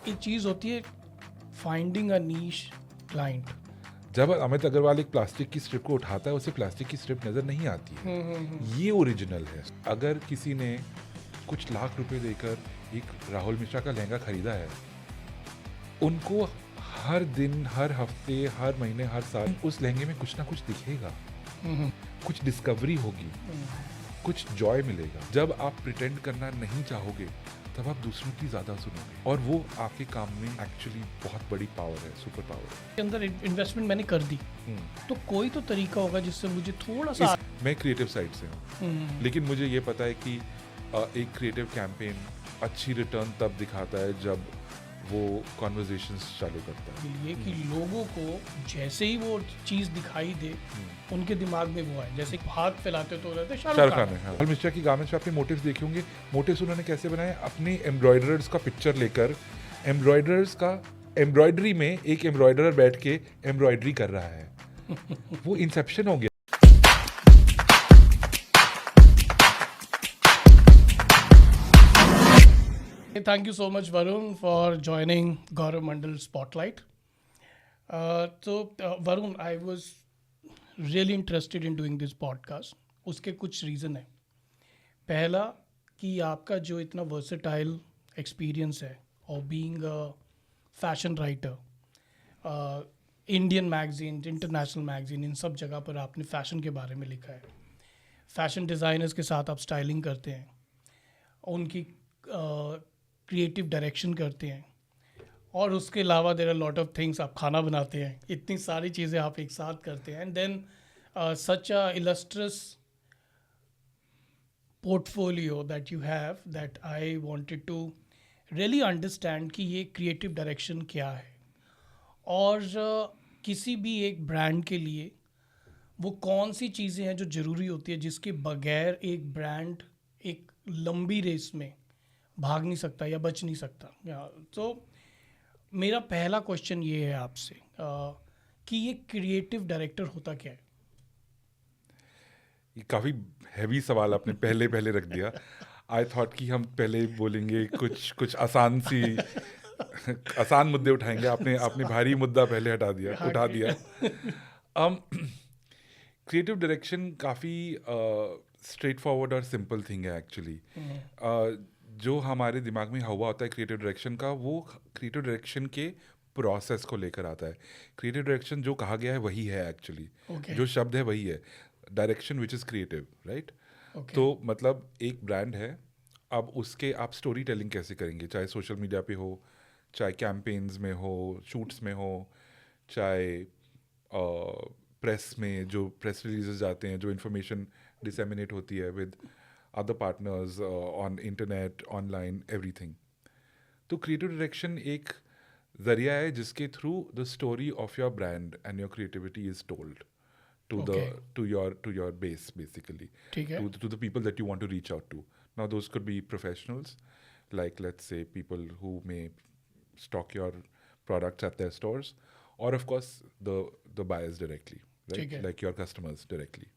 एक चीज़ होती है फाइंडिंग अ नीश क्लाइंट। जब अमित अग्रवाल एक प्लास्टिक की स्ट्रिप को उठाता है उसे प्लास्टिक की स्ट्रिप नजर नहीं आती है, ये ओरिजिनल है। अगर किसी ने कुछ लाख रुपए देकर एक राहुल मिश्रा का लहंगा खरीदा है, उनको हर दिन, हर हफ्ते, हर महीने, हर साल उस लहंगे में कुछ ना कुछ दिखेगा, कुछ डिस्कवरी होगी, कुछ जॉय मिलेगा। जब आप प्रिटेंड करना नहीं चाहोगे तब आप दूसरों की ज़्यादा सुनोगे, और वो आपके काम में एक्चुअली बहुत बड़ी पावर है, सुपर पावर है। के अंदर इन्वेस्टमेंट मैंने कर दी, तो कोई तो तरीका होगा जिससे मुझे थोड़ा सा मैं क्रिएटिव साइड से हूँ, लेकिन मुझे ये पता है कि एक क्रिएटिव कैंपेन अच्छी रिटर्न तब दिखाता है जब वो कॉन्वर्जेशंस चालू करता है। ये कि लोगों को जैसे ही वो चीज़ दिखाई दे उनके दिमाग में वो आए। जैसे हाथ फैलाते तो रहते शाहरुख खान है। राहुल मिश्रा की गारमेंट्स पे आपने मोटिव्स देखे होंगे। मोटिव्स उन्होंने कैसे बनाए? अपने एम्ब्रॉयडर्स का पिक्चर लेकर, एम्ब्रॉयडर्स का एम्ब्रॉयडरी में एक एम्ब्रॉयडर बैठ के एम्ब्रॉयडरी कर रहा है। वो इंसेप्शन हो गया। Thank you so much, Varun, for joining Gaurav Mandal Spotlight. Varun, I was really interested in doing this podcast. उसके कुछ रीज़न है। पहला कि आपका जो इतना वर्सेटाइल एक्सपीरियंस है और being a fashion writer, Indian magazine, international magazine, इन सब जगह पर आपने फ़ैशन के बारे में लिखा है। फ़ैशन डिज़ाइनर्स के साथ आप स्टाइलिंग करते हैं, उनकी क्रिएटिव डायरेक्शन करते हैं, और उसके अलावा there are lot of things, आप खाना बनाते हैं, इतनी सारी चीज़ें आप एक साथ करते हैं। And then such a illustrious portfolio that you have, that I wanted to really understand कि ये क्रिएटिव डायरेक्शन क्या है, और किसी भी एक ब्रांड के लिए वो कौन सी चीज़ें हैं जो ज़रूरी होती है, जिसके बगैर एक ब्रांड एक लंबी रेस में भाग नहीं सकता या बच नहीं सकता। तो मेरा पहला क्वेश्चन ये है आपसे कि ये क्रिएटिव डायरेक्टर होता क्या है? ये काफ़ी हैवी सवाल आपने पहले रख दिया। आई थॉट कि हम पहले बोलेंगे कुछ आसान मुद्दे उठाएंगे। आपने भारी मुद्दा पहले उठा दिया। क्रिएटिव डायरेक्शन काफ़ी स्ट्रेट फॉरवर्ड और सिंपल थिंग है एक्चुअली। जो हमारे दिमाग में हुआ होता है क्रिएटिव डायरेक्शन का, वो क्रिएटिव डायरेक्शन के प्रोसेस को लेकर आता है। क्रिएटिव डायरेक्शन जो कहा गया है वही है एक्चुअली, जो शब्द है वही है, direction which is creative, right? तो मतलब एक ब्रांड है, अब उसके आप स्टोरी टेलिंग कैसे करेंगे, चाहे सोशल मीडिया पे हो, चाहे कैंपेन्स में हो, शूट्स में हो, चाहे प्रेस में जो प्रेस रिलीजेस जाते हैं, जो इन्फॉर्मेशन डिसेमिनेट होती है with other partners on internet, online, everything. तो creative direction एक जरिया है जिसके through the story of your brand and your creativity is told to your base basically, to the people that you want to reach out to. Now those could be professionals, like let's say people who may stock your products at their stores, or of course the buyers directly, right? Like your customers directly.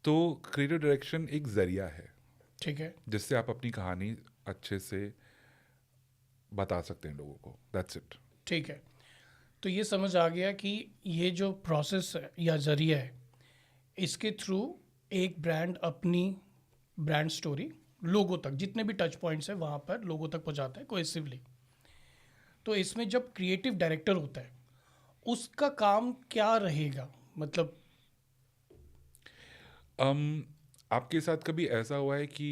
तो creative direction एक जरिया है, ठीक है, जिससे आप अपनी कहानी अच्छे से बता सकते हैं लोगों को। That's it. ठीक है, तो ये समझ आ गया कि ये जो प्रोसेस है या जरिया है, इसके थ्रू एक ब्रांड अपनी ब्रांड स्टोरी लोगों तक, जितने भी टच पॉइंट्स हैं वहाँ पर लोगों तक पहुँचाता है कोहेसिवली। तो इसमें जब क्रिएटिव डायरेक्टर होता है उसका काम क्या रहेगा? मतलब आपके साथ कभी ऐसा हुआ है कि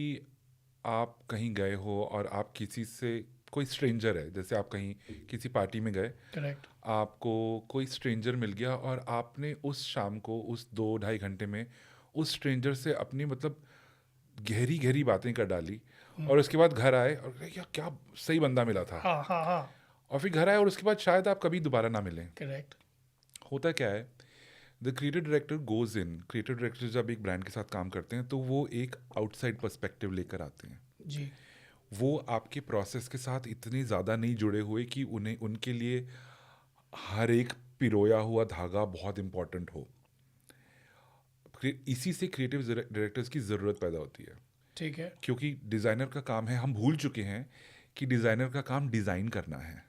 आप कहीं गए हो और आप किसी से, कोई स्ट्रेंजर है, जैसे आप कहीं किसी पार्टी में गए, करेक्ट, आपको कोई स्ट्रेंजर मिल गया और आपने उस शाम को, उस 2-2.5 घंटे में उस स्ट्रेंजर से अपनी मतलब गहरी बातें कर डाली, और उसके बाद घर आए और कहा यार क्या सही बंदा मिला था। हाँ। और फिर घर आए और उसके बाद शायद आप कभी दोबारा ना मिलें। करेक्ट। होता क्या है, the creative director goes in, creative director जब एक ब्रांड के साथ काम करते हैं तो वो एक आउटसाइड पर्सपेक्टिव लेकर आते हैं जी। वो आपके प्रोसेस के साथ इतने ज़्यादा नहीं जुड़े हुए कि उन्हें, उनके लिए हर एक पिरोया हुआ धागा बहुत इम्पॉर्टेंट हो। इसी से क्रिएटिव डायरेक्टर्स की ज़रूरत पैदा होती है। ठीक है, क्योंकि डिज़ाइनर का काम है, हम भूल चुके हैं कि डिज़ाइनर का काम डिज़ाइन करना है,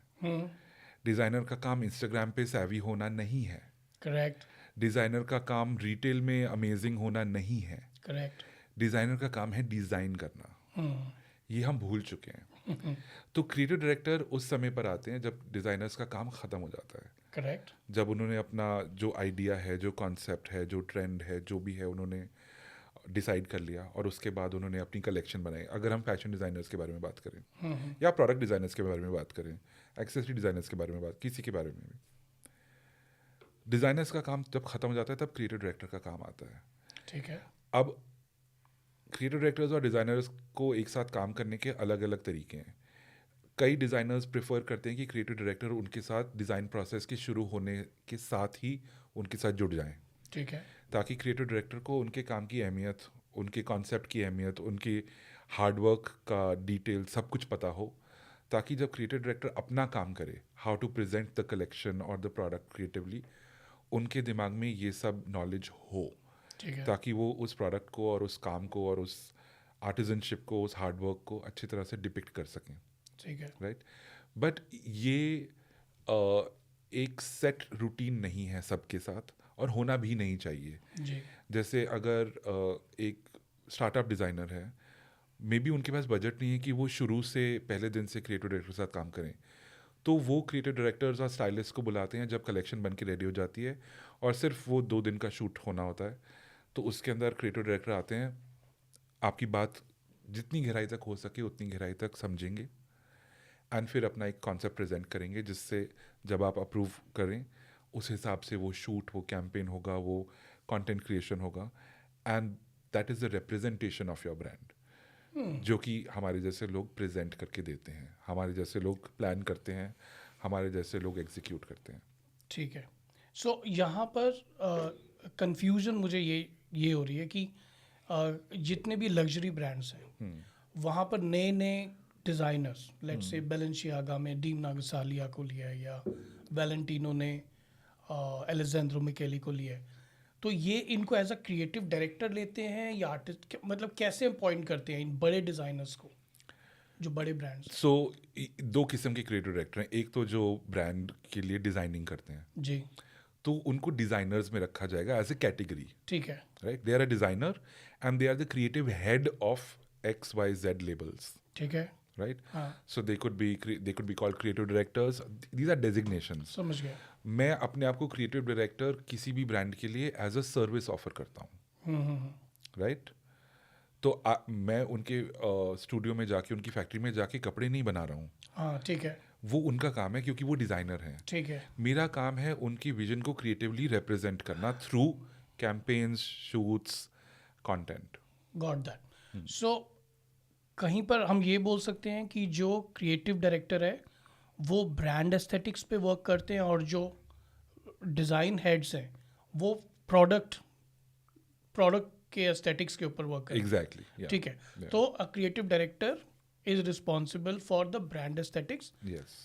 डिज़ाइनर का काम इंस्टाग्राम पे सैवी होना नहीं है, करेक्ट, डिज़ाइनर का काम रिटेल में अमेजिंग होना नहीं है, करेक्ट, डिज़ाइनर का काम है डिज़ाइन करना। ये हम भूल चुके हैं। तो क्रिएटिव डायरेक्टर उस समय पर आते हैं जब डिज़ाइनर्स का काम ख़त्म हो जाता है, करेक्ट, जब उन्होंने अपना जो आइडिया है, जो कॉन्सेप्ट है, जो ट्रेंड है, जो भी है, उन्होंने डिसाइड कर लिया और उसके बाद उन्होंने अपनी कलेक्शन बनाई। अगर हम फैशन डिज़ाइनर्स के बारे में बात करें या प्रोडक्ट डिज़ाइनर्स के बारे में बात करें, एक्सेसरी डिज़ाइनर्स के बारे में बात, किसी के बारे में भी, डिज़ाइनर्स का काम जब ख़त्म हो जाता है तब क्रिएटिव डायरेक्टर का काम आता है। ठीक है, अब क्रिएटिव डायरेक्टर्स और डिज़ाइनर्स को एक साथ काम करने के अलग अलग तरीके हैं। कई डिज़ाइनर्स प्रेफर करते हैं कि क्रिएटिव डायरेक्टर उनके साथ डिज़ाइन प्रोसेस के शुरू होने के साथ ही उनके साथ जुड़ जाएं, ठीक है, ताकि क्रिएटिव डायरेक्टर को उनके काम की अहमियत, उनके कॉन्सेप्ट की अहमियत, उनके हार्डवर्क का डिटेल सब कुछ पता हो, ताकि जब क्रिएटिव डायरेक्टर अपना काम करे, how to present the collection और द प्रोडक्ट क्रिएटिवली, उनके दिमाग में ये सब नॉलेज हो, ठीक है, ताकि वो उस प्रोडक्ट को और उस काम को और उस आर्टिजनशिप को, उस हार्डवर्क को अच्छी तरह से डिपिक्ट कर सकें, ठीक है, राइट। बट ये एक सेट रूटीन नहीं है सबके साथ और होना भी नहीं चाहिए। जी, जैसे अगर एक स्टार्टअप डिज़ाइनर है, मे बी उनके पास बजट नहीं है कि वो शुरू से पहले दिन से क्रिएटिव डायरेक्टर के साथ काम करें, तो वो क्रिएटिव डायरेक्टर्स और स्टाइलिस्ट को बुलाते हैं जब कलेक्शन बन के रेडी हो जाती है और सिर्फ वो 2 दिन का शूट होना होता है। तो उसके अंदर क्रिएटिव डायरेक्टर आते हैं, आपकी बात जितनी गहराई तक हो सके उतनी गहराई तक समझेंगे एंड फिर अपना एक कॉन्सेप्ट प्रेजेंट करेंगे, जिससे जब आप अप्रूव करें उस हिसाब से वो शूट, वो कैंपेन होगा, वो कंटेंट क्रिएशन होगा, and that is the representation of your brand, जो कि हमारे जैसे लोग प्रेजेंट करके देते हैं, हमारे जैसे लोग प्लान करते हैं, हमारे जैसे लोग एग्जीक्यूट करते हैं। ठीक है। सो यहाँ पर कंफ्यूजन मुझे ये हो रही है कि जितने भी लग्जरी ब्रांड्स हैं वहाँ पर नए नए डिज़ाइनर्स, लेट्स से बैलेंसियागा में डीन नागसालिया को लिया है या वैलेंटिनो ने एलेजेंड्रो मिकेली को लिया है, तो ये इनको एज अ क्रिएटिव डायरेक्टर लेते हैं या आर्टिस्ट, मतलब कैसे अपॉइंट करते हैं इन बड़े डिज़ाइनर्स को, जो बड़े ब्रांड्स? सो 2 किस्म के क्रिएटिव डायरेक्टर हैं। एक तो जो ब्रांड के लिए डिज़ाइनिंग करते हैं, जी, तो उनको डिज़ाइनर्स में रखा जाएगा एज ए कैटेगरी, ठीक है, right. They are a designer and they are the creative head of XYZ labels, ठीक है, right? हाँ, So they could be called creative directors. These are designations. समझ गया। मैं अपने आप को क्रिएटिव डायरेक्टर किसी भी ब्रांड के लिए एज अ सर्विस ऑफर करता हूँ, राइट। तो मैं उनके स्टूडियो में जाके, उनकी फैक्ट्री में जाके कपड़े नहीं बना रहा हूँ, हाँ, ठीक है, वो उनका काम है क्योंकि वो डिज़ाइनर हैं। ठीक है, मेरा काम है उनकी विजन को क्रिएटिवली रिप्रेजेंट करना through campaigns, shoots, content. Got that. So कहीं पर हम ये बोल सकते हैं कि जो क्रिएटिव डायरेक्टर है वो ब्रांड एस्थेटिक्स पे वर्क करते हैं और जो डिज़ाइन हेड्स हैं वो प्रोडक्ट के एस्थेटिक्स के ऊपर वर्क करते हैं। Exactly, yeah. ठीक है, Yeah. तो a creative director is responsible for the brand aesthetics Yes.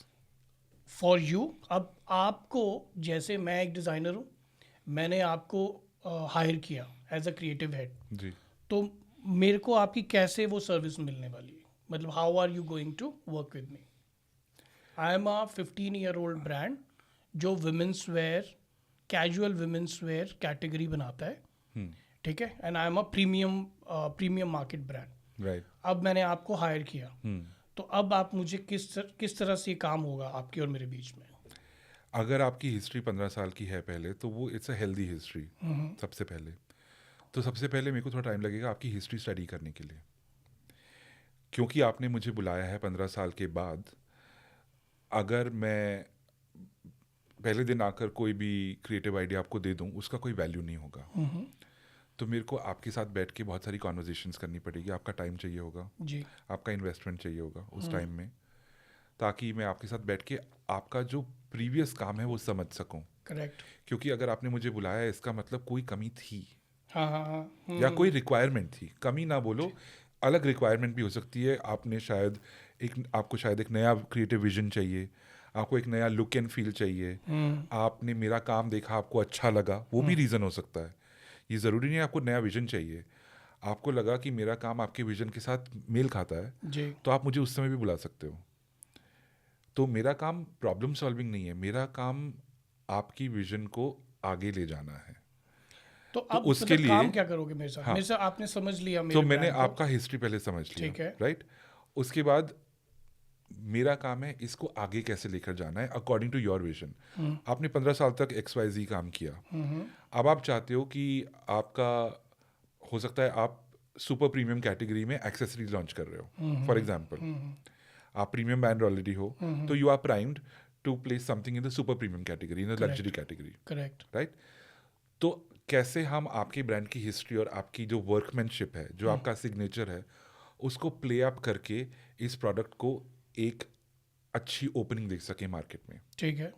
For you. अब आपको, जैसे मैं एक डिज़ाइनर हूँ, मैंने आपको हायर किया एज अ क्रिएटिव हेड, जी। तो मेरे को आपकी कैसे वो सर्विस मिलने वाली है? मतलब how are you going to work with me? I am a 15-year-old brand जो women's wear, casual women's wear category बनाता है, ठीक है, and I am a premium market brand. Right. अब मैंने आपको हायर किया, तो अब आप मुझे किस तरह से काम होगा आपके और मेरे बीच में? अगर आपकी हिस्ट्री 15 साल की है पहले, तो वो इट्स अ हेल्दी हिस्ट्री। सबसे पहले मेरे को थोड़ा टाइम लगेगा आपकी हिस्ट्री स्टडी करने के लिए, क्योंकि आपने मुझे बुलाया है 15 साल के बाद। अगर मैं पहले दिन आकर कोई भी क्रिएटिव आइडिया आपको दे दूं, उसका कोई वैल्यू नहीं होगा। तो मेरे को आपके साथ बैठ के बहुत सारी कॉन्वर्जेशंस करनी पड़ेगी, आपका टाइम चाहिए होगा जी, आपका इन्वेस्टमेंट चाहिए होगा उस टाइम में, ताकि मैं आपके साथ बैठ के आपका जो प्रीवियस काम है वो समझ सकूं। करेक्ट, क्योंकि अगर आपने मुझे बुलाया, इसका मतलब कोई कमी थी हाँ हाँ हाँ, या कोई रिक्वायरमेंट थी। कमी ना बोलो, अलग रिक्वायरमेंट भी हो सकती है। आपको शायद एक नया क्रिएटिव विजन चाहिए, आपको एक नया लुक एंड फील चाहिए, आपने मेरा काम देखा, आपको अच्छा लगा, वो भी रीज़न हो सकता है। ये ज़रूरी नहीं है आपको नया विजन चाहिए, आपको लगा कि मेरा काम आपके विजन के साथ मेल खाता है, जी, तो आप मुझे उस समय भी बुला सकते हो। तो मेरा काम प्रॉब्लम सॉल्विंग नहीं है, मेरा काम आपकी विजन को आगे ले जाना है। तो तो अब उसके मतलब काम लिए क्या करोगे मेरे साथ? हाँ, मेरे साथ आपने समझ लिया तो मेरे मैंने ब्रांड को। आपका हिस्ट्री पहले समझ लिया, ठीक है। राइट? उसके बाद मेरा काम है इसको आगे कैसे लेकर जाना है अकॉर्डिंग टू योर विजन। आपने 15 साल तक XYZ काम किया, अब आप चाहते हो कि आपका, हो सकता है आप सुपर प्रीमियम कैटेगरी में एक्सेसरीज लॉन्च कर रहे हो फॉर एग्जांपल, आप प्रीमियम बैंड ऑलरेडी हो, तो you are primed to place something in the super premium category, in the luxury category, correct. Right? तो कैसे हम आपके ब्रांड की हिस्ट्री और आपकी जो वर्कमैनशिप है, जो आपका सिग्नेचर है, उसको प्ले अप करके इस प्रोडक्ट को एक अच्छी ओपनिंग दे सके मार्केट में। ठीक है।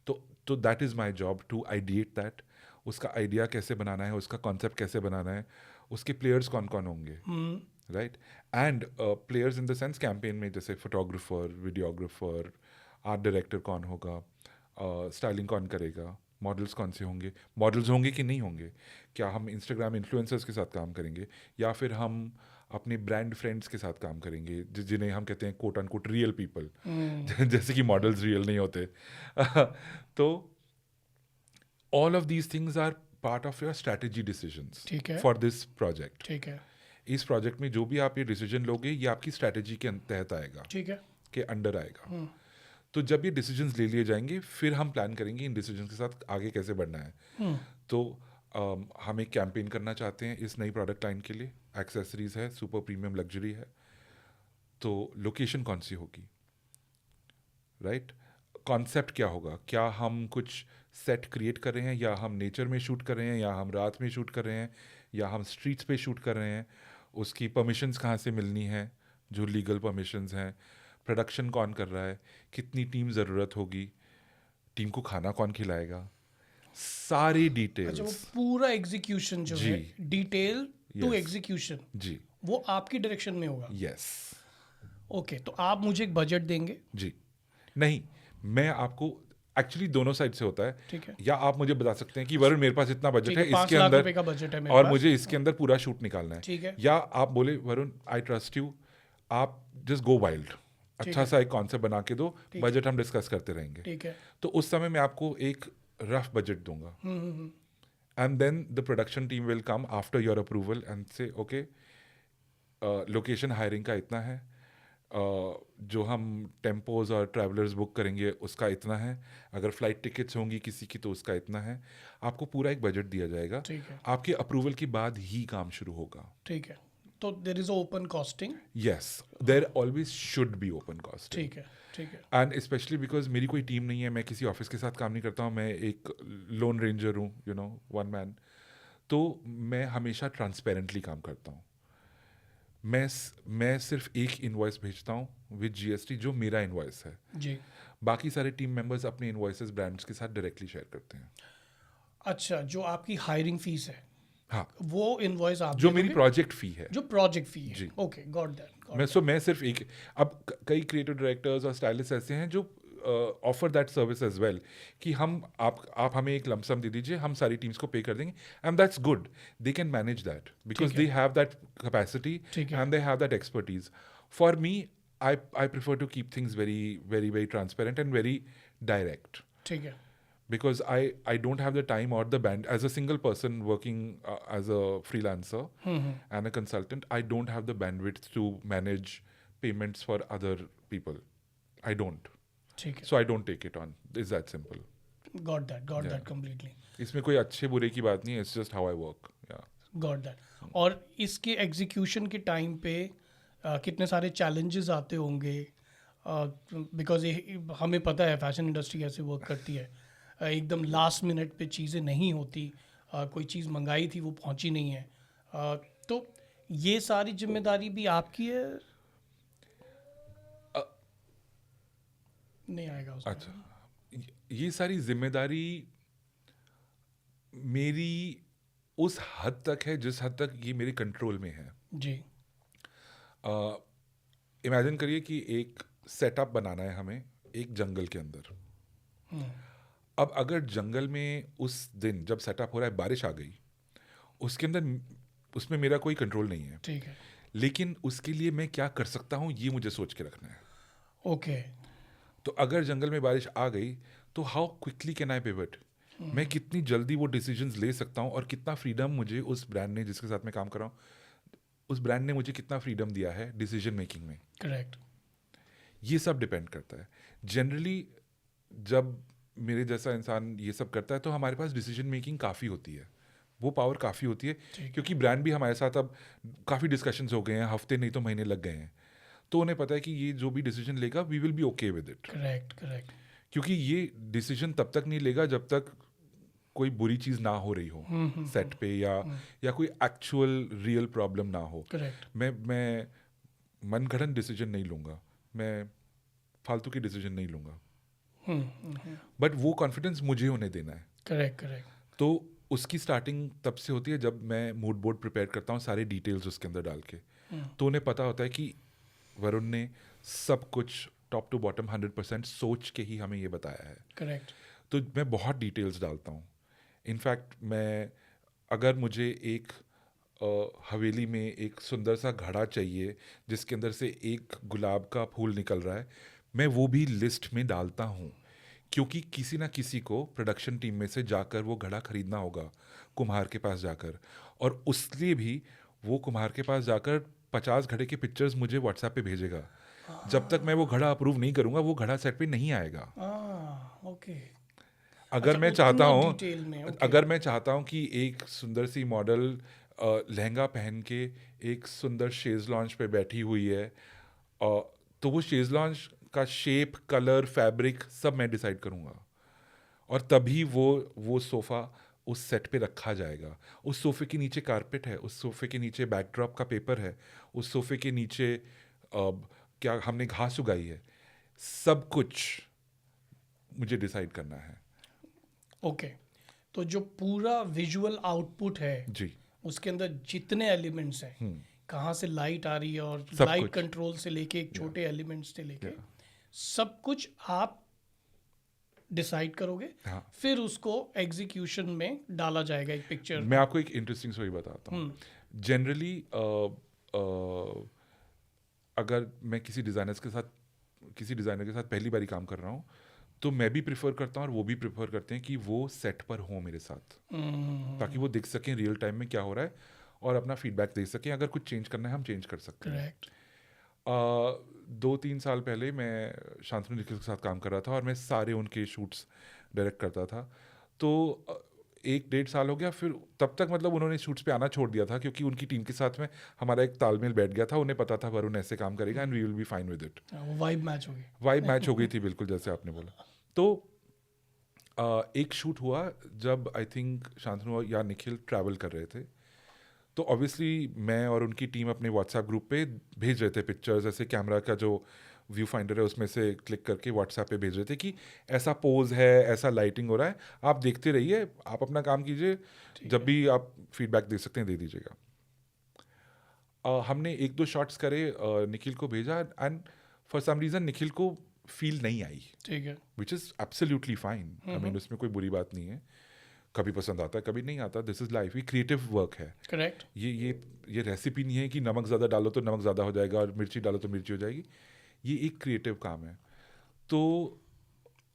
तो that is my job to ideate that. उसका आइडिया कैसे बनाना है, उसका कॉन्सेप्ट कैसे बनाना है, उसके प्लेयर्स कौन कौन होंगे, right? And players in the sense campaign में, जैसे फोटोग्राफर, वीडियोग्राफर, आर्ट डायरेक्टर कौन होगा, स्टाइलिंग कौन करेगा, मॉडल्स कौन से होंगे, मॉडल्स होंगे कि नहीं होंगे, क्या हम इंस्टाग्राम इन्फ्लुएंसर्स के साथ काम करेंगे या फिर हम अपने ब्रांड फ्रेंड्स के साथ काम करेंगे, जिन्हें हम कहते हैं कोट अनकोट रियल पीपल, जैसे कि मॉडल्स रियल नहीं होते। तो all of these things are part of your strategy decisions ठीक है। For this project. ठीक है। इस प्रोजेक्ट में जो भी आप ये डिसीजन लोगे, ये आपकी स्ट्रैटेजी के तहत आएगा, ठीक है। के अंडर आएगा। तो जब ये डिसीजंस ले लिए जाएंगे, फिर हम प्लान करेंगे इन डिसीजंस के साथ आगे कैसे बढ़ना है। तो हम एक कैंपेन करना चाहते हैं इस नई प्रोडक्ट लाइन के लिए, एक्सेसरीज है, सुपर प्रीमियम लग्जरी है, तो लोकेशन कौन सी होगी, राइट? कॉन्सेप्ट क्या होगा, क्या हम कुछ सेट क्रिएट कर रहे हैं, या हम नेचर में शूट कर रहे हैं, या हम रात में शूट कर रहे हैं, या हम स्ट्रीट्स पे शूट कर रहे हैं, उसकी परमिशंस कहाँ से मिलनी है, जो लीगल परमिशंस हैं, प्रोडक्शन कौन कर रहा है, कितनी टीम ज़रूरत होगी, टीम को खाना कौन खिलाएगा, सारी अच्छा, वो डिटेल्स। पूरा एग्जीक्यूशन जो जी। है, डिटेल टू Yes. एग्जीक्यूशन, जी, वो आपकी डायरेक्शन में होगा। यस, ओके, तो आप मुझे एक बजट देंगे। जी। नहीं, मैं आपको, एक्चुअली दोनों साइड से होता है। ठीक है। या आप मुझे बता सकते हैं कि वरुण मेरे पास इतना बजट ठीक है, है, 5 इसके लाख अंदर, रुपए का बजट है मेरे और पास। मुझे इसके अंदर पूरा शूट निकालना है। ठीक है। या आप बोले वरुण आई ट्रस्ट यू, आप जस्ट गो वाइल्ड, अच्छा सा एक कॉन्सेप्ट बना के दो, बजट हम डिस्कस करते रहेंगे। ठीक है। तो उस समय मैं आपको एक रफ बजट दूंगा, and then the production team will come after your approval and say okay, location hiring का इतना है, जो हम टेम्पोज और ट्रैवलर्स बुक करेंगे उसका इतना है, अगर फ्लाइट टिकट्स होंगी किसी की तो उसका इतना है। आपको पूरा एक बजट दिया जाएगा। ठीक है। आपके अप्रूवल के बाद ही काम शुरू होगा। ठीक है। तो there is open costing. Yes, there always should be open cost. ठीक है। ठीक है। एंड स्पेशली बिकॉज मेरी कोई टीम नहीं है, मैं किसी ऑफिस के साथ काम नहीं करता हूँ, मैं एक लोन रेंजर हूँ, यू नो, वन मैन। तो मैं हमेशा ट्रांसपेरेंटली काम करता हूँ। मैं सिर्फ एक इनवॉइस भेजता हूँ विद GST, जो मेरा इनवॉइस है। जी। बाकी सारे टीम मेंबर्स अपने इनवॉइसेस ब्रांड्स के साथ डायरेक्टली शेयर करते हैं। अच्छा, जो आपकी हायरिंग फीस है, हाँ, वो इनवॉइस आप जो दे मेरी दोगे? प्रोजेक्ट फी है, जो प्रोजेक्ट फी है। जी। Okay, got that. मैं सिर्फ एक, अब कई क्रिएटिव डायरेक्टर्स और स्टाइलिस्ट ऐसे हैं जो offer that service as well, कि हम आप हमें एक लमसम दे दीजिए, हम सारी टीम्स को पे कर देंगे, and that's good, they can manage that because ठीक दे है। हैव दैट कैपेसिटी ठीक है। And they have that expertise. For me, I prefer to keep things very, very, very transparent and very direct, ठीक है। because I don't have the time or the band as a single person working as a freelancer and a consultant. I don't have the bandwidth to manage payments for other people. I don't. ठीक है। So I don't take it on. It's that simple. Got Yeah. That completely. इसमें कोई अच्छे बुरे की बात नहीं है. It's just how I work. Yeah. Got that. और इसके एग्जीक्यूशन के टाइम पे कितने सारे चैलेंजेस आते होंगे, बिकॉज हमें पता है फैशन इंडस्ट्री कैसे वर्क करती है। एकदम लास्ट मिनट पे चीज़ें नहीं होती, कोई चीज़ मंगाई थी वो पहुंची नहीं है, तो ये सारी जिम्मेदारी भी आपकी है? नहीं आएगा उसमें। अच्छा, ये सारी जिम्मेदारी मेरी उस हद तक है जिस हद तक ये मेरे कंट्रोल में है. जी। इमेजिन करिए कि एक सेटअप बनाना है हमें एक जंगल के अंदर. अब अगर जंगल में उस दिन जब सेटअप हो रहा है बारिश आ गई, उसके अंदर उसमें मेरा कोई कंट्रोल नहीं है. ठीक है। लेकिन उसके लिए मैं क्या कर सकता हूँ ये मुझे सोच के रखना है. ओके। तो अगर जंगल में बारिश आ गई तो how quickly can I pivot, मैं कितनी जल्दी वो डिसीजंस ले सकता हूँ, और कितना फ्रीडम मुझे उस ब्रांड ने, जिसके साथ मैं काम कर रहा हूँ, उस ब्रांड ने मुझे कितना फ्रीडम दिया है डिसीजन मेकिंग में। करेक्ट। ये सब डिपेंड करता है। जनरली जब मेरे जैसा इंसान ये सब करता है तो हमारे पास डिसीजन मेकिंग काफ़ी होती है, वो पावर काफ़ी होती है, ठीक। क्योंकि ब्रांड भी हमारे साथ अब काफ़ी डिस्कशंस हो गए हैं, हफ्ते नहीं तो महीने लग गए हैं, तो उन्हें पता है कि ये जो भी डिसीजन लेगा we will be okay with it. Correct correct. क्योंकि ये डिसीजन तब तक नहीं लेगा जब तक कोई बुरी चीज़ ना हो रही हो सेट पे, या कोई एक्चुअल रियल प्रॉब्लम ना हो। करेक्ट। मैं मनगढ़ंत डिसीजन नहीं लूँगा, मैं फालतू की डिसीजन नहीं लूँगा, बट वो कॉन्फिडेंस मुझे उन्हें देना है। Correct correct. तो उसकी स्टार्टिंग तब से होती है जब मैं मूड बोर्ड प्रिपेयर करता हूँ, सारे डिटेल्स उसके अंदर डाल के, तो उन्हें पता होता है कि वरुण ने सब कुछ टॉप टू बॉटम 100% सोच के ही हमें ये बताया है। करेक्ट। तो मैं बहुत डिटेल्स डालता हूँ। इनफैक्ट मैं, अगर मुझे एक हवेली में एक सुंदर सा घड़ा चाहिए जिसके अंदर से एक गुलाब का फूल निकल रहा है, मैं वो भी लिस्ट में डालता हूँ, क्योंकि किसी ना किसी को प्रोडक्शन टीम में से जाकर वो घड़ा खरीदना होगा, कुम्हार के पास जाकर, और उसलिए भी वो कुम्हार के पास जाकर 50 घड़े के पिक्चर्स मुझे व्हाट्सएप पे भेजेगा। जब तक मैं वो घड़ा अप्रूव नहीं करूँगा वो घड़ा सेट पे नहीं आएगा। ओके। अगर अच्छा, मैं चाहता उतना हूँ, डिटेल में, ओके। अगर मैं चाहता हूँ कि एक सुंदर सी मॉडल लहंगा पहन के एक सुंदर शेज लॉन्च पे बैठी हुई है, तो वो शेज लॉन्च का शेप, कलर, फैब्रिक सब मैं डिसाइड करूँगा, और तभी वो सोफ़ा उस सेट पे रखा जाएगा। उस सोफ़े के नीचे कारपेट है, उस सोफ़े के नीचे बैकड्रॉप का पेपर है, उस सोफ़े के नीचे क्या हमने घास उगाई है, सब कुछ मुझे डिसाइड करना है। ओके। तो जो पूरा विजुअल आउटपुट है, जी। उसके अंदर जितने एलिमेंट्स हैं, कहाँ से लाइट आ रही है, और सब लाइट कुछ। कंट्रोल से लेके एक छोटे एलिमेंट्स से लेके Yeah. सब कुछ आप डिसाइड करोगे। हाँ। फिर उसको एग्जीक्यूशन में डाला जाएगा एक पिक्चर। मैं आपको एक इंटरेस्टिंग स्टोरी बताता हूँ। जनरली अगर मैं किसी डिज़ाइनर के साथ पहली बारी काम कर रहा हूँ, तो मैं भी प्रेफर करता हूँ और वो भी प्रेफर करते हैं कि वो सेट पर हो मेरे साथ, ताकि वो देख सकें रियल टाइम में क्या हो रहा है और अपना फीडबैक दे सकें। अगर कुछ चेंज करना है हम चेंज कर सकते हैं। करेक्ट। 2-3 साल पहले मैं शांतनु निखिल के साथ काम कर रहा था और मैं सारे उनके शूट्स डायरेक्ट करता था। तो 1-1.5 साल हो गया, फिर तब तक मतलब उन्होंने शूट्स पे आना छोड़ दिया था, क्योंकि उनकी टीम के साथ में हमारा एक तालमेल बैठ गया था। उन्हें पता था वरुण ऐसे काम करेगा and we will be fine with it. वो वाइब मैच होगी। वाइब मैच हो गई थी, बिल्कुल जैसे आपने बोला। तो एक शूट हुआ जब आई थिंक शांतनु या निखिल ट्रैवल कर रहे थे, तो ऑब्वियसली मैं और उनकी टीम अपने व्हाट्सएप ग्रुप पे भेज रहे थे पिक्चर्स, ऐसे कैमरा का जो व्यू फाइंडर है उसमें से क्लिक करके व्हाट्सएप पे भेज रहे थे कि ऐसा पोज है, ऐसा लाइटिंग हो रहा है, आप देखते रहिए, आप अपना काम कीजिए, जब भी आप फीडबैक दे सकते हैं दे दीजिएगा। हमने 1-2 शॉट्स करे, निखिल को भेजा, and for some reason Nikhil को फील नहीं आई, ठीक है। Which is absolutely fine. I mean उसमें कोई बुरी बात नहीं है, कभी पसंद आता है कभी नहीं आता, दिस इज़ लाइफ, ये क्रिएटिव वर्क है। करेक्ट। ये रेसिपी नहीं है कि नमक ज़्यादा डालो तो नमक ज़्यादा हो जाएगा और मिर्ची डालो तो मिर्ची हो जाएगी। ये एक क्रिएटिव काम है। तो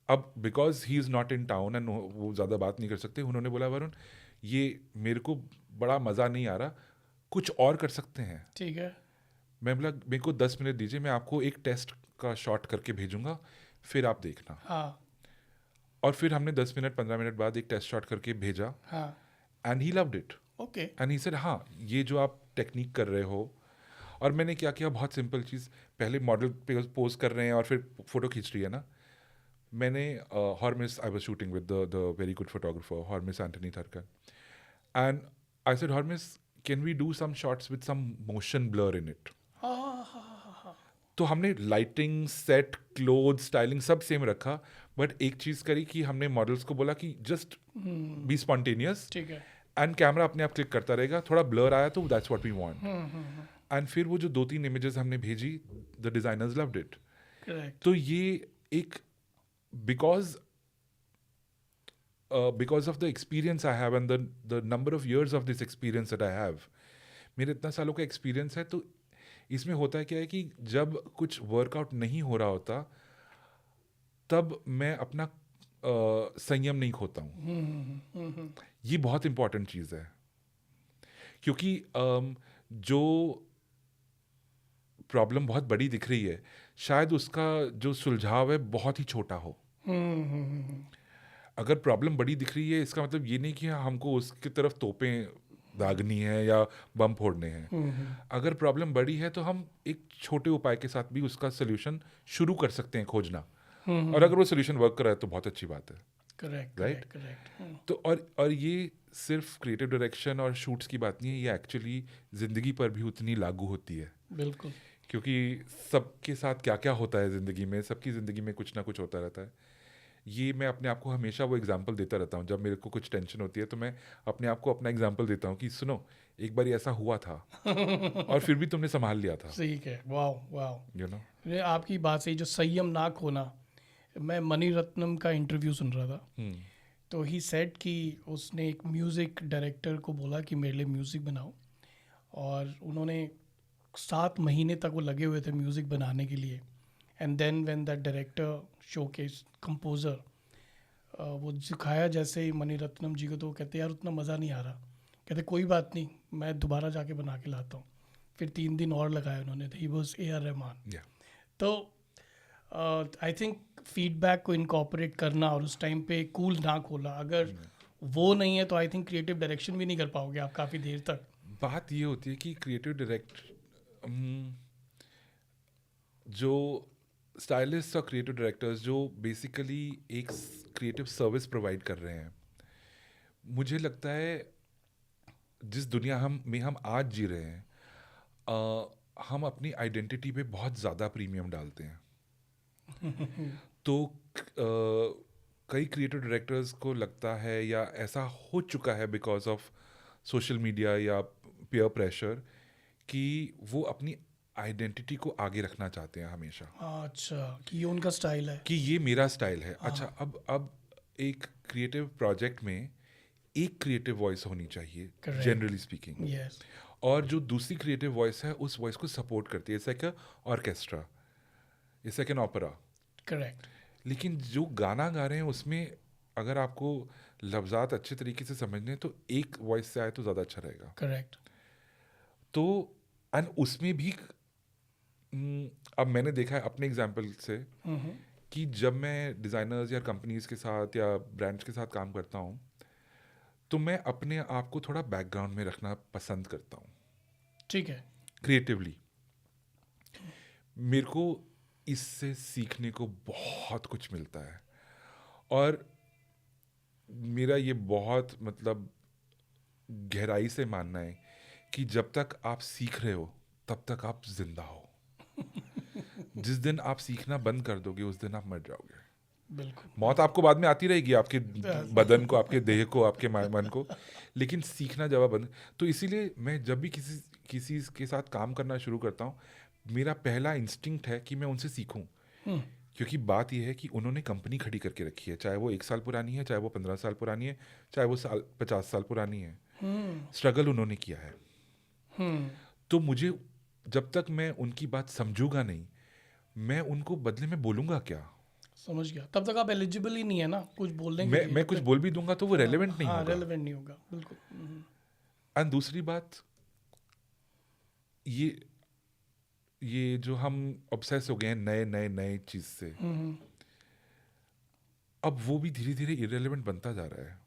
अब because he is not in town and वो ज़्यादा बात नहीं कर सकते, उन्होंने बोला वरुण ये मेरे को बड़ा मज़ा नहीं आ रहा, कुछ और कर सकते हैं। ठीक है। मैं बोला मेरे को 10 मिनट दीजिए, मैं आपको एक टेस्ट का शॉट करके भेजूंगा, फिर आप देखना। हाँ और फिर हमने 10 मिनट 15 मिनट बाद एक टेस्ट शॉट करके भेजा, हाँ। And he loved it. Okay. And he said हाँ ये जो आप टेक्निक कर रहे हो। और मैंने क्या किया, बहुत सिंपल चीज़, पहले मॉडल पे पोज कर रहे हैं और फिर फोटो खींच रही है ना, मैंने Hormis, I was shooting with the very good photographer Hormis Antony Tharakan, and I said Hormis can we do some shots with some motion blur in it. तो हमने लाइटिंग, सेट, क्लोथ, स्टाइलिंग सब सेम रखा, बट एक चीज़ करी कि हमने मॉडल्स को बोला कि जस्ट बी स्पॉन्टेनियस, ठीक है। एंड कैमरा अपने आप क्लिक करता रहेगा, थोड़ा ब्लर आया तो that's what we want. And फिर वो जो 2-3 इमेजेस हमने भेजी, the designers loved it. Correct. तो ये एक because of the experience I have and the number of years of this experience that I have, मेरे इतना सालों का एक्सपीरियंस है, तो इसमें होता है क्या है कि जब कुछ वर्कआउट नहीं हो रहा होता, तब मैं अपना संयम नहीं खोता हूँ। ये बहुत इंपॉर्टेंट चीज़ है, क्योंकि जो प्रॉब्लम बहुत बड़ी दिख रही है, शायद उसका जो सुलझाव है बहुत ही छोटा हो। अगर प्रॉब्लम बड़ी दिख रही है, इसका मतलब ये नहीं कि हमको उसकी तरफ तोपें दागनी है या बम फोड़ने हैं। अगर प्रॉब्लम बड़ी है तो हम एक छोटे उपाय के साथ भी उसका सोल्यूशन शुरू कर सकते हैं खोजना, और अगर वो सोल्यूशन वर्क कर रहा है तो बहुत अच्छी बात है। Correct, right? करेक्ट। तो और ये सिर्फ क्रिएटिव डायरेक्शन और शूट्स की बात नहीं है, ये एक्चुअली ज़िंदगी पर भी उतनी लागू होती है, बिल्कुल। क्योंकि सबके साथ क्या क्या होता है ज़िंदगी में, सबकी ज़िंदगी में कुछ ना कुछ होता रहता है। ये मैं अपने आप को हमेशा वो एग्जांपल देता रहता हूँ। जब मेरे को कुछ टेंशन होती है तो मैं अपने आप को अपना एग्जांपल देता हूँ कि सुनो, एक बार ऐसा हुआ था और फिर भी तुमने संभाल लिया था। सही है, वाह वाह। यू नो ये आपकी बात सही, जो संयम ना खोना। मैं मणि रत्नम का इंटरव्यू सुन रहा था, तो ही सेड कि उसने एक म्यूज़िक डायरेक्टर को बोला कि मेरे लिए म्यूज़िक बनाओ, और उन्होंने 7 महीने तक वो लगे हुए थे म्यूज़िक बनाने के लिए। And then when that director showcase composer, वो सिखाया जैसे ही मणि रत्नम जी को, तो वो कहते यार उतना मज़ा नहीं आ रहा। कहते कोई बात नहीं, मैं दोबारा जाके बना के लाता हूँ। फिर 3 दिन और लगाए उन्होंने, ही वॉज AR रहमान। या तो आई थिंक फीडबैक को इनकॉर्पोरेट करना और उस टाइम पे कूल ना खोला, अगर वो नहीं है तो आई थिंक क्रिएटिव डायरेक्शन भी नहीं कर पाओगे आप काफ़ी देर तक। बात ये होती है कि क्रिएटिव जो स्टाइलिस्ट और क्रिएटिव डायरेक्टर्स जो बेसिकली एक क्रिएटिव सर्विस प्रोवाइड कर रहे हैं, मुझे लगता है जिस दुनिया हम आज जी रहे हैं, हम अपनी आइडेंटिटी पे बहुत ज़्यादा प्रीमियम डालते हैं। तो कई क्रिएटिव डायरेक्टर्स को लगता है, या ऐसा हो चुका है बिकॉज ऑफ सोशल मीडिया या पीयर प्रेशर, कि वो अपनी आइडेंटिटी को आगे रखना चाहते हैं हमेशा, अच्छा, कि ये उनका स्टाइल है। कि ये मेरा स्टाइल है। अच्छा, अब एक क्रिएटिव प्रोजेक्ट में एक क्रिएटिव वॉइस होनी चाहिए, Correct. जनरली स्पीकिंग, यस, और जो दूसरी क्रिएटिव वॉइस है उस वॉइस को सपोर्ट करती है। It's like orchestra, it's like an opera. Correct. लेकिन जो गाना गा रहे हैं उसमें अगर आपको लफ्ज़ात अच्छे तरीके से समझने हैं तो एक वॉइस से आए तो ज़्यादा अच्छा रहेगा। करेक्ट। तो एंड उसमें भी अब मैंने देखा है अपने एग्जाम्पल से कि जब मैं डिज़ाइनर्स या कंपनीज के साथ या ब्रांड्स के साथ काम करता हूँ, तो मैं अपने आप को थोड़ा बैकग्राउंड में रखना पसंद करता हूँ ठीक है। क्रिएटिवली। मेरे को इससे सीखने को बहुत कुछ मिलता है, और मेरा ये बहुत मतलब गहराई से मानना है कि जब तक आप सीख रहे हो तब तक आप जिंदा हो। जिस दिन आप सीखना बंद कर दोगे उस दिन आप मर जाओगे। बिल्कुल। मौत आपको बाद में आती रहेगी, आपके बदन को, आपके देह को, आपके मन को, लेकिन सीखना जब आप बंद। तो इसीलिए मैं जब भी किसी के साथ काम करना शुरू करता हूँ, मेरा पहला इंस्टिंक्ट है कि मैं उनसे सीखूं, क्योंकि बात यह है कि उन्होंने कंपनी खड़ी करके रखी है, चाहे वो 1 साल पुरानी है, चाहे वो 15 साल पुरानी है, चाहे वो 50 साल पुरानी है। स्ट्रगल उन्होंने किया है। तो मुझे, जब तक मैं उनकी बात समझूंगा नहीं, मैं उनको बदले में बोलूंगा क्या? समझ गया। तब तक आप एलिजिबल ही नहीं है ना कुछ बोलने के लिए। मैं कुछ बोल भी दूंगा तो वो रेलेवेंट नहीं हाँ, होगा। रेलेवेंट नहीं होगा, बिल्कुल। एंड दूसरी बात, ये जो हम ऑब्सेस हो गए हैं नए चीज से, अब वो भी धीरे धीरे इरेलेवेंट बनता जा रहा है।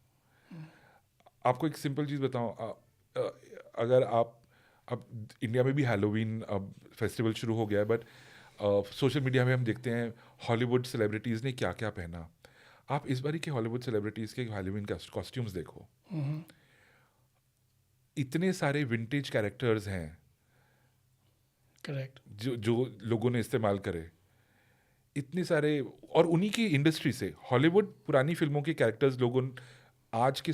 आपको एक सिंपल चीज बताऊं, अगर आप, अब इंडिया में भी हैलोवीन अब फेस्टिवल शुरू हो गया है, बट सोशल मीडिया में हम देखते हैं हॉलीवुड सेलिब्रिटीज़ ने क्या क्या पहना। आप इस बारी के हॉलीवुड सेलिब्रिटीज़ के हैलोवीन कॉस्ट्यूम्स देखो, इतने सारे विंटेज कैरेक्टर्स हैं करेक्ट। जो लोगों ने इस्तेमाल करे, इतने सारे, और उन्हीं की इंडस्ट्री से हॉलीवुड पुरानी फिल्मों के कैरेक्टर्स, लोगों आज के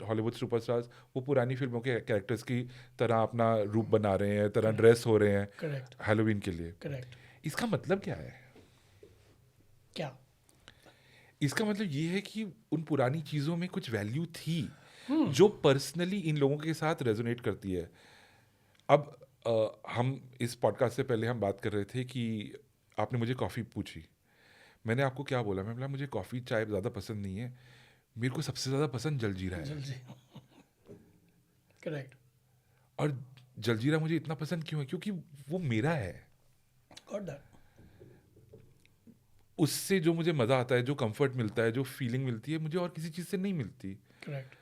हॉलीवुड सुपरस्टार्स वो पुरानी फिल्मों के कैरेक्टर्स की तरह अपना रूप बना रहे हैं, तरह ड्रेस हो रहे हैं करेक्ट। हैलोवीन के लिए। करेक्ट। इसका मतलब क्या है? क्या? इसका मतलब ये है कि उन पुरानी चीज़ों में कुछ वैल्यू थी जो पर्सनली इन लोगों के साथ रेजोनेट करती है। अब हम इस पॉडकास्ट से पहले हम बात कर रहे थे कि आपने मुझे कॉफ़ी पूछी, मैंने आपको क्या बोला, मैं बोला मुझे कॉफ़ी चाय ज़्यादा पसंद नहीं है, मेरे को सबसे ज़्यादा पसंद जलजीरा है। जल्दी करेक्ट और जलजीरा मुझे इतना पसंद क्यों है? क्योंकि वो मेरा है। गॉट दैट उससे जो मुझे मज़ा आता है, जो कंफर्ट मिलता है, जो फीलिंग मिलती है, मुझे और किसी चीज़ से नहीं मिलती। करेक्ट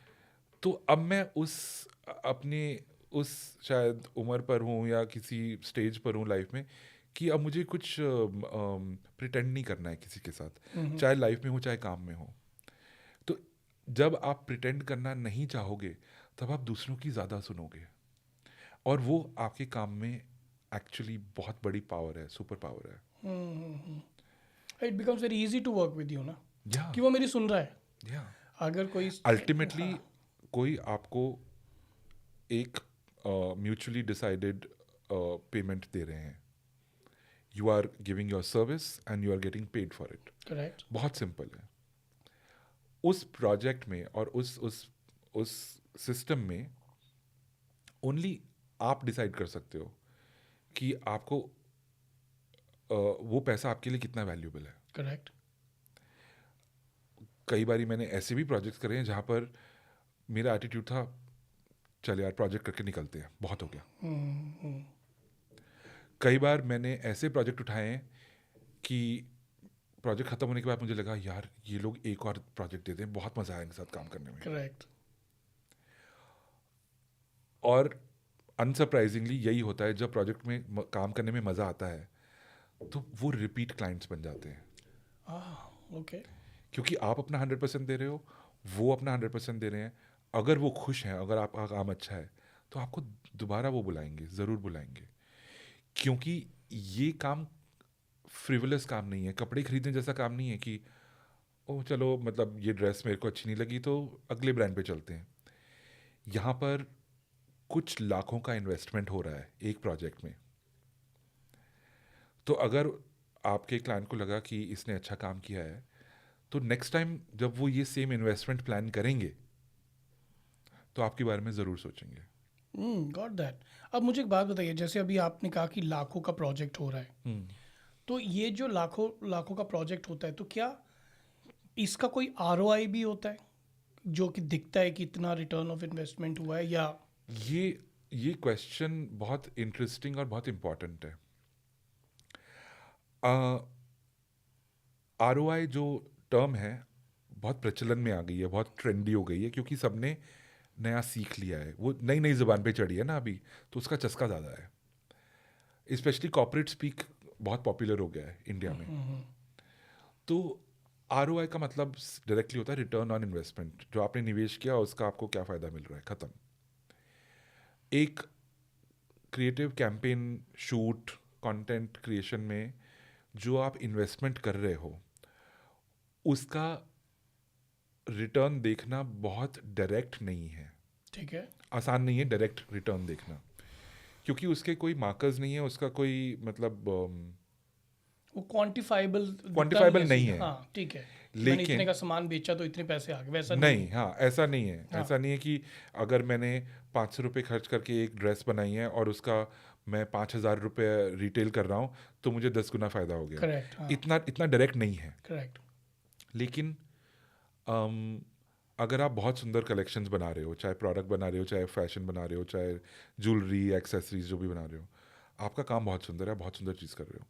तो अब मैं अपने उस शायद उम्र पर हूँ या किसी स्टेज पर हूँ लाइफ में कि अब मुझे कुछ प्रिटेंड नहीं करना है किसी के साथ, चाहे लाइफ में हो चाहे काम में हो। तो जब आप प्रिटेंड करना नहीं चाहोगे तब आप दूसरों की ज़्यादा सुनोगे, और वो आपके काम में एक्चुअली बहुत बड़ी पावर है, सुपर पावर है। It becomes very easy to work with you ना या कि वो मेरी सुन रहा है। या अगर कोई अल्टीमेटली कोई आपको एक म्यूचुअली डिसाइडेड पेमेंट दे रहे हैं, you are giving your service and you are getting paid for it. Correct बहुत सिंपल है। उस प्रोजेक्ट में और उस सिस्टम में ओनली आप डिसाइड कर सकते हो कि आपको वो पैसा आपके लिए कितना वैल्यूबल है। करेक्ट कई बारी मैंने ऐसे भी प्रोजेक्ट्स करे हैं जहाँ पर मेरा एटीट्यूड था, चल यार प्रोजेक्ट करके निकलते हैं, बहुत हो गया। कई बार मैंने ऐसे प्रोजेक्ट उठाए हैं कि प्रोजेक्ट खत्म होने के बाद मुझे लगा यार ये लोग एक और प्रोजेक्ट देते हैं, बहुत मजा आया इनके साथ काम करने में। करेक्ट और अनसरप्राइजिंगली यही होता है, जब प्रोजेक्ट में काम करने में मजा आता है तो वो रिपीट क्लाइंट्स बन जाते हैं, ओके क्योंकि आप अपना 100% दे रहे हो, वो अपना 100% दे रहे हैं। अगर वो खुश हैं, अगर आपका काम अच्छा है, तो आपको दोबारा वो बुलाएंगे, ज़रूर बुलाएंगे। क्योंकि ये काम फ्रिवलस काम नहीं है, कपड़े खरीदने जैसा काम नहीं है कि ओ चलो मतलब ये ड्रेस मेरे को अच्छी नहीं लगी तो अगले ब्रांड पे चलते हैं। यहाँ पर कुछ लाखों का इन्वेस्टमेंट हो रहा है एक प्रोजेक्ट में। तो अगर आपके क्लाइंट को लगा कि इसने अच्छा काम किया है, तो नेक्स्ट टाइम जब वो ये सेम इन्वेस्टमेंट प्लान करेंगे तो आपके बारे में ज़रूर सोचेंगे। Got that. अब मुझे एक बात बताइए, जैसे अभी आपने कहा कि लाखों का प्रोजेक्ट हो रहा है, तो ये जो लाखों लाखों का प्रोजेक्ट होता है, तो क्या इसका कोई आरओआई भी होता है जो कि दिखता है कि इतना रिटर्न ऑफ इन्वेस्टमेंट हुआ है? या ये क्वेश्चन बहुत इंटरेस्टिंग और बहुत इम्पॉर्टेंट है। आरओआई जो टर्म है बहुत प्रचलन में आ गई है, बहुत ट्रेंडी हो गई है, क्योंकि सबने नया सीख लिया है, वो नई नई ज़ुबान पे चढ़ी है ना अभी, तो उसका चस्का ज़्यादा है। स्पेशली कॉर्पोरेट स्पीक बहुत पॉपुलर हो गया है इंडिया में। तो आरओआई का मतलब डायरेक्टली होता है रिटर्न ऑन इन्वेस्टमेंट। जो आपने निवेश किया उसका आपको क्या फ़ायदा मिल रहा है, ख़त्म। एक creative campaign, shoot, content creation में जो आप इन्वेस्टमेंट कर रहे हो उसका रिटर्न देखना बहुत डायरेक्ट नहीं है। ठीक है, आसान नहीं है डायरेक्ट रिटर्न देखना, क्योंकि उसके कोई मार्कर्स नहीं है, उसका कोई मतलब वो क्वांटिफाइबल नहीं है। हाँ ठीक है, मैंने लेकिन इतने का सामान बेचा तो इतने पैसे आ गए, वैसा नहीं, हाँ ऐसा नहीं है। हाँ। ऐसा नहीं है कि अगर मैंने 500 रुपये खर्च करके एक ड्रेस बनाई है और उसका मैं 5,000 रुपये रिटेल कर रहा हूँ तो मुझे 10 गुना फ़ायदा हो गया। करेक्ट, हाँ इतना डायरेक्ट नहीं है। करेक्ट, लेकिन अगर आप बहुत सुंदर कलेक्शंस बना रहे हो, चाहे प्रोडक्ट बना रहे हो, चाहे फैशन बना रहे हो, चाहे ज्वेलरी एक्सेसरीज जो भी बना रहे हो, आपका काम बहुत सुंदर है, बहुत सुंदर चीज़ कर रहे हो।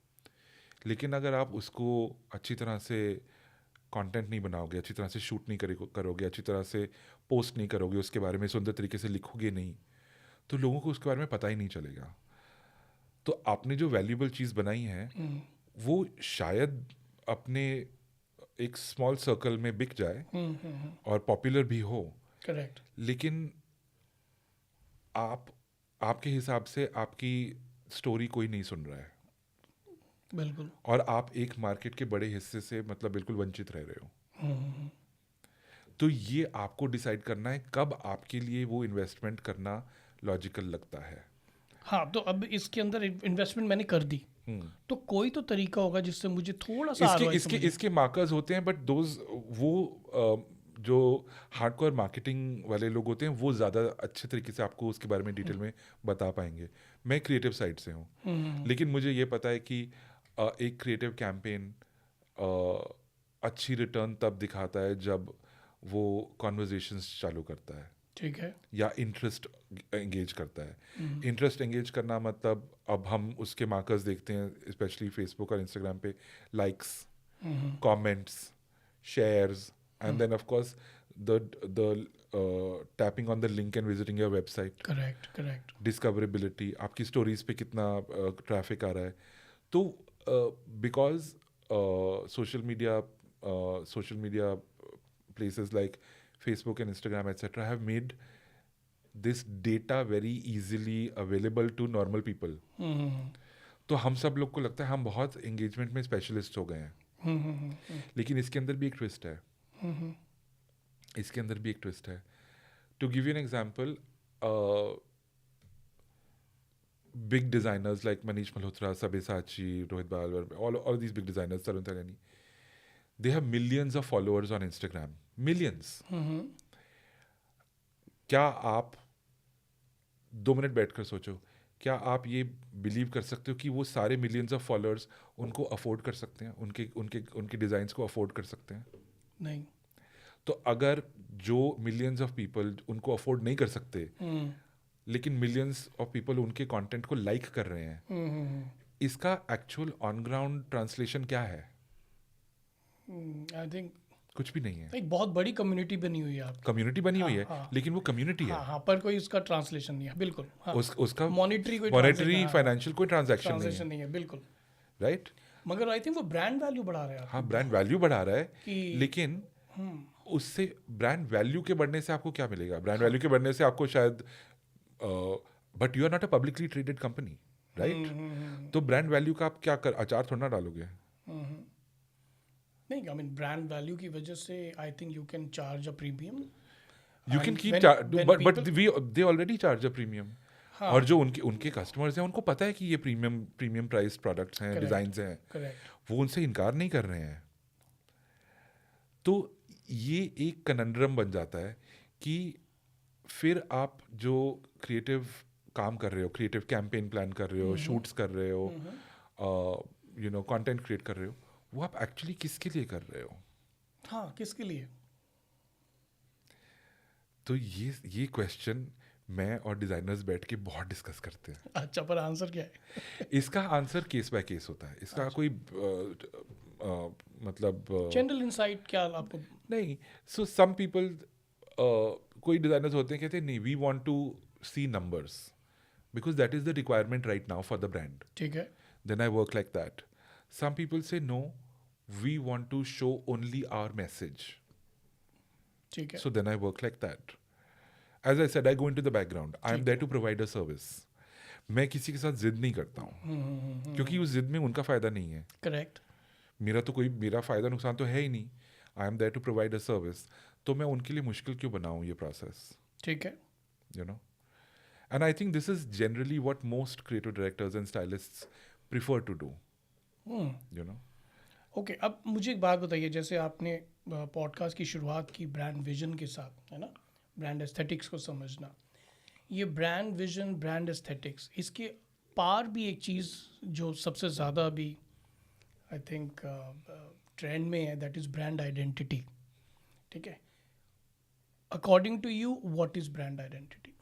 लेकिन अगर आप उसको अच्छी तरह से कंटेंट नहीं बनाओगे, अच्छी तरह से शूट नहीं करोगे, अच्छी तरह से पोस्ट नहीं करोगे, उसके बारे में सुंदर तरीके से लिखोगे नहीं, तो लोगों को उसके बारे में पता ही नहीं चलेगा। तो आपने जो वैल्यूबल चीज़ बनाई है वो शायद अपने एक स्मॉल सर्कल में बिक जाए और पॉपुलर भी हो, करेक्ट, लेकिन आपके हिसाब से आपकी स्टोरी कोई नहीं सुन रहा है, बिल्कुल, और आप एक मार्केट के बड़े हिस्से से मतलब बिल्कुल वंचित रह रहे हो। तो ये आपको डिसाइड करना है कब आपके लिए वो इन्वेस्टमेंट करना लॉजिकल लगता है। हाँ। तो अब इसके अंदर इन्वेस्टमेंट मैंने कर दी, तो कोई तो तरीका होगा जिससे मुझे थोड़ा सा ROI इसके मार्कर्स होते हैं, बट वो जो हार्डकोर मार्केटिंग वाले लोग होते हैं वो ज़्यादा अच्छे तरीके से आपको उसके बारे में डिटेल में बता पाएंगे। मैं क्रिएटिव साइड से हूँ, लेकिन मुझे ये पता है कि एक क्रिएटिव कैंपेन अच्छी रिटर्न तब दिखाता है जब वो कॉन्वर्जेशंस चालू करता है ठीक है. या इंटरेस्ट एंगेज करता है. इंटरेस्ट एंगेज करना मतलब अब हम उसके मार्कर्स देखते हैं स्पेशली फेसबुक और इंस्टाग्राम पे, likes, comments, shares, and then of course the tapping on the link and visiting your website, correct. Discoverability, आपकी स्टोरीज पे कितना ट्रैफिक आ रहा है. तो because social media places like Facebook and Instagram etc have made this data very easily available to normal people. तो हम सब लोग को लगता है हम बहुत एंगेजमेंट में स्पेशलिस्ट हो गए हैं. लेकिन इसके अंदर भी एक ट्विस्ट है. To give you an example, big designers like Manish Malhotra, Sabyasachi, Rohit Bal, all these big designers, Tarun Tahiliani, they have millions of followers on Instagram. Millions. क्या आप 2 मिनट बैठकर सोचो, क्या आप ये बिलीव कर सकते हो कि वो सारे मिलियंस ऑफ फॉलोअर्स उनको अफोर्ड कर सकते हैं, उनके डिज़ाइंस को अफोर्ड कर सकते हैं? नहीं. तो अगर जो मिलियंस ऑफ पीपल उनको अफोर्ड नहीं कर सकते, लेकिन मिलियंस ऑफ पीपल उनके कंटेंट को लाइक कर रहे हैं, इसका एक्चुअल ऑन ग्राउंड ट्रांसलेशन क्या है? आई थिंक कुछ भी नहीं है. एक बहुत बड़ी कम्युनिटी बनी हुई है आपकी. कम्युनिटी बनी हुई है, हाँ. लेकिन वो कम्युनिटी है. हाँ, पर कोई उसका ट्रांसलेशन नहीं है. बिल्कुल. हाँ. उसका मॉनिटरी फाइनेंशियल कोई ट्रांजैक्शन नहीं है. बिल्कुल. राइट. मगर आई थिंक वो ब्रांड वैल्यू बढ़ा रहा है. हाँ, ब्रांड वैल्यू बढ़ा रहा है, कि- लेकिन उससे ब्रांड वैल्यू के बढ़ने से आपको क्या मिलेगा? ब्रांड वैल्यू के बढ़ने से आपको शायद, but you are not a publicly traded company, right? तो ब्रांड वैल्यू का आप क्या अचार थोड़ा ना डालोगे. नहीं, आई मीन ब्रांड वैल्यू की वजह से I think you can charge a premium. You can keep, but they already charge a premium. और जो उनके कस्टमर्स हैं उनको पता है कि ये प्रीमियम प्राइस प्रोडक्ट्स हैं, डिजाइन्स हैं, वो उनसे इनकार नहीं कर रहे हैं. तो ये एक कनंड्रम बन जाता है कि फिर आप जो क्रिएटिव काम कर रहे हो, क्रिएटिव कैंपेन प्लान कर रहे हो, शूट्स कर रहे हो, कंटेंट क्रिएट कर रहे हो, वो आप एक्चुअली किसके लिए कर रहे हो? हाँ, किसके लिए? तो ये क्वेश्चन मैं और डिजाइनर्स बैठ के बहुत डिस्कस करते हैं. अच्छा, पर आंसर क्या है? इसका आंसर केस बाय केस होता है. इसका कोई मतलब जनरल इनसाइट क्या आपको? नहीं. सो सम पीपल, कोई डिजाइनर्स होते हैं कहते हैं नहीं, we want to see numbers because that is the requirement right now for the brand. ठीक है. Then I work like that. Some people say no, we want to show only our message. ठीक है. So then I work like that. As I said, I go into the background. I am there to provide a service. मैं किसी के साथ जिद नहीं करता हूँ, क्योंकि उस जिद में उनका फायदा नहीं है. करेक्ट. मेरा फायदा नुकसान तो है ही नहीं. I am there to provide a service. तो मैं उनके लिए मुश्किल क्यों बनाऊँ ये प्रोसेस? ठीक है. You know. And I think this is generally what most creative directors and stylists prefer to do. You know. Okay, अब मुझे एक बात बताइए, जैसे आपने पॉडकास्ट की शुरुआत की ब्रांड विजन के साथ, है ना, ब्रांड एस्थेटिक्स को समझना. ये ब्रांड विजन, ब्रांड एस्थेटिक्स, इसके पार भी एक चीज़ जो सबसे ज़्यादा अभी आई थिंक ट्रेंड में है, दैट इज़ ब्रांड आइडेंटिटी. ठीक है. According to you, what is brand identity?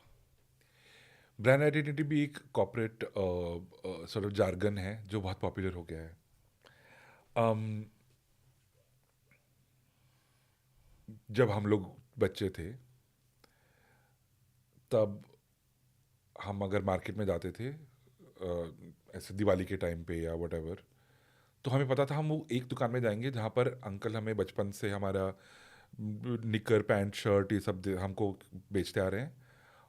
Brand identity भी एक कॉर्पोरेट सॉर्ट ऑफ जार्गन है जो बहुत पॉपुलर हो गया है. जब हम लोग बच्चे थे तब हम अगर मार्केट में जाते थे ऐसे दिवाली के टाइम पे या व्हाटएवर, तो हमें पता था हम वो एक दुकान में जाएंगे जहाँ पर अंकल हमें बचपन से हमारा निकर पैंट शर्ट ये सब हमको बेचते आ रहे हैं,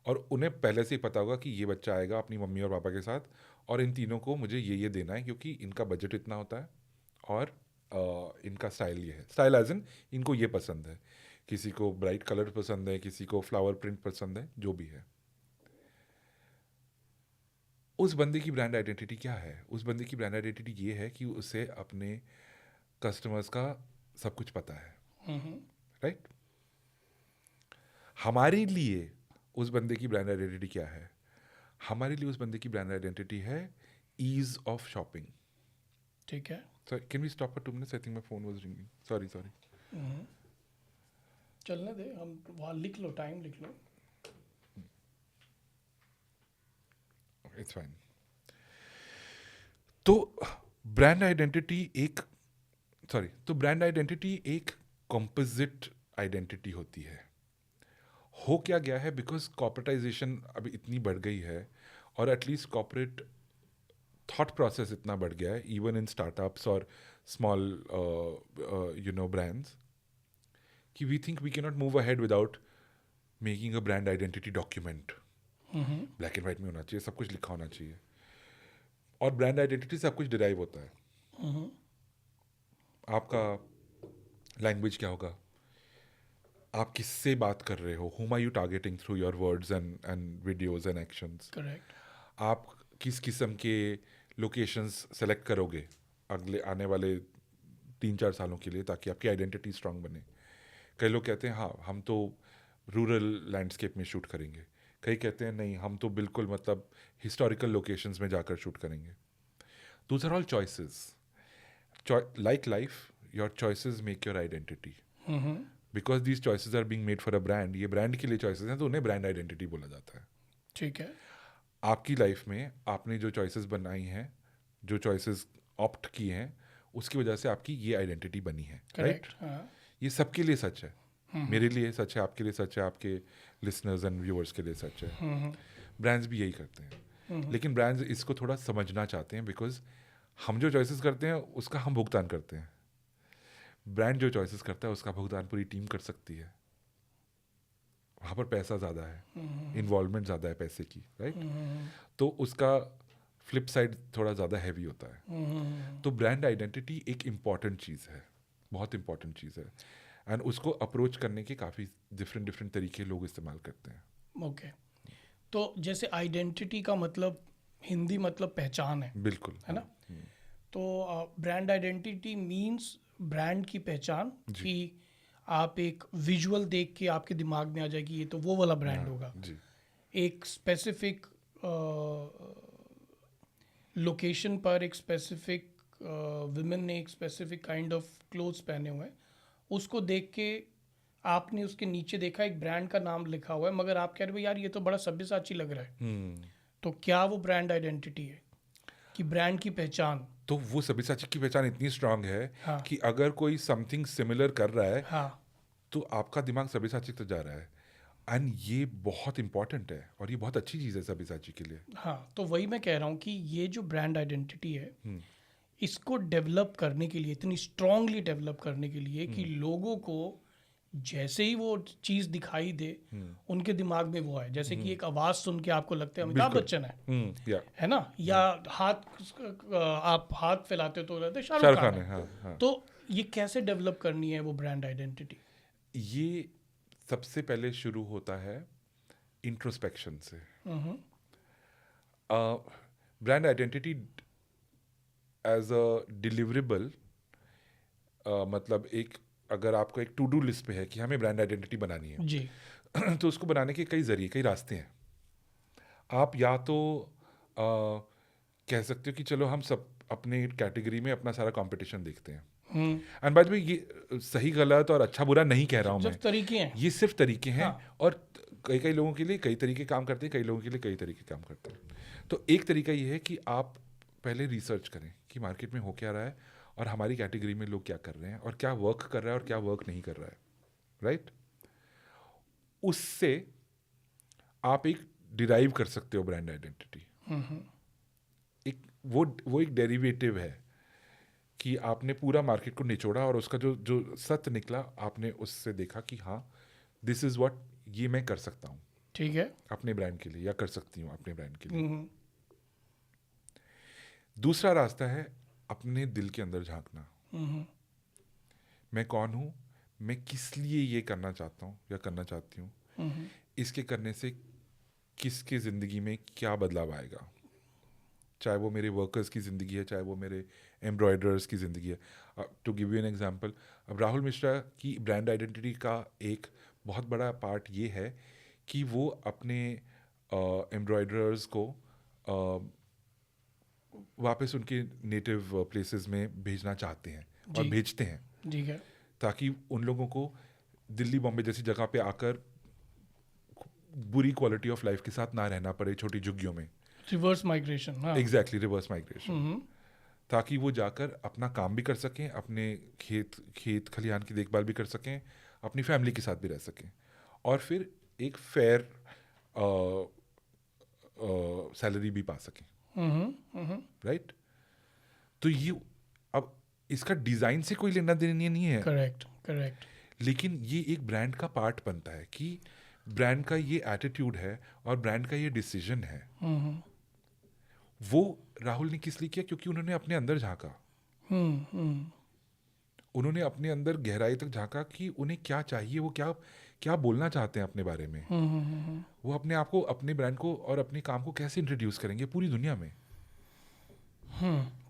और उन्हें पहले से ही पता होगा कि ये बच्चा आएगा अपनी मम्मी और पापा के साथ और इन तीनों को मुझे ये देना है क्योंकि इनका बजट इतना होता है और इनका स्टाइल ये है. स्टाइल एज इन इनको ये पसंद है, किसी को ब्राइट कलर पसंद है, किसी को फ्लावर प्रिंट पसंद है, जो भी है. उस बंदे की ब्रांड आइडेंटिटी क्या है? उस बंदे की ब्रांड आइडेंटिटी ये है कि उसे अपने कस्टमर्स का सब कुछ पता है. राइट. हमारे लिए उस बंदे की ब्रांड आइडेंटिटी क्या है? हमारे लिए उस बंदे की ब्रांड आइडेंटिटी है ईज ऑफ शॉपिंग. ठीक है. So can we stop for 2 minutes? I think my phone was ringing. Sorry. चलने दे, हम वहाँ लिख लो, टाइम लिख लो. It's fine. तो ब्रांड आइडेंटिटी एक कॉम्पोजिट आइडेंटिटी होती है. हो क्या गया है, बिकॉज कॉर्पोरेटाइजेशन अभी इतनी बढ़ गई है, और एटलीस्ट कॉर्पोरेट थॉट प्रोसेस इतना बढ़ गया है, इवन इन स्टार्टअप्स और स्मॉल ब्रांड्स, कि we think we can not move ahead without making a brand identity document. Black and white में होना चाहिए, सब कुछ लिखा होना चाहिए. और ब्रांड आइडेंटिटी से सब कुछ डिराइव होता है. आपका लैंग्वेज क्या होगा, आप किससे बात कर रहे हो, whom are you targeting through your words and videos and actions. Correct. आप किस किस्म के लोकेशंस सेलेक्ट करोगे अगले आने वाले 3-4 सालों के लिए, ताकि आपकी आइडेंटिटी स्ट्रांग बने. कई लोग कहते हैं हाँ हम तो रूरल लैंडस्केप में शूट करेंगे, कई कहते हैं नहीं हम तो बिल्कुल मतलब हिस्टोरिकल लोकेशंस में जाकर शूट करेंगे. Those are all choices. Like life, your choices make your identity. Because these choices are being made for a brand. ये ब्रांड के लिए चॉइसेस हैं, तो उन्हें ब्रांड आइडेंटिटी बोला जाता है. ठीक है. आपकी लाइफ में आपने जो चॉइसेस बनाई हैं, जो चॉइसेस ऑप्ट की हैं, उसकी वजह से आपकी ये आइडेंटिटी बनी है. राइट. ये सबके लिए सच है. मेरे लिए सच है, आपके लिए सच है, आपके लिसनर्स एंड व्यूअर्स के लिए सच है. ब्रांड्स भी यही करते हैं. लेकिन ब्रांड्स इसको थोड़ा समझना चाहते हैं, बिकॉज हम जो चॉइसेस करते हैं उसका हम भुगतान करते हैं. ब्रांड जो चॉइसेस करता है उसका भुगतान पूरी टीम कर सकती है. वहाँ पर पैसा ज़्यादा है, इन्वॉल्वमेंट ज़्यादा है पैसे की. राइट. तो उसका फ्लिप साइड थोड़ा ज़्यादा हैवी होता है. तो ब्रांड आइडेंटिटी एक इम्पॉर्टेंट चीज़ है, बहुत इम्पॉर्टेंट चीज़ है. एंड उसको अप्रोच करने के काफ़ी डिफरेंट तरीके लोग इस्तेमाल करते हैं. ओके. तो जैसे आइडेंटिटी का मतलब हिंदी मतलब पहचान है. बिल्कुल. है ना. तो ब्रांड आइडेंटिटी मीन्स ब्रांड की पहचान, कि आप एक विजुअल देख के आपके दिमाग में आ जाए कि ये तो वो वाला ब्रांड होगा. एक स्पेसिफिक लोकेशन पर एक स्पेसिफिक विमेन ने एक स्पेसिफिक काइंड ऑफ क्लोथ्स पहने हुए हैं, उसको देख के आपने उसके नीचे देखा एक ब्रांड का नाम लिखा हुआ है, मगर आप कह रहे हो यार ये तो बड़ा सब्यसाची लग रहा है. तो क्या वो ब्रांड आइडेंटिटी है कि ब्रांड की पहचान? तो वो सब्यसाची की पहचान इतनी स्ट्रांग है कि अगर कोई समथिंग सिमिलर कर रहा है तो आपका दिमाग सब्यसाची तक जा रहा है. एंड ये बहुत इंपॉर्टेंट है और ये बहुत अच्छी चीज़ है सब्यसाची के लिए. हाँ, तो वही मैं कह रहा हूँ कि ये जो ब्रांड आइडेंटिटी है, इसको डेवलप करने के लिए, इतनी स्ट्रांगली डेवलप करने के लिए कि लोगों को जैसे ही वो चीज़ दिखाई दे उनके दिमाग में वो आए. जैसे कि एक आवाज़ सुन के आपको लगता है अमिताभ बच्चन है ना, या आप हाथ फैलाते हो तो लगता है शाहरुख खान है. तो ये कैसे डेवलप करनी है वो ब्रांड आइडेंटिटी? ये सबसे पहले शुरू होता है इंट्रोस्पेक्शन से. Brand identity as a deliverable, मतलब एक, अगर आपको एक टू डू लिस्ट पे है कि हमें ब्रांड आइडेंटिटी बनानी है जी, तो उसको बनाने के कई रास्ते हैं. आप या तो कह सकते हो कि चलो हम सब अपने कैटेगरी में अपना सारा कंपटीशन देखते हैं. एंड बाय द वे ये सही गलत और अच्छा बुरा नहीं कह रहा हूँ मैं, तरीके हैं. ये सिर्फ तरीके हैं. और कई लोगों के लिए कई तरीके काम करते हैं, कई लोगों के लिए कई तरीके काम करते हैं. तो एक तरीका ये है कि आप पहले रिसर्च करें कि मार्केट में हो क्या रहा है और हमारी कैटेगरी में लोग क्या कर रहे हैं और क्या वर्क कर रहा है और क्या वर्क नहीं कर रहा है. राइट. उससे आप एक डिराइव कर सकते हो ब्रांड आइडेंटिटी. एक वो एक डेरिवेटिव है कि आपने पूरा मार्केट को निचोड़ा और उसका जो सत्य निकला, आपने उससे देखा कि हाँ दिस इज व्हाट, ये मैं कर सकता हूँ. ठीक है. अपने ब्रांड के लिए, या कर सकती हूँ अपने ब्रांड के लिए. दूसरा रास्ता है अपने दिल के अंदर झांकना. मैं कौन हूँ, मैं किस लिए ये करना चाहता हूँ या करना चाहती हूँ, इसके करने से किसकी ज़िंदगी में क्या बदलाव आएगा. चाहे वो मेरे वर्कर्स की ज़िंदगी है, चाहे वो मेरे एम्ब्रॉयडर्स की ज़िंदगी है. To give you an example, अब राहुल मिश्रा की ब्रांड आइडेंटिटी का एक बहुत बड़ा पार्ट ये है कि वो अपने एम्ब्रॉयडर्स को वापस उनके नेटिव प्लेसेस में भेजना चाहते हैं और जी। भेजते हैं, ठीक है। ताकि उन लोगों को दिल्ली बॉम्बे जैसी जगह पे आकर बुरी क्वालिटी ऑफ लाइफ के साथ ना रहना पड़े छोटी झुग्गियों में। रिवर्स माइग्रेशन, हाँ। एग्जैक्टली, रिवर्स माइग्रेशन, हम्म। ताकि वो जाकर अपना काम भी कर सकें, अपने खेत खलिहान की देखभाल भी कर सकें, अपनी फैमिली के साथ भी रह सकें, और फिर एक फेयर सैलरी भी पा सकें, राइट? तो ये अब इसका डिज़ाइन से कोई लेना देना नहीं है, करेक्ट करेक्ट। लेकिन ये एक ब्रांड का पार्ट बनता है कि ब्रांड का ये एटीट्यूड है और ब्रांड का ये डिसीजन है। वो राहुल ने किस लिए किया? क्योंकि उन्होंने अपने अंदर झांका, उन्होंने अपने अंदर गहराई तक झांका कि उन्हें क्या चाहिए, वो क्या क्या बोलना चाहते हैं अपने बारे में। वो अपने आप को, अपने ब्रांड को और अपने काम को कैसे इंट्रोड्यूस करेंगे पूरी दुनिया में।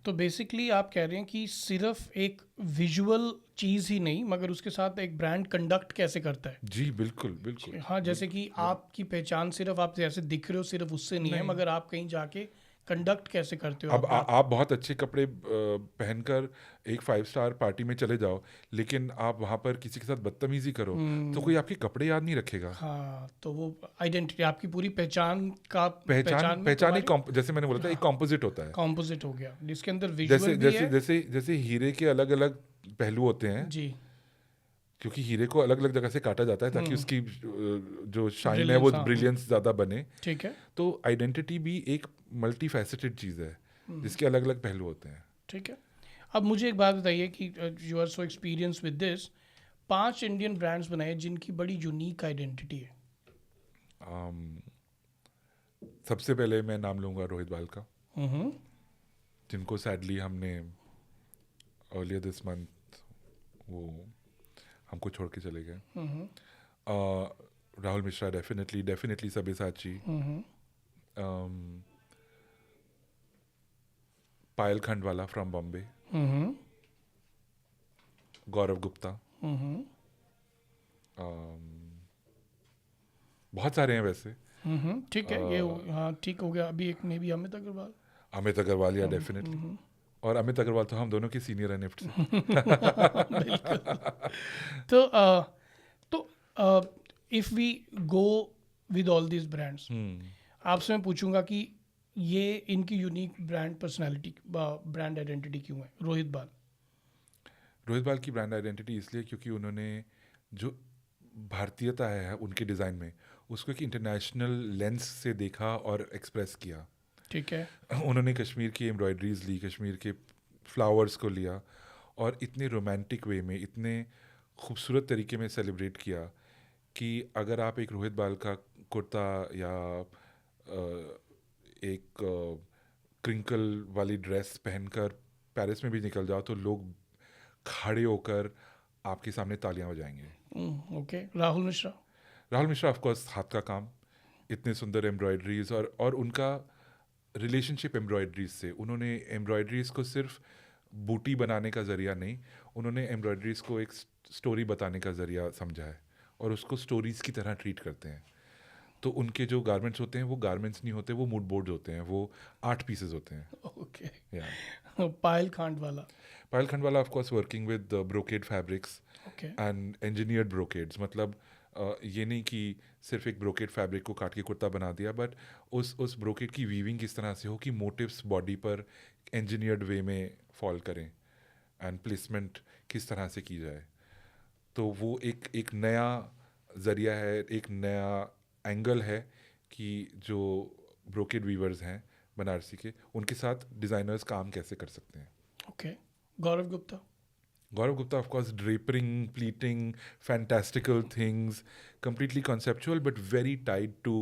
तो बेसिकली आप कह रहे हैं कि सिर्फ एक विजुअल चीज़ ही नहीं, मगर उसके साथ एक ब्रांड कंडक्ट कैसे करता है। जी बिल्कुल बिल्कुल। हाँ, जैसे कि आपकी पहचान सिर्फ आप जैसे दिख रहे हो सिर्फ उससे नहीं है, मगर आप कहीं जाके कंडक्ट कैसे करते हो। अब आप बहुत अच्छे कपड़े पहनकर एक 5 स्टार पार्टी में चले जाओ, लेकिन आप वहाँ पर किसी के साथ बदतमीजी करो तो कोई आपके कपड़े याद नहीं रखेगा। हाँ, तो वो आइडेंटिटी आपकी पूरी पहचान का पहचान एक जैसे मैंने बोला था, एक कॉम्पोजिट होता है, कॉम्पोजिट हो गया, जिसके अंदर जैसे विजुअल भी जैसे है। जैसे जैसे हीरे के अलग अलग पहलू होते हैं, जी। क्योंकि हीरे को अलग अलग जगह से काटा जाता है ताकि उसकी जो शाइन है वो Brilliance, हाँ। ब्रिलियंस ज़्यादा बने। ठीक है। तो आइडेंटिटी भी एक मल्टी फैसेटेड चीज़ है जिसके अलग अलग पहलू होते हैं। ठीक है। अब मुझे एक बात बताइए कि you are so experience with this, 5 Indian brands बनाए जिनकी बड़ी यूनिक आइडेंटिटी है। सबसे पहले मैं नाम लूँगा रोहित बाल का, हम्म। जिनको सैडली हमने अर्लियर दिस मंथ वो हमको छोड़ के चले गए। राहुल मिश्रा डेफिनेटली सब्यसाची, पायल खंडवाला फ्रॉम बॉम्बे, गौरव गुप्ता, बहुत सारे हैं वैसे। ठीक है, ये हाँ ठीक हो गया। अभी एक में भी अमित अग्रवाल। अमित अग्रवाल, या डेफिनेटली, और अमित अग्रवाल तो हम दोनों के सीनियर हैं निफ्ट से। तो if we go with all these brands, आपसे मैं पूछूंगा कि ये इनकी unique brand personality, brand identity क्यों है? रोहित बाल की ब्रांड आइडेंटिटी इसलिए क्योंकि उन्होंने जो भारतीयता है उनके डिज़ाइन में, उसको एक इंटरनेशनल लेंस से देखा और एक्सप्रेस किया। ठीक है। उन्होंने कश्मीर की एम्ब्रॉयडरीज ली, कश्मीर के फ्लावर्स को लिया और इतने रोमांटिक वे में, इतने खूबसूरत तरीके में सेलिब्रेट किया कि अगर आप एक रोहित बाल का कुर्ता या एक क्रिंकल वाली ड्रेस पहनकर पेरिस में भी निकल जाओ तो लोग खड़े होकर आपके सामने तालियां बजाएंगे। Okay. Rahul Mishra of course, हाथ का काम, इतने सुंदर एम्ब्रॉयडरीज और उनका रिलेशनशिप एम्ब्रॉयडरीज से। उन्होंने एम्ब्रॉयडरीज को सिर्फ बूटी बनाने का ज़रिया नहीं, उन्होंने एम्ब्रॉयडरीज को एक स्टोरी बताने का ज़रिया समझा है और उसको स्टोरीज़ की तरह ट्रीट करते हैं। तो उनके जो गारमेंट्स होते हैं वो गारमेंट्स नहीं होते, वो मूड बोर्ड्स होते हैं, वो आर्ट पीसेस होते हैं। Okay. Payal Khandwala of course working with brocade fabrics and engineered brocades. मतलब ये नहीं कि सिर्फ एक ब्रोकेड फैब्रिक को काट के कुर्ता बना दिया, बट उस ब्रोकेड की वीविंग किस तरह से हो कि मोटिव्स बॉडी पर इंजीनियर्ड वे में फॉल करें एंड प्लेसमेंट किस तरह से की जाए। तो वो एक नया ज़रिया है, एक नया एंगल है कि जो ब्रोकेड वीवर्स हैं बनारसी के, उनके साथ डिज़ाइनर्स काम कैसे कर सकते हैं। Okay. Gaurav Gupta of course, draping, pleating, fantastical things, completely conceptual but very tied to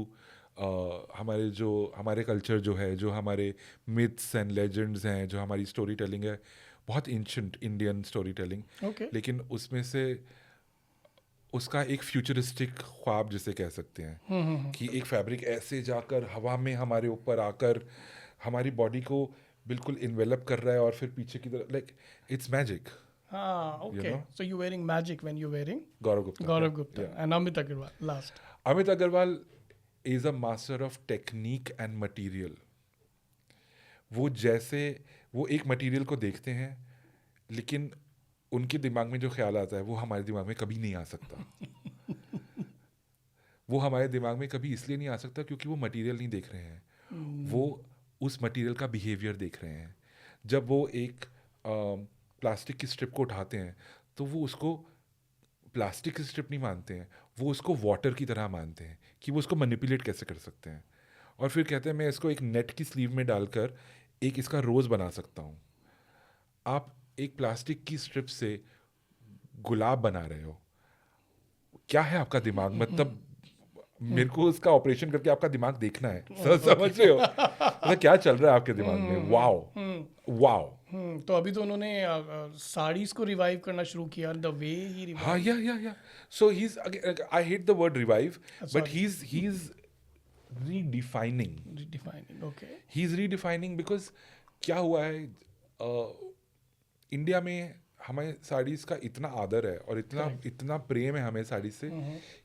हमारे कल्चर जो है, जो हमारे मिथ्स एंड लेजेंड्स हैं, जो हमारी स्टोरी टेलिंग है, बहुत एंशंट इंडियन स्टोरी टेलिंग। लेकिन उसमें से उसका एक फ्यूचरिस्टिक ख्वाब जिसे कह सकते हैं कि एक फैब्रिक ऐसे जाकर हवा में हमारे ऊपर आकर हमारी बॉडी को बिल्कुल इन्वेलप कर रहा है और फिर पीछे की तरफ, like it's magic. Okay. So you're wearing magic when you're wearing Gaurav Gupta. Yeah. And Amit Agarwal last. Amit Agarwal is a master of technique and material. वो एक मटेरियल को देखते हैं, लेकिन उनके दिमाग में जो ख्याल आता है वो हमारे दिमाग में कभी नहीं आ सकता। वो हमारे दिमाग में कभी इसलिए नहीं आ सकता क्योंकि वो मटेरियल नहीं देख रहे हैं, वो उस मटेरियल का बिहेवियर देख रहे हैं। जब वो एक प्लास्टिक की स्ट्रिप को उठाते हैं तो वो उसको प्लास्टिक की स्ट्रिप नहीं मानते हैं, वो उसको वाटर की तरह मानते हैं कि वो उसको मैनिपुलेट कैसे कर सकते हैं, और फिर कहते हैं मैं इसको एक नेट की स्लीव में डालकर एक इसका रोज़ बना सकता हूँ। आप एक प्लास्टिक की स्ट्रिप से गुलाब बना रहे हो, क्या है आपका दिमाग, मतलब मेरे को उसका ऑपरेशन करके आपका दिमाग देखना है, समझ रहे हो मतलब क्या चल रहा है आपके दिमाग में। Wow wow. तो अभी तो उन्होंने साड़ीज को रिवाइव करना शुरू किया, द वे ही हाँ या so he is, I hate the word revive, but he is redefining, okay. He is redefining because क्या हुआ है, इंडिया में हमें साड़ीज़ का इतना आदर है और इतना प्रेम है हमें साड़ी से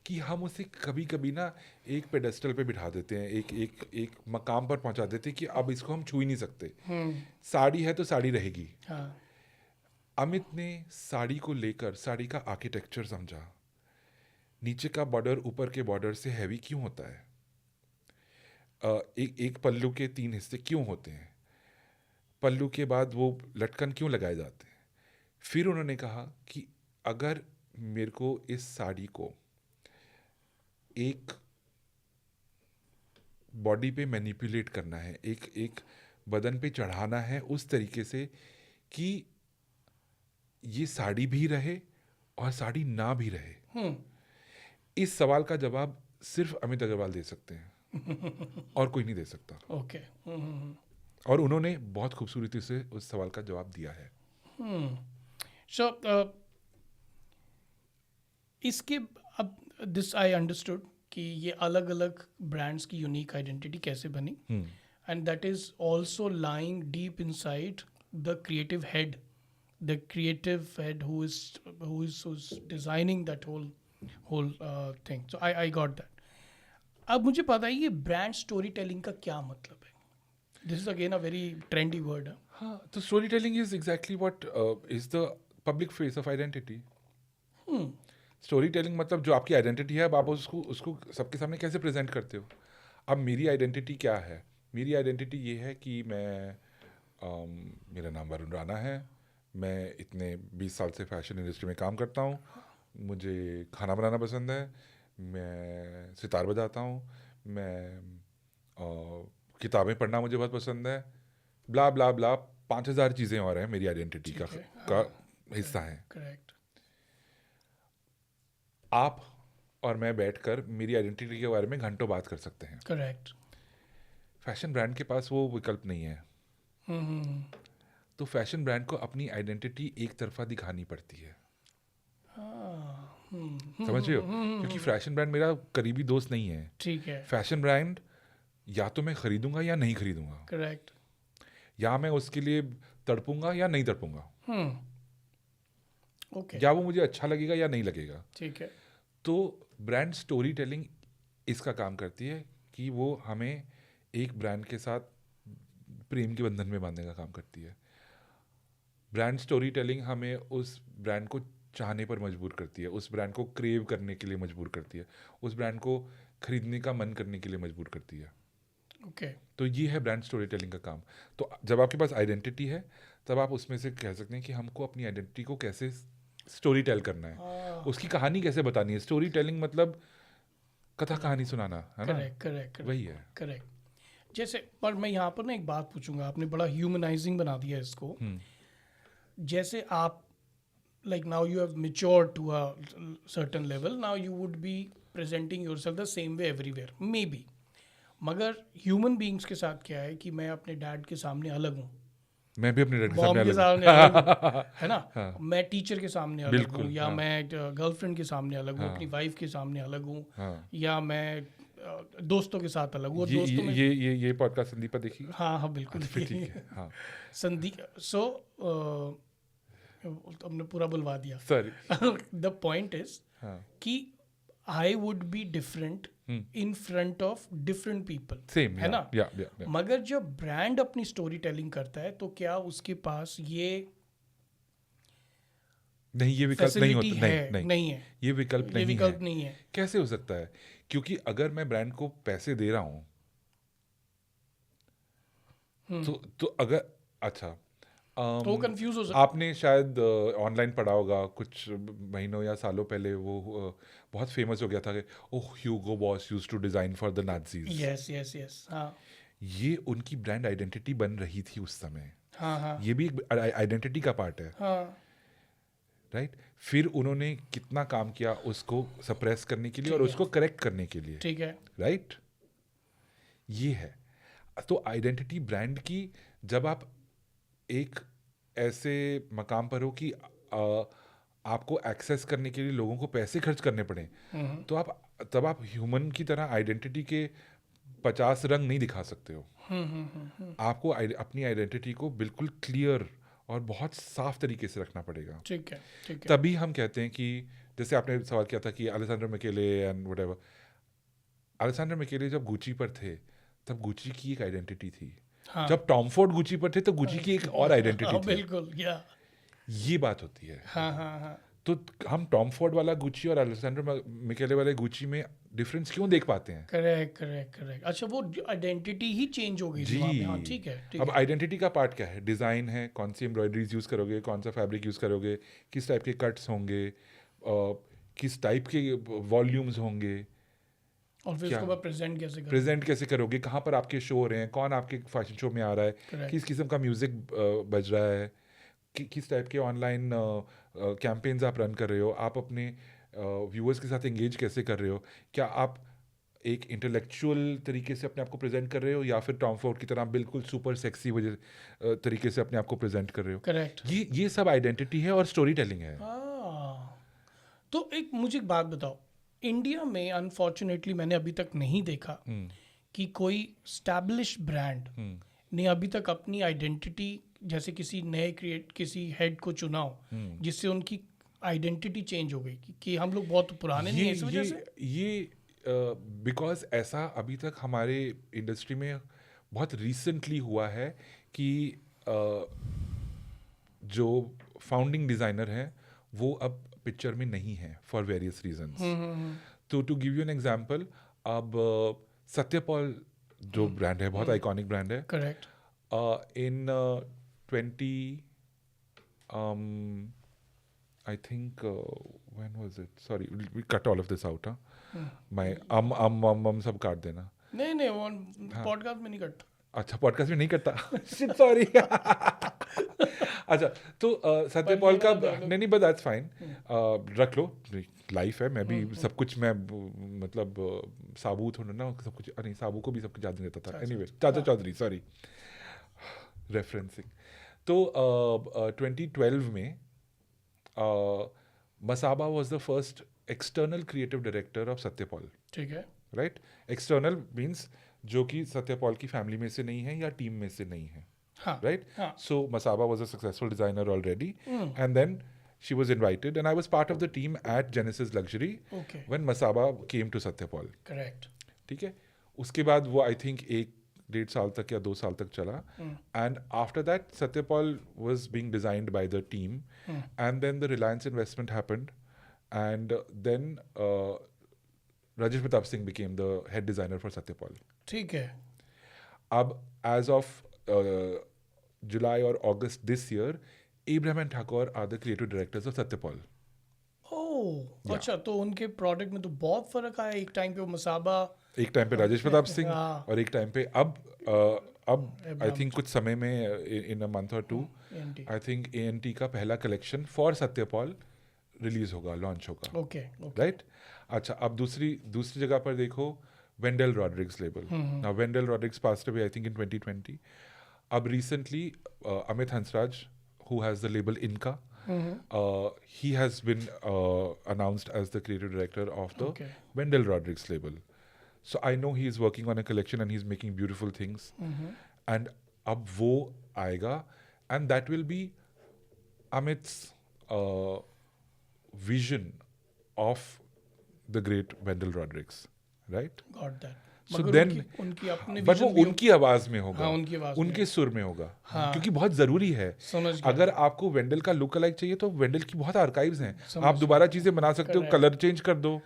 कि हम उसे कभी कभी ना एक पेडेस्टल पे बिठा देते हैं, एक मकाम पर पहुंचा देते हैं कि अब इसको हम छू ही नहीं सकते। साड़ी है तो साड़ी रहेगी। हाँ. अमित ने साड़ी को लेकर साड़ी का आर्किटेक्चर समझा, नीचे का बॉर्डर ऊपर के बॉर्डर से हैवी क्यों होता है, एक पल्लू के 3 हिस्से क्यों होते हैं, पल्लू के बाद वो लटकन क्यों लगाए जाते हैं। फिर उन्होंने कहा कि अगर मेरे को इस साड़ी को एक बॉडी पे मैनिपुलेट करना है, एक बदन पे चढ़ाना है उस तरीके से कि ये साड़ी भी रहे और साड़ी ना भी रहे, इस सवाल का जवाब सिर्फ अमित अग्रवाल दे सकते हैं और कोई नहीं दे सकता। ओके. और उन्होंने बहुत खूबसूरती से उस सवाल का जवाब दिया है। So, इसके अब दिस आई अंडरस्टूड कि ये अलग अलग ब्रांड्स की यूनिक आइडेंटिटी कैसे बनी, and that is also lying deep inside the creative head who is designing that whole thing. So I got that. अब मुझे पता है ये ब्रांड स्टोरी टेलिंग का क्या मतलब है. This is again a very trendy word. हाँ, तो story telling is exactly what is the public face of identity. Story telling मतलब जो आपकी आइडेंटिटी है, अब आप उसको सबके सामने कैसे प्रेजेंट करते हो। अब मेरी आइडेंटिटी क्या है, मेरी आइडेंटिटी ये है कि मेरा नाम वरुण राणा है, मैं इतने 20 साल से फैशन इंडस्ट्री में काम करता हूँ, मुझे खाना बनाना पसंद है, मैं सितार बजाता हूँ, मैं किताबें पढ़ना मुझे बहुत पसंद है, ब्ला ब्ला ब्ला 5000 चीज़ें और हैं मेरी आइडेंटिटी का हिस्सा हैं। करेक्ट. आप और मैं बैठकर मेरी आइडेंटिटी के बारे में घंटों बात कर सकते हैं। करेक्ट. फैशन ब्रांड के पास वो विकल्प नहीं है। तो फैशन ब्रांड को अपनी आइडेंटिटी एक तरफा दिखानी पड़ती है। समझ रहे हो, क्योंकि फैशन ब्रांड मेरा करीबी दोस्त नहीं है। ठीक है. फैशन ब्रांड या तो मैं खरीदूंगा या नहीं खरीदूंगा। करेक्ट. या मैं उसके लिए तड़पूंगा या नहीं तड़पूंगा। ओके. या वो मुझे अच्छा लगेगा या नहीं लगेगा। ठीक है. तो ब्रांड स्टोरी टेलिंग इसका काम करती है कि वो हमें एक ब्रांड के साथ प्रेम के बंधन में बांधने का काम करती है। ब्रांड स्टोरी टेलिंग हमें उस ब्रांड को चाहने पर मजबूर करती है, उस ब्रांड को क्रेव करने के लिए मजबूर करती है, उस ब्रांड को खरीदने का मन करने के लिए मजबूर करती है। ओके. तो ये है ब्रांड स्टोरी टेलिंग का काम। तो जब आपके पास आइडेंटिटी है तब आप उसमें से कह सकते हैं कि हमको अपनी आइडेंटिटी को कैसे स्टोरी टेल करना है, उसकी कहानी कैसे बतानी है। स्टोरी टेलिंग मतलब कथा कहानी सुनाना, है ना। करेक्ट. वही है। करेक्ट. जैसे पर मैं यहाँ पर ना एक बात पूछूंगा, आपने बड़ा ह्यूमनाइजिंग बना दिया इसको. जैसे आप like now you have matured to a certain level, now you would be presenting yourself the same way everywhere maybe, मगर ह्यूमन बीइंग्स के साथ क्या है कि मैं अपने डैड के सामने अलग हूँ, मैं भी अपने डैड के मॉम सामने के अलग हूँ। सामने अलग हूँ, है ना. हाँ. मैं टीचर के सामने अलग हूँ, बिल्कुल, या हाँ. मैं गर्लफ्रेंड के सामने अलग हूँ, हाँ. अपनी वाइफ के सामने अलग हूँ, हाँ. या मैं दोस्तों के साथ अलग हूँ. दोस्तों में ये पॉडकास्ट संदीपा देखी। हाँ बिल्कुल. ठीक है। हाँ. संदीप. सो हमने पूरा बुलवा दिया. सॉरी. द पॉइंट इज कि I would be different in front of different people, same है ना? या मगर जब ब्रांड अपनी स्टोरी टेलिंग करता है तो क्या उसके पास ये नहीं, ये विकल्प नहीं फैसिलिटी होता, है? नहीं नहीं है, ये विकल्प ये नहीं विकल्प है। नहीं है। कैसे हो सकता है? क्योंकि अगर मैं ब्रांड को पैसे दे रहा हूँ तो अगर अच्छा तो वो कंफ्यूज हो सकता आपने शायद ऑनलाइन पढ़ा होगा कुछ महीनों या सालों पहले, वो बहुत फेमस हो गया था कि oh Hugo Boss used to design for the Nazis. Yes yes yes, हाँ ये उनकी ब्रांड आइडेंटिटी बन रही थी उस समय। हाँ हाँ ये भी एक आइडेंटिटी का पार्ट है, हाँ, राइट? फिर उन्होंने कितना काम किया उसको सप्रेस करने के लिए और ठीक है। उसको करेक्ट करने के लिए, ठीक है। राइट? ये है। तो आइडेंटिटी ब्रांड की, जब आप एक ऐसे मकाम पर हो कि आपको एक्सेस करने के लिए लोगों को पैसे खर्च करने पड़े, तो तब आप ह्यूमन की तरह आइडेंटिटी के 50 रंग नहीं दिखा सकते हो। आपको अपनी आइडेंटिटी को बिल्कुल क्लियर और बहुत साफ तरीके से रखना पड़ेगा। ठीक है। ठीक है। तभी हम कहते हैं कि, जैसे आपने सवाल किया था कि Alexander Macaulay and whatever, Alexander Macaulay जब गुची पर थे तब गुची की एक आइडेंटिटी थी। हाँ जब टॉम फोर्ड गुची पर थे तो गुची की एक और आइडेंटिटी हाँ, थी। बिल्कुल, या ये बात होती है। हाँ हाँ हाँ, तो हम टॉम फोर्ड वाला गुची और अलेक्जेंडर मैकेले वाले गुची में डिफरेंस क्यों देख पाते हैं? Correct correct correct. अच्छा, वो आइडेंटिटी ही चेंज हो गई थी जी। वहाँ पे। हाँ ठीक है, ठीक अब है। आइडेंटिटी का पार्ट क्या है? डिज़ाइन है, कौन सी एम्ब्रॉयडरीज यूज़ करोगे, कौन सा फैब्रिक यूज़ करोगे, किस टाइप के कट्स होंगे, किस टाइप के वॉल्यूम्स होंगे, और फिर क्या उसको प्रेजेंट कैसे करें? प्रेजेंट कैसे करोगे, कहाँ पर आपके शो हो रहे हैं, कौन आपके फैशन शो में आ रहा है, Correct. किस किस्म का म्यूज़िक बज रहा है, किस टाइप के ऑनलाइन कैंपेन्स आप रन कर रहे हो, आप अपने व्यूअर्स के साथ एंगेज कैसे कर रहे हो, क्या आप एक इंटेलेक्चुअल तरीके से अपने आप को प्रेजेंट कर रहे हो या फिर टॉम फोर्ड की तरह बिल्कुल सुपर सेक्सी वजह तरीके से अपने आप को प्रेजेंट कर रहे हो? करेक्ट। ये सब आइडेंटिटी है और स्टोरी टेलिंग है। तो एक मुझे एक बात बताओ, इंडिया में अनफॉर्चुनेटली मैंने अभी तक नहीं देखा कि कोई स्टैब्लिश ब्रांड ने अभी तक अपनी आइडेंटिटी, जैसे किसी नए किसी हेड को चुना हो जिससे उनकी आइडेंटिटी चेंज हो गई कि हम लोग बहुत पुराने नहीं हैं इस वजह से। ये बिकॉज ऐसा अभी तक हमारे इंडस्ट्री में बहुत रिसेंटली हुआ है कि जो फाउंडिंग डिज़ाइनर हैं वो अब पिक्चर में नहीं है फॉर वेरियस रीजंस। तो to give you an example, अब सत्यपाल जो ब्रांड है, बहुत आइकॉनिक ब्रांड है। Correct. In 20 I think when was it? Sorry, we cut all of this out. My सब काट देना। नहीं नहीं, वो पॉडकास्ट में नहीं करता। अच्छा, पॉडकास्ट में नहीं करता। सॉरी। अच्छा, तो सत्यपाल का नहीं बट दैट्स फाइन, रख लो, लाइफ है। मैं भी सब कुछ, मैं मतलब साबू थोड़ा ना सब कुछ, नहीं साबू को भी सब कुछ याद नहीं रहता था। एनीवे, चाचा चौधरी, सॉरी, रेफरेंसिंग। तो 2012 में Masaba was the first external creative director of Satyapal. ठीक है। राइट? एक्सटर्नल मीन्स जो कि सत्यपाल की फैमिली में से नहीं है या टीम में से नहीं है। हाँ, राइट? हाँ. सो Masaba was a successful designer already, and then she was invited and I was part of the team at Genesis Luxury Okay. when Masaba came to Satyapal. Correct. ठीक है? उसके बाद वो आई थिंक 1-1.5 साल तक या 2 साल तक चला, and after that Satyapal was being designed by the team, and then the Reliance investment happened, and then Rajesh Pratap Singh became the head designer for Satyapal. ठीक है। अब as of July or August this year, Abraham and Thakur are the creative directors of Satyapal. ओह अच्छा, तो उनके product में तो बहुत फर्क आया। एक टाइम पे वो मसाबा, एक टाइम पे राजेश प्रताप सिंह, हाँ। और एक टाइम पे अब आई थिंक कुछ समय में, इन अ मंथ और 2, ANT. आई थिंक ANT का पहला कलेक्शन फॉर सत्यपाल रिलीज होगा, लॉन्च होगा। Okay okay. राइट? अच्छा, अब दूसरी जगह पर देखो, Wendell Rodricks label. Now Wendell Rodricks passed away I think in 2020। अब recently Amit Hansraj, who has the label Inca, he has been announced as the creative director of the Okay. Wendell Rodrigues label. So I know he is working on a collection and he's making beautiful things. And अब वो आएगा, and that will be Amit's vision of the great Wendell Rodricks, right? Got that. So मगर then, उनकी अपनी but वो vision भी उनकी आवाज में होगा, हाँ, उनकी आवाज में उनके सुर में होगा, हाँ। क्योंकि बहुत जरूरी है। समझ गया। अगर आपको वेंडल का लुक अलाइक चाहिए तो वेंडल की बहुत आर्काइव्स हैं, समझ आप दोबारा चीजें बना सकते हो, Correct. कलर चेंज कर दो,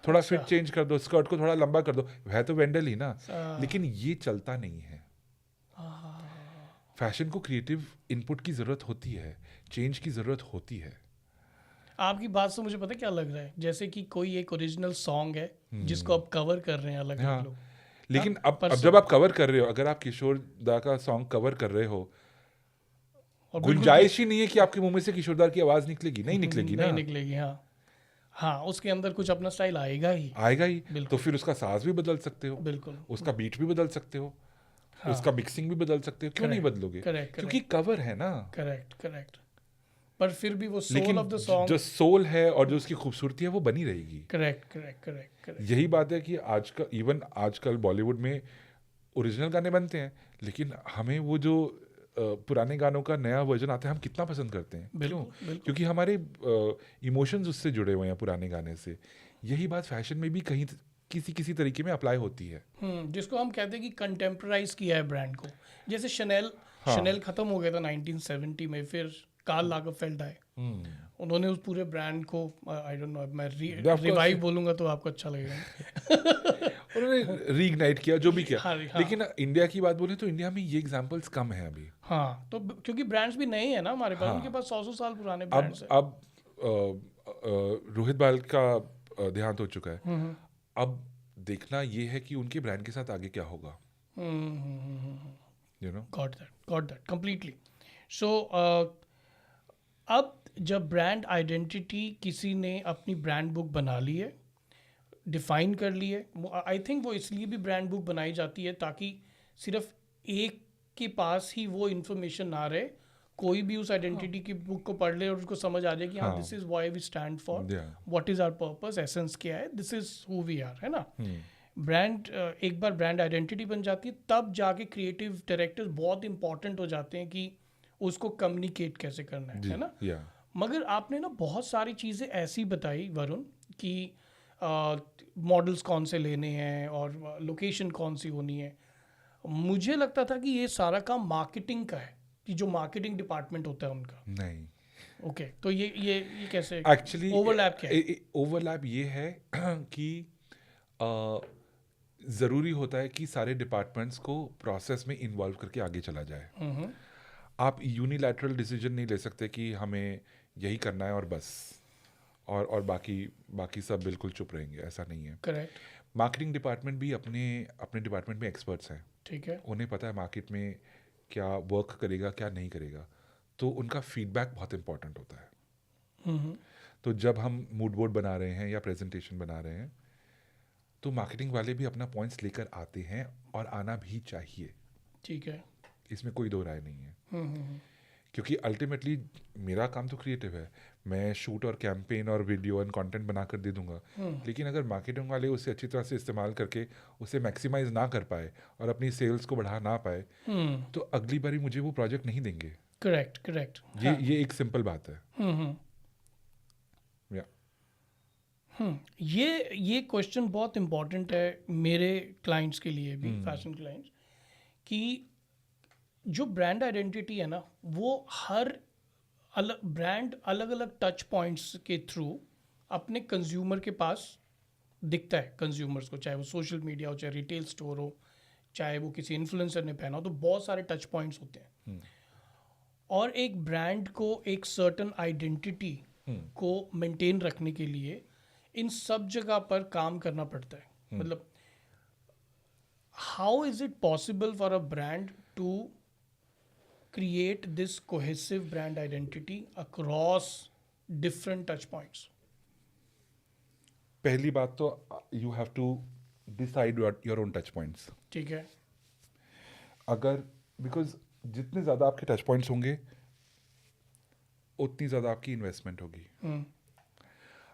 थोड़ा अच्छा। फिट चेंज कर दो, स्कर्ट को थोड़ा लंबा कर दो, वह तो वेंडल ही ना। हाँ। लेकिन ये चलता नहीं है। फैशन को क्रिएटिव इनपुट की जरूरत होती है, चेंज की जरूरत होती है। आपकी बात से मुझे पता क्या लग रहा है, जैसे कि कोई एक ओरिजिनल सॉन्ग है जिसको आप कवर कर रहे हैं अलग हाँ। अलग लोग। लेकिन अब पर जब आप कवर कर रहे हो, अगर आप किशोर दा का सॉन्ग कवर कर रहे हो, और बिल्कुल गुंजाइश ही नहीं है कि आपके मुंह में से किशोर दा की आवाज निकलेगी, नहीं निकलेगी ना। नहीं निकलेगी। हाँ हाँ, उसके अंदर कुछ अपना स्टाइल आएगा ही। आएगा ही। बिल्कुल। तो फिर उसका साज भी बदल सकते हो, बिल्कुल। उसका बीट भी बदल सकते हो, हाँ। उसका मिक्सिंग भी बदल सकते हो, क्यों नहीं Correct, बदलोगे? correct, क्योंकि कवर है ना। Correct correct. पर फिर भी वो सोल लेकिन ऑफ द सॉन्ग। जो सोल है और जो उसकी खूबसूरती है वो बनी रहेगी। Correct correct correct correct. यही बात है कि आजकल बॉलीवुड में ओरिजिनल गाने बनते हैं, लेकिन हमें वो जो पुराने गानों का नया वर्जन आता है, हम कितना पसंद करते हैं। क्यों? बिल्कुल बिल्कुल। क्योंकि हमारे इमोशंस उससे जुड़े हुए हैं पुराने गाने से। यही बात फैशन में भी कहीं किसी तरीके में अप्लाई होती है। जिसको हम कहते हैं कि कंटेम्पराइज किया है ब्रांड को। जैसे शनेल हाँ। शनेल खत्म हो गया था 1970 में, फिर कार्ल लागरफेल्ड आए, उन्होंने उस पूरे ब्रांड को आई डोंट नो, मैं रिवाइव बोलूंगा तो आपको अच्छा लगेगा। उन्होंने रीइग्नाइट किया, जो भी किया। हाँ, हाँ। लेकिन इंडिया की बात बोले तो इंडिया में ये एग्जांपल्स कम है अभी। हाँ, तो क्योंकि ब्रांड्स भी नए हैं ना हमारे पास, हाँ। उनके पास 100 साल पुराने अब ब्रांड्स हैं। रोहित बाल का देहांत हो चुका है। अब देखना ये है कि उनके ब्रांड के साथ आगे क्या होगा। You know, got that completely. So अब जब ब्रांड आइडेंटिटी किसी ने अपनी ब्रांड बुक बना ली है, डिफाइन कर ली है, आई थिंक वो इसलिए भी ब्रांड बुक बनाई जाती है ताकि सिर्फ एक के पास ही वो इन्फॉर्मेशन ना रहे, कोई भी उस आइडेंटिटी की बुक को पढ़ ले और उसको समझ आ जाए कि हाँ, हाँ। This is why we stand for, Yeah. What is our purpose, essence क्या है, this is who we are, है ना। ब्रांड एक बार ब्रांड आइडेंटिटी बन जाती है, तब जाके क्रिएटिव डायरेक्टर्स बहुत इंपॉर्टेंट हो जाते हैं कि उसको कम्युनिकेट कैसे करना है ना। या मगर आपने ना बहुत सारी चीज़ें ऐसी बताई वरुण कि मॉडल्स कौन से लेने हैं और लोकेशन कौन सी होनी है। मुझे लगता था कि ये सारा काम मार्केटिंग का है, कि जो मार्केटिंग डिपार्टमेंट होता है उनका। नहीं, ओके, तो ये कैसे एक्चुअली ओवरलैप क्या है? ओवरलैप ये है कि ज़रूरी होता है कि सारे डिपार्टमेंट्स को प्रोसेस में इन्वॉल्व करके आगे चला जाए। आप यूनिलैटरल डिसीजन नहीं ले सकते कि हमें यही करना है और बस, और बाकी सब बिल्कुल चुप रहेंगे, ऐसा नहीं है। करेक्ट। मार्केटिंग डिपार्टमेंट भी अपने डिपार्टमेंट में एक्सपर्ट्स हैं। ठीक है। उन्हें पता है मार्केट में क्या वर्क करेगा, क्या नहीं करेगा, तो उनका फीडबैक बहुत इंपॉर्टेंट होता है। तो जब हम मूड बोर्ड बना रहे हैं या प्रेजेंटेशन बना रहे हैं, तो मार्केटिंग वाले भी अपना पॉइंट्स लेकर आते हैं और आना भी चाहिए। ठीक है। इसमें कोई दो राय नहीं है। क्योंकि अल्टीमेटली मेरा काम तो क्रिएटिव है, मैं शूट और कैंपेन और वीडियो एंड कंटेंट बना कर दे दूंगा। लेकिन अगर मार्केटिंग वाले उसे अच्छी तरह से इस्तेमाल करके उसे मैक्सिमाइज ना कर पाए और अपनी सेल्स को बढ़ा ना पाए, तो अगली बारी मुझे वो प्रोजेक्ट नहीं देंगे। Correct correct. ये एक सिंपल बात है। ये क्वेश्चन बहुत इंपॉर्टेंट है मेरे क्लाइंट्स के लिए भी, फैशन क्लाइंट्स, कि जो ब्रांड आइडेंटिटी है ना, वो हर ब्रांड अलग अलग टच पॉइंट्स के थ्रू अपने कंज्यूमर के पास दिखता है। कंज्यूमर्स को, चाहे वो सोशल मीडिया हो, चाहे रिटेल स्टोर हो, चाहे वो किसी इन्फ्लुएंसर ने पहना हो, तो बहुत सारे टच पॉइंट्स होते हैं। और एक ब्रांड को एक सर्टन आइडेंटिटी को मेंटेन रखने के लिए इन सब जगह पर काम करना पड़ता है। मतलब how is it possible for a brand to create this cohesive brand identity across different touch points? पहली बात तो you have to decide your own touch points. ठीक है। अगर बिकॉज जितने ज़्यादा आपके टच पॉइंट्स होंगे उतनी ज़्यादा आपकी इन्वेस्टमेंट होगी।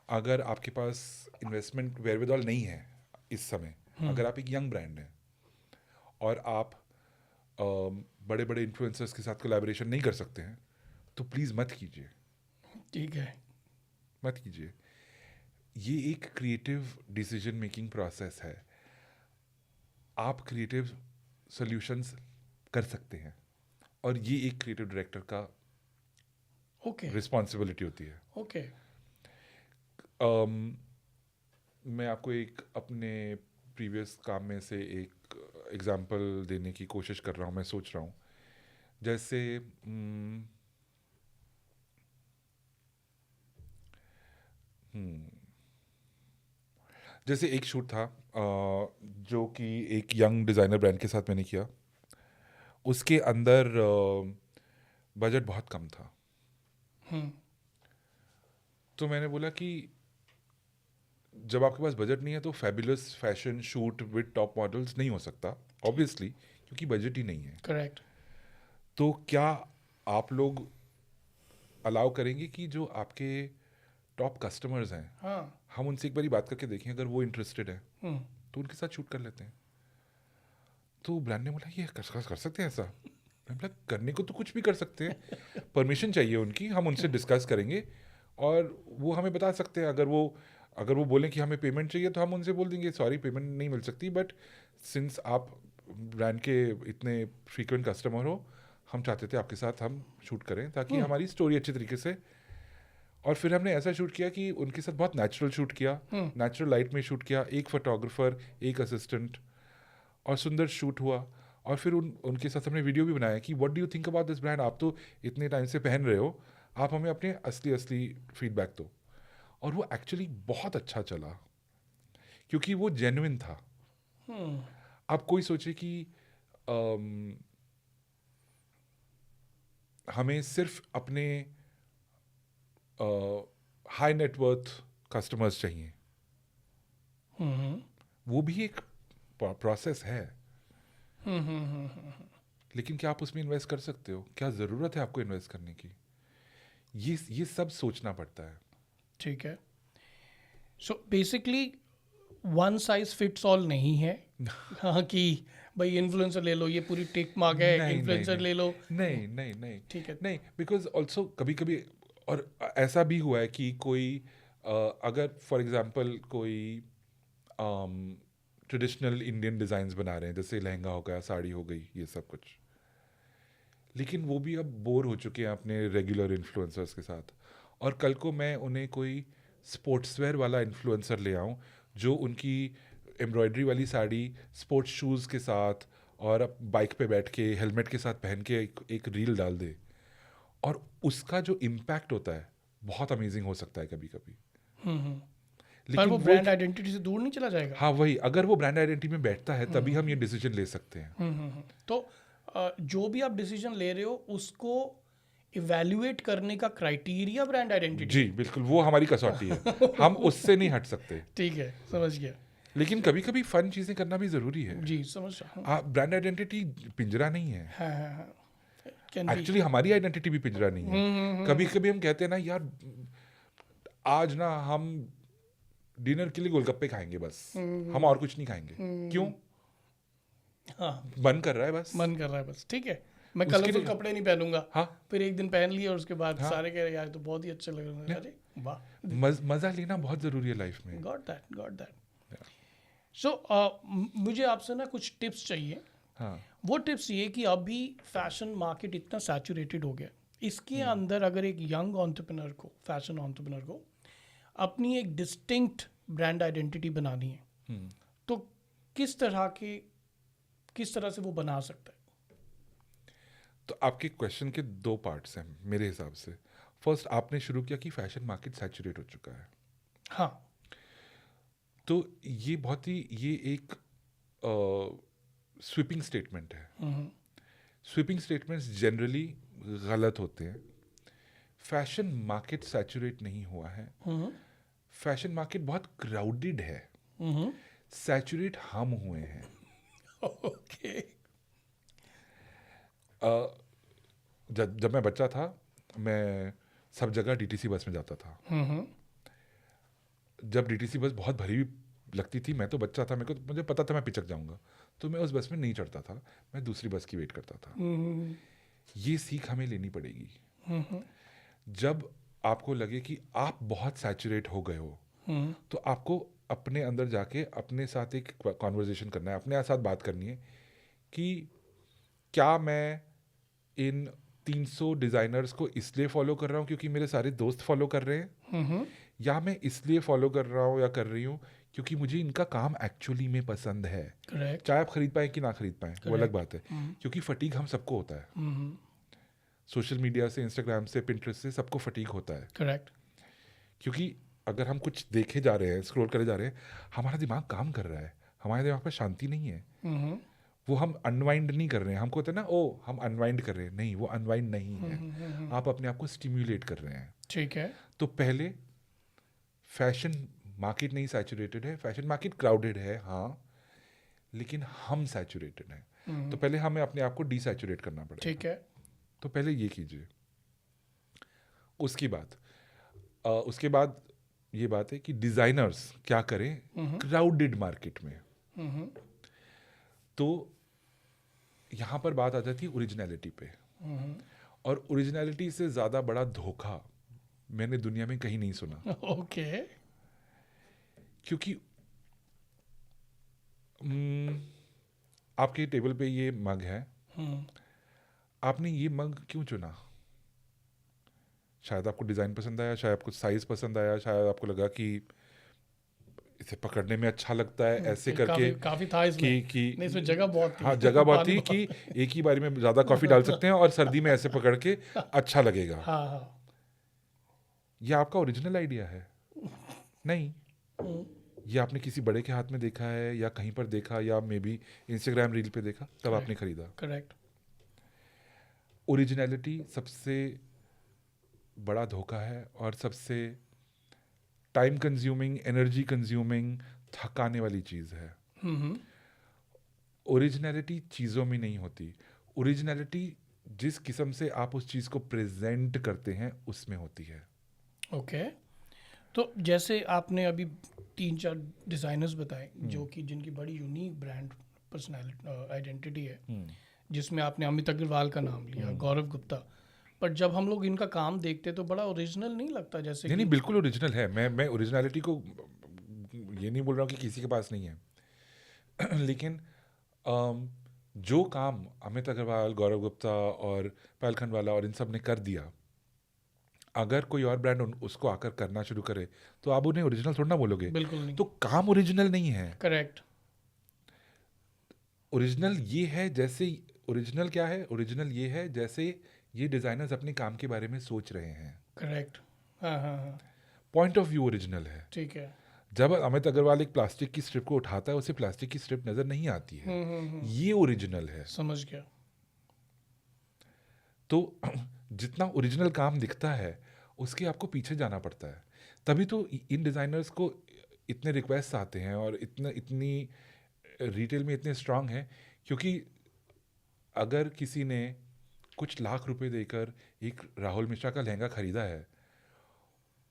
अगर आपके पास इन्वेस्टमेंट वेयरविदॉल नहीं है इस समय, अगर आप एक यंग ब्रांड हैं और आप बड़े बड़े इन्फ्लुएंसर्स के साथ कोलैबोरेशन नहीं कर सकते हैं, तो प्लीज़ मत कीजिए। ठीक है। मत कीजिए। ये एक क्रिएटिव डिसीजन मेकिंग प्रोसेस है. आप क्रिएटिव सॉल्यूशंस कर सकते हैं और ये एक क्रिएटिव डायरेक्टर का ओके रिस्पॉन्सिबिलिटी होती है. ओके मैं आपको एक अपने प्रीवियस काम में से एक एग्जांपल देने की कोशिश कर रहा हूँ. मैं सोच रहा हूँ जैसे जैसे एक शूट था जो कि एक यंग डिज़ाइनर ब्रांड के साथ मैंने किया. उसके अंदर बजट बहुत कम था. तो मैंने बोला कि जब आपके पास बजट नहीं है तो fabulous fashion shoot with top models नहीं हो सकता ऑब्वियसली, क्योंकि बजट ही नहीं है. करेक्ट. तो क्या आप लोग अलाउ करेंगे कि जो आपके टॉप कस्टमर्स हैं, हाँ. हम उनसे एक बारी बात करके देखें, अगर वो इंटरेस्टेड है तो उनके साथ शूट कर लेते हैं. तो ब्रांड ने बोला ये कर सकते हैं ऐसा. मैं बोला करने को तो कुछ भी कर सकते हैं, परमिशन चाहिए उनकी, हम उनसे डिस्कस करेंगे और वो हमें बता सकते हैं. अगर वो बोलें कि हमें पेमेंट चाहिए तो हम उनसे बोल देंगे सॉरी पेमेंट नहीं मिल सकती, बट सिंस आप ब्रांड के इतने फ्रीक्वेंट कस्टमर हो, हम चाहते थे आपके साथ हम शूट करें ताकि हमारी स्टोरी अच्छी तरीके से. और फिर हमने ऐसा शूट किया कि उनके साथ बहुत नेचुरल शूट किया, नेचुरल लाइट में शूट किया, एक फोटोग्राफर एक असिस्टेंट, और सुंदर शूट हुआ. और फिर उनके साथ हमने वीडियो भी बनाया कि what do you think about this brand, आप तो इतने टाइम से पहन रहे हो, आप हमें अपने असली फीडबैक दो. और वो एक्चुअली बहुत अच्छा चला क्योंकि वो जेन्युइन था. आप कोई सोचे कि हमें सिर्फ अपने हाई नेटवर्थ कस्टमर्स चाहिए, वो भी एक प्रोसेस है. लेकिन क्या आप उसमें इन्वेस्ट कर सकते हो, क्या ज़रूरत है आपको इन्वेस्ट करने की, ये सब सोचना पड़ता है. ठीक है. So basically one size fits all नहीं है. हाँ कि भाई इन्फ्लुएंसर ले लो, ये पूरी टिक मार्क है, इन्फ्लुएंसर ले लो. नहीं ठीक है. नहीं, बिकॉज ऑल्सो कभी कभी और ऐसा भी हुआ है कि कोई अगर फॉर एग्जांपल कोई ट्रेडिशनल इंडियन डिज़ाइंस बना रहे हैं, जैसे लहंगा हो गया, साड़ी हो गई, ये सब कुछ, लेकिन वो भी अब बोर हो चुके हैं अपने रेगुलर इन्फ्लुएंसर्स के साथ. और कल को मैं उन्हें कोई स्पोर्ट्सवेयर वाला इन्फ्लुएंसर ले आऊँ जो उनकी एम्ब्रॉयडरी वाली साड़ी स्पोर्ट्स शूज़ के साथ और बाइक पे बैठ के हेलमेट के साथ पहन के एक रील डाल दे, और उसका जो इम्पैक्ट होता है बहुत अमेजिंग हो सकता है कभी कभी. पर वो ब्रांड आइडेंटिटी से दूर नहीं चला जाएगा. हाँ वही, अगर वो ब्रांड आइडेंटिटी में बैठता है तभी हम ये डिसीजन ले सकते हैं. तो जो भी आप डिसीजन ले रहे हो उसको इवैल्यूएट करने का क्राइटेरिया ब्रांड आइडेंटिटी. जी बिल्कुल, वो हमारी कसौटी है, हम उससे नहीं हट सकते. ठीक है, समझ गया. लेकिन कभी कभी फन चीजें करना भी जरूरी है. जी समझ रहा हूँ. ब्रांड आइडेंटिटी पिंजरा नहीं है. हाँ. एक्चुअली हमारी आइडेंटिटी भी पिंजरा नहीं है. कभी कभी हम कहते हैं ना यार आज ना हम डिनर के लिए गोलगप्पे खाएंगे बस, हम और कुछ नहीं खाएंगे. क्यों? हाँ, मन कर रहा है बस. मन कर रहा है बस. ठीक है, मैं कलरफुल कपड़े नहीं पहनूंगा. हाँ, फिर एक दिन पहन लिया और उसके बाद हाँ, सारे कह रहे यार तो बहुत ही अच्छे लग रहे हैं. अरे वाह, मजा लेना बहुत जरूरी है लाइफ में. Got that. सो मुझे आपसे ना कुछ टिप्स चाहिए. हाँ. वो टिप्स ये कि अभी फैशन मार्केट इतना सैचुरेटेड हो गया, इसके अंदर अगर एक यंग एंटरप्रेन्योर को, फैशन एंटरप्रेन्योर को अपनी एक डिस्टिंक्ट ब्रांड आइडेंटिटी बनानी है, तो किस तरह से वो बना सकता है? तो आपके क्वेश्चन के दो पार्ट्स हैं मेरे हिसाब से. फर्स्ट, आपने शुरू किया कि फैशन मार्केट सैचुरेट हो चुका है. हाँ. तो ये एक स्वीपिंग स्टेटमेंट है. स्वीपिंग स्टेटमेंट्स जनरली गलत होते हैं. फैशन मार्केट सैचुरेट नहीं हुआ है. फैशन मार्केट बहुत क्राउडेड है. सैचुरेट हम हुए हैं. ओके. जब मैं बच्चा था, मैं सब जगह डीटीसी बस में जाता था. जब डीटीसी बस बहुत भरी लगती थी, मैं तो बच्चा था, मुझे पता था मैं पिचक जाऊंगा, तो मैं उस बस में नहीं चढ़ता था, मैं दूसरी बस की वेट करता था. ये सीख हमें लेनी पड़ेगी. जब आपको लगे कि आप बहुत सैचुरेट हो गए हो, तो आपको अपने अंदर जाके अपने साथ एक कॉन्वर्जेशन करना है, अपने साथ बात करनी है कि क्या मैं इन 300 डिज़ाइनर्स को इसलिए फॉलो कर रहा हूँ क्योंकि मेरे सारे दोस्त फॉलो कर रहे हैं, या मैं इसलिए फॉलो कर रहा हूँ या कर रही हूँ क्योंकि मुझे इनका काम एक्चुअली में पसंद है। करेक्ट, चाहे आप खरीद पाए कि ना खरीद पाए वो अलग बात है, क्योंकि फटीग हम सबको होता है, सोशल मीडिया से, इंस्टाग्राम से, पिंटरेस्ट से सबको फटीग होता है। करेक्ट, क्योंकि अगर हम कुछ देखे जा रहे हैं, स्क्रॉल करे जा रहे हैं, हमारा दिमाग काम कर रहा है, हमारे दिमाग पर शांति नहीं है, वो हम अनवाइंड नहीं कर रहे हैं। हमको होता है ना, ओ हम अनवाइंड कर रहे हैं, नहीं, वो अनवाइंड नहीं है, आप अपने आप को स्टिम्युलेट कर रहे हैं। ठीक है, तो पहले फैशन मार्केट नहीं सैचुरेटेड है, फैशन मार्केट क्राउडेड है हाँ, लेकिन हम सैचुरेटेड हैं। तो पहले हमें अपने आप को डिसैचुरेट करना पड़ेगा। ठीक है, तो पहले ये कीजिए। उसके बाद ये बात है कि डिज़ाइनर्स क्या करें क्राउडेड मार्केट में। तो यहाँ पर बात आ जाती है ओरिजिनलिटी पे, और ओरिजिनलिटी से ज़्यादा बड़ा धोखा मैंने दुनिया में कहीं नहीं सुना। ओके, क्योंकि आपके टेबल पे ये मग है, आपने ये मग क्यों चुना? शायद आपको डिज़ाइन पसंद आया, शायद आपको साइज़ पसंद आया, शायद आपको लगा कि इसे पकड़ने में अच्छा लगता है, ऐसे करके काफी था इसमें, कि नहीं इसमें जगह बहुत थी। हाँ, जगह बहुत पानी थी कि एक ही बारी में ज़्यादा कॉफ़ी डाल सकते हैं और सर्दी में ऐसे पकड़ के अच्छा लगेगा। हाँ हाँ, ये आपका ओरिजिनल आइडिया है? नहीं, ये आपने किसी बड़े के हाथ में देखा है, या कहीं पर देखा, या मे बी इंस्टाग्राम रील पे देखा, तब आपने खरीदा। करेक्ट, ओरिजिनलिटी सबसे बड़ा धोखा है और सबसे टाइम कंज्यूमिंग, एनर्जी कंज्यूमिंग, थकाने वाली चीज़ है। ओरिजिनलिटी चीज़ों में नहीं होती, ओरिजिनलिटी जिस किस्म से आप उस चीज़ को प्रेजेंट करते हैं उसमें होती है। ओके। तो जैसे आपने अभी 3-4 डिज़ाइनर्स बताए जो कि जिनकी बड़ी यूनिक ब्रांड पर्सनैलिटी आइडेंटिटी है, जिसमें आपने अमित अग्रवाल का नाम लिया, गौरव गुप्ता, पर जब हम लोग इनका काम देखते तो बड़ा ओरिजिनल नहीं लगता? जैसे नहीं, बिल्कुल ओरिजिनल है। मैं ओरिजिनलिटी को ये नहीं बोल रहा हूँ कि किसी के पास नहीं है लेकिन जो काम अमित अग्रवाल, गौरव गुप्ता और पायल खंडवाला और इन सब ने कर दिया, अगर कोई और ब्रांड उसको आकर करना शुरू करे तो आप उन्हें ओरिजिनल थोड़ा ना बोलोगे। बिल्कुल नहीं। तो काम ओरिजिनल नहीं है। करेक्ट। ओरिजिनल ये है जैसे, ओरिजिनल क्या है? ओरिजिनल ये है जैसे ये डिजाइनर्स अपने काम के बारे में सोच रहे हैं। करेक्ट, हाँ हाँ हाँ, पॉइंट ऑफ व्यू ओरिजिनल है। ठीक है। जब अमित अग्रवाल एक प्लास्टिक की स्ट्रिप को उठाता है, उसे प्लास्टिक की स्ट्रिप नजर नहीं आती है, ये ओरिजिनल है। समझ गया। तो जितना ओरिजिनल काम दिखता है उसके आपको पीछे जाना पड़ता है, तभी तो इन डिज़ाइनर्स को इतने रिक्वेस्ट आते हैं और इतनी रिटेल में इतने स्ट्रांग हैं, क्योंकि अगर किसी ने कुछ लाख रुपए देकर एक राहुल मिश्रा का लहंगा खरीदा है,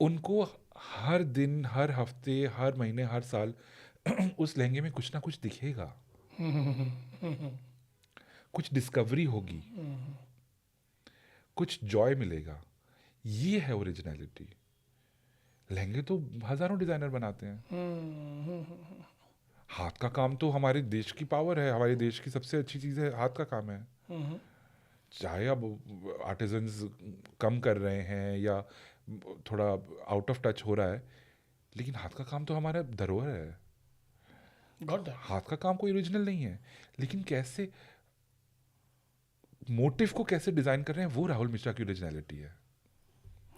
उनको हर दिन, हर हफ्ते, हर महीने, हर साल उस लहंगे में कुछ ना कुछ दिखेगा, कुछ डिस्कवरी होगी, कुछ जॉय मिलेगा। ये है ओरिजिनलिटी। लहंगे तो हजारों डिजाइनर बनाते हैं। हाथ का काम तो हमारे देश की पावर है, हमारे देश की सबसे अच्छी चीज़ है, हाथ का काम है। चाहे अब आर्टिजन्स कम कर रहे हैं या थोड़ा आउट ऑफ टच हो रहा है, लेकिन हाथ का काम तो हमारा धरोहर है। हाथ का काम कोई ओरिजिनल नहीं है, लेकिन कैसे मोटिव को कैसे डिजाइन कर रहे हैं वो राहुल मिश्रा की ओरिजिनलिटी है।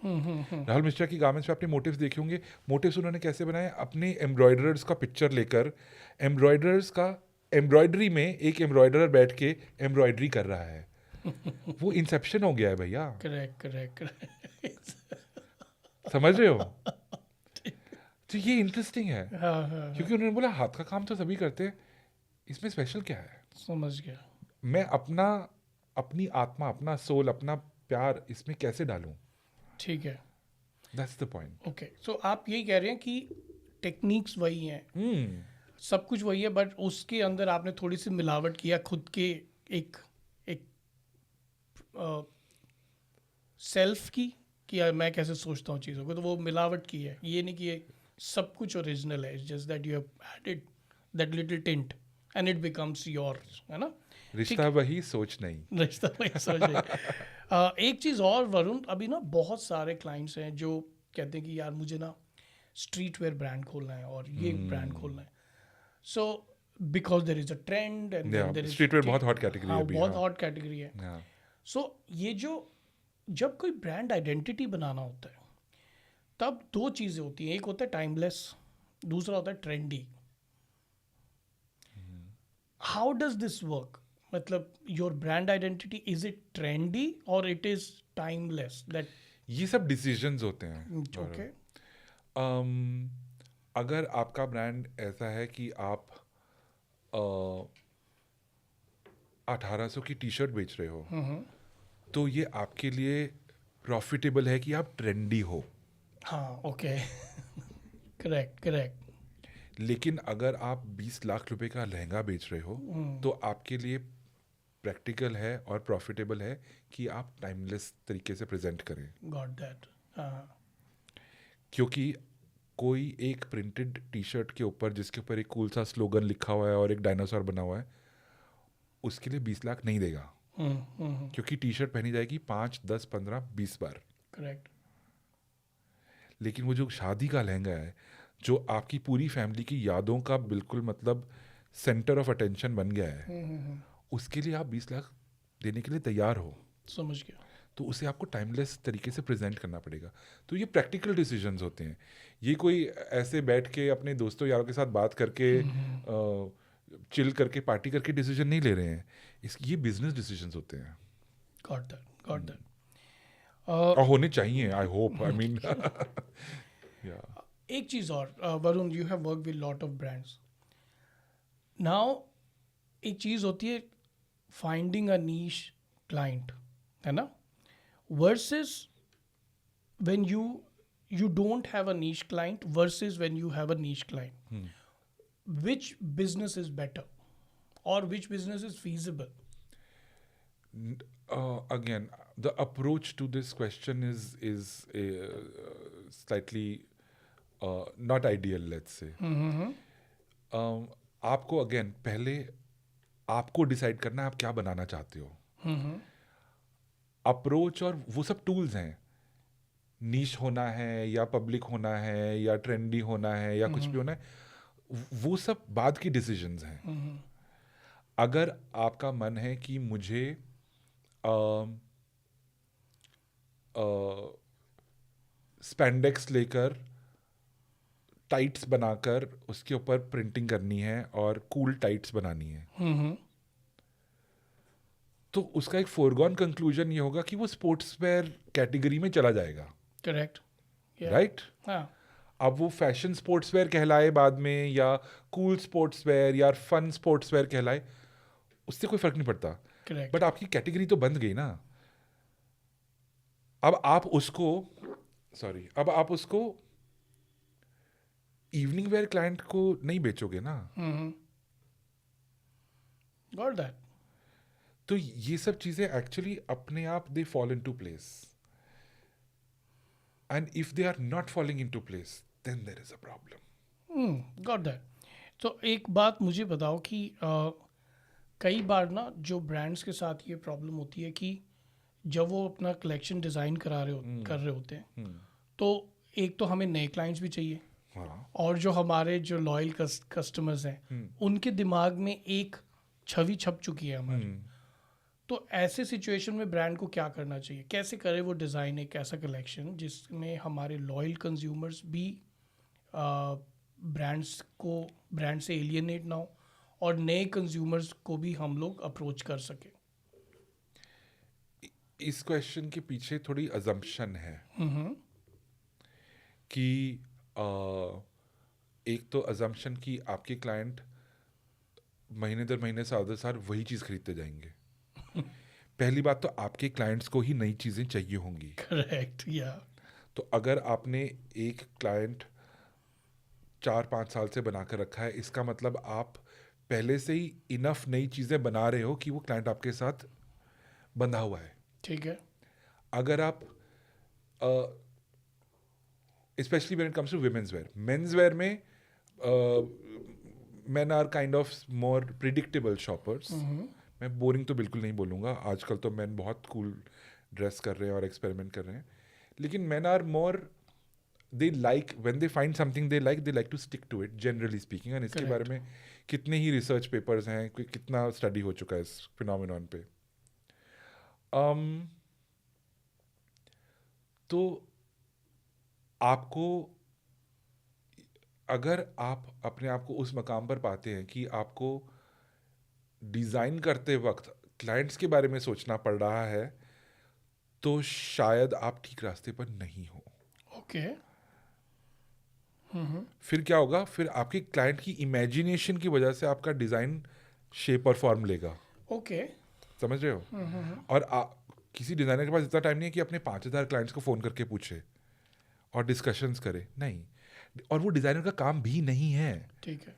राहुल मिश्रा की गारमेंट्स पे आपने मोटिव्स देखे होंगे। मोटिव्स उन्होंने कैसे बनाए? अपने एम्ब्रॉयडर्स का पिक्चर लेकर, एम्ब्रॉयडर्स का एम्ब्रॉयडरी में एक एम्ब्रॉयडर बैठ के एम्ब्रॉयडरी कर रहा है। वो इंसेप्शन हो गया है भैया। करेक्ट। समझ रहे हो? तो ये इंटरेस्टिंग है। हाँ, क्योंकि उन्होंने बोला हाथ का काम तो सभी करते हैं, इसमें स्पेशल क्या है? समझ गया। मैं अपनी आत्मा, अपना सोल, अपना प्यार इसमें कैसे डालूं? ठीक है, दैट्स द पॉइंट। ओके। सो आप यही कह रहे हैं कि टेक्निक्स वही हैं, सब कुछ वही है, बट उसके अंदर आपने थोड़ी सी मिलावट किया खुद के एक सेल्फ की, कि यार मैं कैसे सोचता हूँ चीज़ों को, तो वो मिलावट की है, ये नहीं कि सब कुछ ओरिजिनल है, just that you have added that little tint and it becomes yours, है ना? रिश्ता वही, सोच नहीं। रिश्ता वही सोच रही। एक चीज़ और वरुण, अभी ना बहुत सारे क्लाइंट्स हैं जो कहते हैं कि यार मुझे ना स्ट्रीट वेयर ब्रांड खोलना है और ये ब्रांड खोलना है, so because there is a trend and there is street wear बहुत हॉट कैटेगरी है हाँ अभी। बहुत हाँ, हॉट कैटेगरी है। हाँ, सो ये जो जब कोई ब्रांड आइडेंटिटी बनाना होता है तब दो चीज़ें होती हैं, एक होता है टाइमलेस, दूसरा होता है trendy. How does this work? मतलब your brand identity, is it trendy और इट इज टाइमलेस? दैट ये सब डिसीजंस होते हैं। ओके। अगर आपका ब्रांड ऐसा है कि आप 1800 की टी शर्ट बेच रहे हो, तो ये आपके लिए प्रॉफिटेबल है कि आप ट्रेंडी हो। हाँ ओके। Correct correct. लेकिन अगर आप 20 लाख रुपए का लहंगा बेच रहे हो, तो आपके लिए प्रैक्टिकल है और प्रॉफिटेबल है कि आप टाइमलेस तरीके से प्रेजेंट करें। Got that. हाँ क्योंकि कोई एक प्रिंटेड टी शर्ट के ऊपर जिसके ऊपर एक कूल सा स्लोगन लिखा हुआ है और एक डायनासोर बना हुआ है, उसके लिए 20 लाख नहीं देगा। क्योंकि टी शर्ट पहनी जाएगी 5, 10, 15, 20 बार। करेक्ट। लेकिन वो जो शादी का लहंगा है, जो आपकी पूरी फैमिली की यादों का बिल्कुल मतलब सेंटर ऑफ अटेंशन बन गया है, उसके लिए आप 20 लाख देने के लिए तैयार हो, समझ गया। तो उसे आपको टाइमलेस तरीके से प्रेजेंट करना पड़ेगा। तो ये प्रैक्टिकल डिसीजंस होते हैं। ये कोई ऐसे बैठ के अपने दोस्तों यारों के साथ बात करके चिल करके पार्टी करके डिसीजन नहीं ले रहे हैं। ये बिजनेस डिसीजंस होते हैं गॉट दैट गॉट दैट। और होने चाहिए। आई होप, आई मीन एक चीज़ और, Varun, you have work with lot of brands now. एक चीज़ होती है फाइंडिंग अ नीश क्लाइंट, है ना, versus when you don't have a niche client versus when you have a niche client. Which business is better or which business is feasible? Again, the approach to this question is slightly not ideal, let's say. आपको again पहले आपको decide करना है आप क्या बनाना चाहते हो। Approach और वो सब टूल्स हैं। नीश होना है या पब्लिक होना है या ट्रेंडी होना है या कुछ भी होना है, वो सब बाद की डिसीजंस हैं। अगर आपका मन है कि मुझे स्पैंडेक्स लेकर टाइट्स बनाकर उसके ऊपर प्रिंटिंग करनी है और कूल टाइट्स बनानी है, तो उसका एक फोरगॉन कंक्लूजन ये होगा कि वो स्पोर्ट्स वेयर कैटेगरी में चला जाएगा। करेक्ट। राइट? हाँ अब वो फैशन स्पोर्ट्स वेयर कहलाए बाद में या कूल स्पोर्ट्स वेयर या फन स्पोर्ट्स वेयर कहलाए, उससे कोई फर्क नहीं पड़ता। करेक्ट। बट आपकी कैटेगरी तो बंद गई ना। अब आप उसको इवनिंग वेयर क्लाइंट को नहीं बेचोगे ना। Got that. तो ये सब चीजें एक्चुअली अपने आप they fall into place, and if they are not falling into place then there is a problem. Got that. तो एक बात मुझे बताओ कि कई बार ना जो ब्रांड्स के साथ ये प्रॉब्लम होती है कि जब वो अपना कलेक्शन डिज़ाइन कर रहे होते हैं, तो एक तो हमें नए क्लाइंट्स भी चाहिए, और जो हमारे जो लॉयल कस्टमर्स हैं उनके दिमाग में एक छवि छप चुकी है हमारी। तो ऐसे सिचुएशन में ब्रांड को क्या करना चाहिए? कैसे करे वो डिज़ाइन एक ऐसा कलेक्शन जिसमें हमारे लॉयल कंज्यूमर्स भी ब्रांड से एलियनेट ना हो और नए कंज्यूमर्स को भी हम लोग अप्रोच कर सके? इस क्वेश्चन के पीछे थोड़ी अजम्पशन है कि एक तो अजम्पशन कि आपके क्लाइंट महीने दर महीने साल दर साल वही चीज़ खरीदते जाएंगे। पहली बात तो आपके क्लाइंट्स को ही नई चीज़ें चाहिए होंगी। करेक्ट। या तो अगर आपने एक क्लाइंट 4-5 साल से बनाकर रखा है, इसका मतलब आप पहले से ही इनफ नई चीज़ें बना रहे हो कि वो क्लाइंट आपके साथ बंधा हुआ है। ठीक है। अगर आप especially when it comes to women's wear. Men's wear में men are kind of more predictable shoppers. मैं बोरिंग तो बिल्कुल नहीं बोलूँगा, आजकल तो men बहुत कूल ड्रेस कर रहे हैं और एक्सपेरिमेंट कर रहे हैं, लेकिन men are more, they like, when they find something they like to stick to it, generally speaking. और इसके बारे में कितने ही रिसर्च पेपर्स हैं, कितना स्टडी हो चुका है इस फिनोमिनॉन पे. तो आपको, अगर आप अपने आप को उस मकाम पर पाते हैं कि आपको डिज़ाइन करते वक्त क्लाइंट्स के बारे में सोचना पड़ रहा है, तो शायद आप ठीक रास्ते पर नहीं हो. ओके. फिर क्या होगा, फिर आपके क्लाइंट की इमेजिनेशन की वजह से आपका डिज़ाइन शेप और फॉर्म लेगा. ओके. समझ रहे हो? और किसी डिज़ाइनर के पास इतना टाइम नहीं है कि अपने 5,000 क्लाइंट्स को फ़ोन करके पूछे और डिस्कशंस करे. नहीं, और वो डिज़ाइनर का काम भी नहीं है. ठीक है.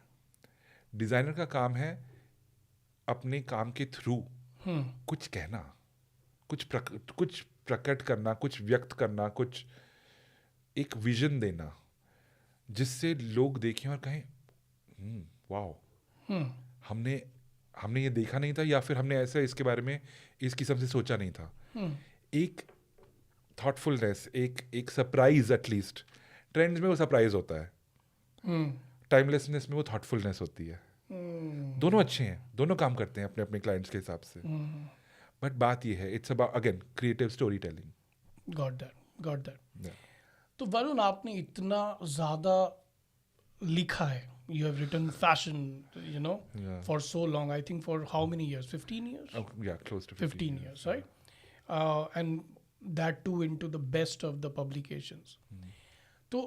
डिज़ाइनर का काम है अपने काम के थ्रू कुछ कहना, कुछ प्रकट करना, कुछ व्यक्त करना, कुछ एक विजन देना, जिससे लोग देखें और कहें वाओ, हमने ये देखा नहीं था, या फिर हमने ऐसा इसके बारे में इस किस्म से सोचा नहीं था. एक थॉटफुलनेस, एक सरप्राइज, एटलीस्ट ट्रेंड्स में वो सरप्राइज होता है, टाइमलेसनेस में वो थॉटफुलनेस होती है. दोनों अच्छे हैं, दोनों काम करते हैं अपने अपने क्लाइंट्स के हिसाब से. बट बात ये है, it's about again creative story telling. Got that. तो वरुण, आपने इतना ज़्यादा लिखा है, you have written fashion, for so long. I think for how many years? 15 years? Oh, yeah, close to 15 years, right? And that too into the best of the publications. तो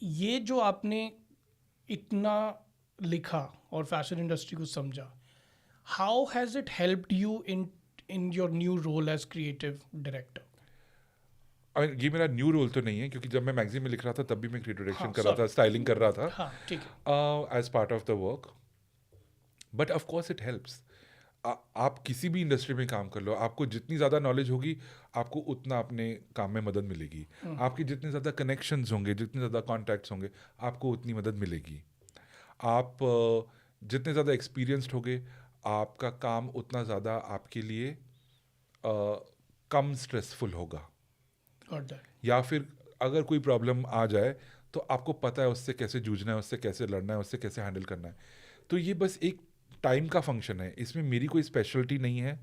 ये जो आपने इतना लिखा और फैशन इंडस्ट्री को समझा, how has it helped you in your new role as creative director? ये मेरा न्यू रोल तो नहीं है, क्योंकि जब मैं मैगजीन में लिख रहा था तब भी मैं क्रिएटिव डायरेक्शन कर रहा था, स्टाइलिंग कर रहा था. हाँ, ठीक है. As part of the work. But of course it helps. आप किसी भी इंडस्ट्री में काम कर लो, आपको जितनी ज़्यादा नॉलेज होगी, आपको उतना अपने काम में मदद मिलेगी. आपके जितने ज़्यादा कनेक्शंस होंगे, जितने ज़्यादा कॉन्टैक्ट्स होंगे, आपको उतनी मदद मिलेगी. आप जितने ज़्यादा एक्सपीरियंस्ड होगे, आपका काम उतना ज़्यादा आपके लिए कम स्ट्रेसफुल होगा. या फिर अगर कोई प्रॉब्लम आ जाए तो आपको पता है उससे कैसे जूझना है, उससे कैसे लड़ना है, उससे कैसे हैंडल करना है. तो ये बस एक टाइम का फंक्शन है, इसमें मेरी कोई स्पेशलिटी नहीं है.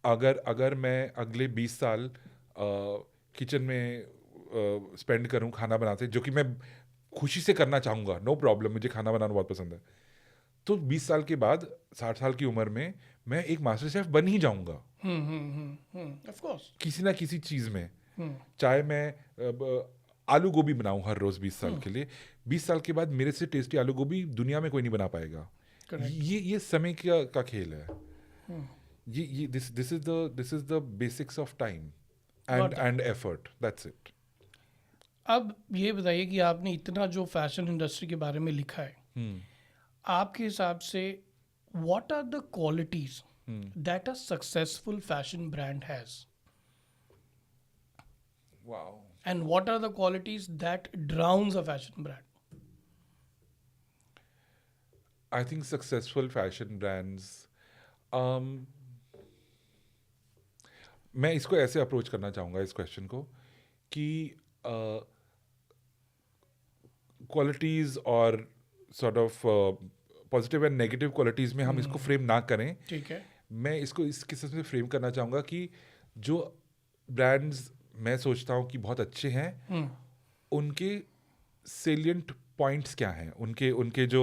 अगर मैं अगले 20 साल किचन में स्पेंड करूं खाना बनाते, जो कि मैं खुशी से करना चाहूँगा, नो प्रॉब्लम, मुझे खाना बनाना बहुत पसंद है, तो 20 साल के बाद 60 साल की उम्र में मैं एक मास्टर शेफ बन ही जाऊँगा. ऑफ कोर्स, किसी ना किसी चीज़ में. चाहे मैं आलू गोभी बनाऊं हर रोज 20 साल के लिए, 20 साल के बाद मेरे से टेस्टी आलू गोभी दुनिया में कोई नहीं बना पाएगा. ये समय का खेल है. ये this is the basics of time and effort, that's it. अब ये बताइए कि आपने इतना जो फैशन इंडस्ट्री के बारे में लिखा है, आपके हिसाब से what are the qualities that a successful fashion brand has? Wow. And what are the qualities that drowns a fashion brand? I think successful fashion brands, मैं इसको ऐसे अप्रोच करना चाहूँगा इस क्वेश्चन को कि क्वालिटीज़ और sort of positive and negative qualities में हम इसको फ्रेम ना करें. ठीक है. मैं इसको इस किस्म से फ्रेम करना चाहूँगा कि जो ब्रांड्स मैं सोचता हूँ कि बहुत अच्छे हैं, उनके सेलिएंट पॉइंट्स क्या हैं, उनके जो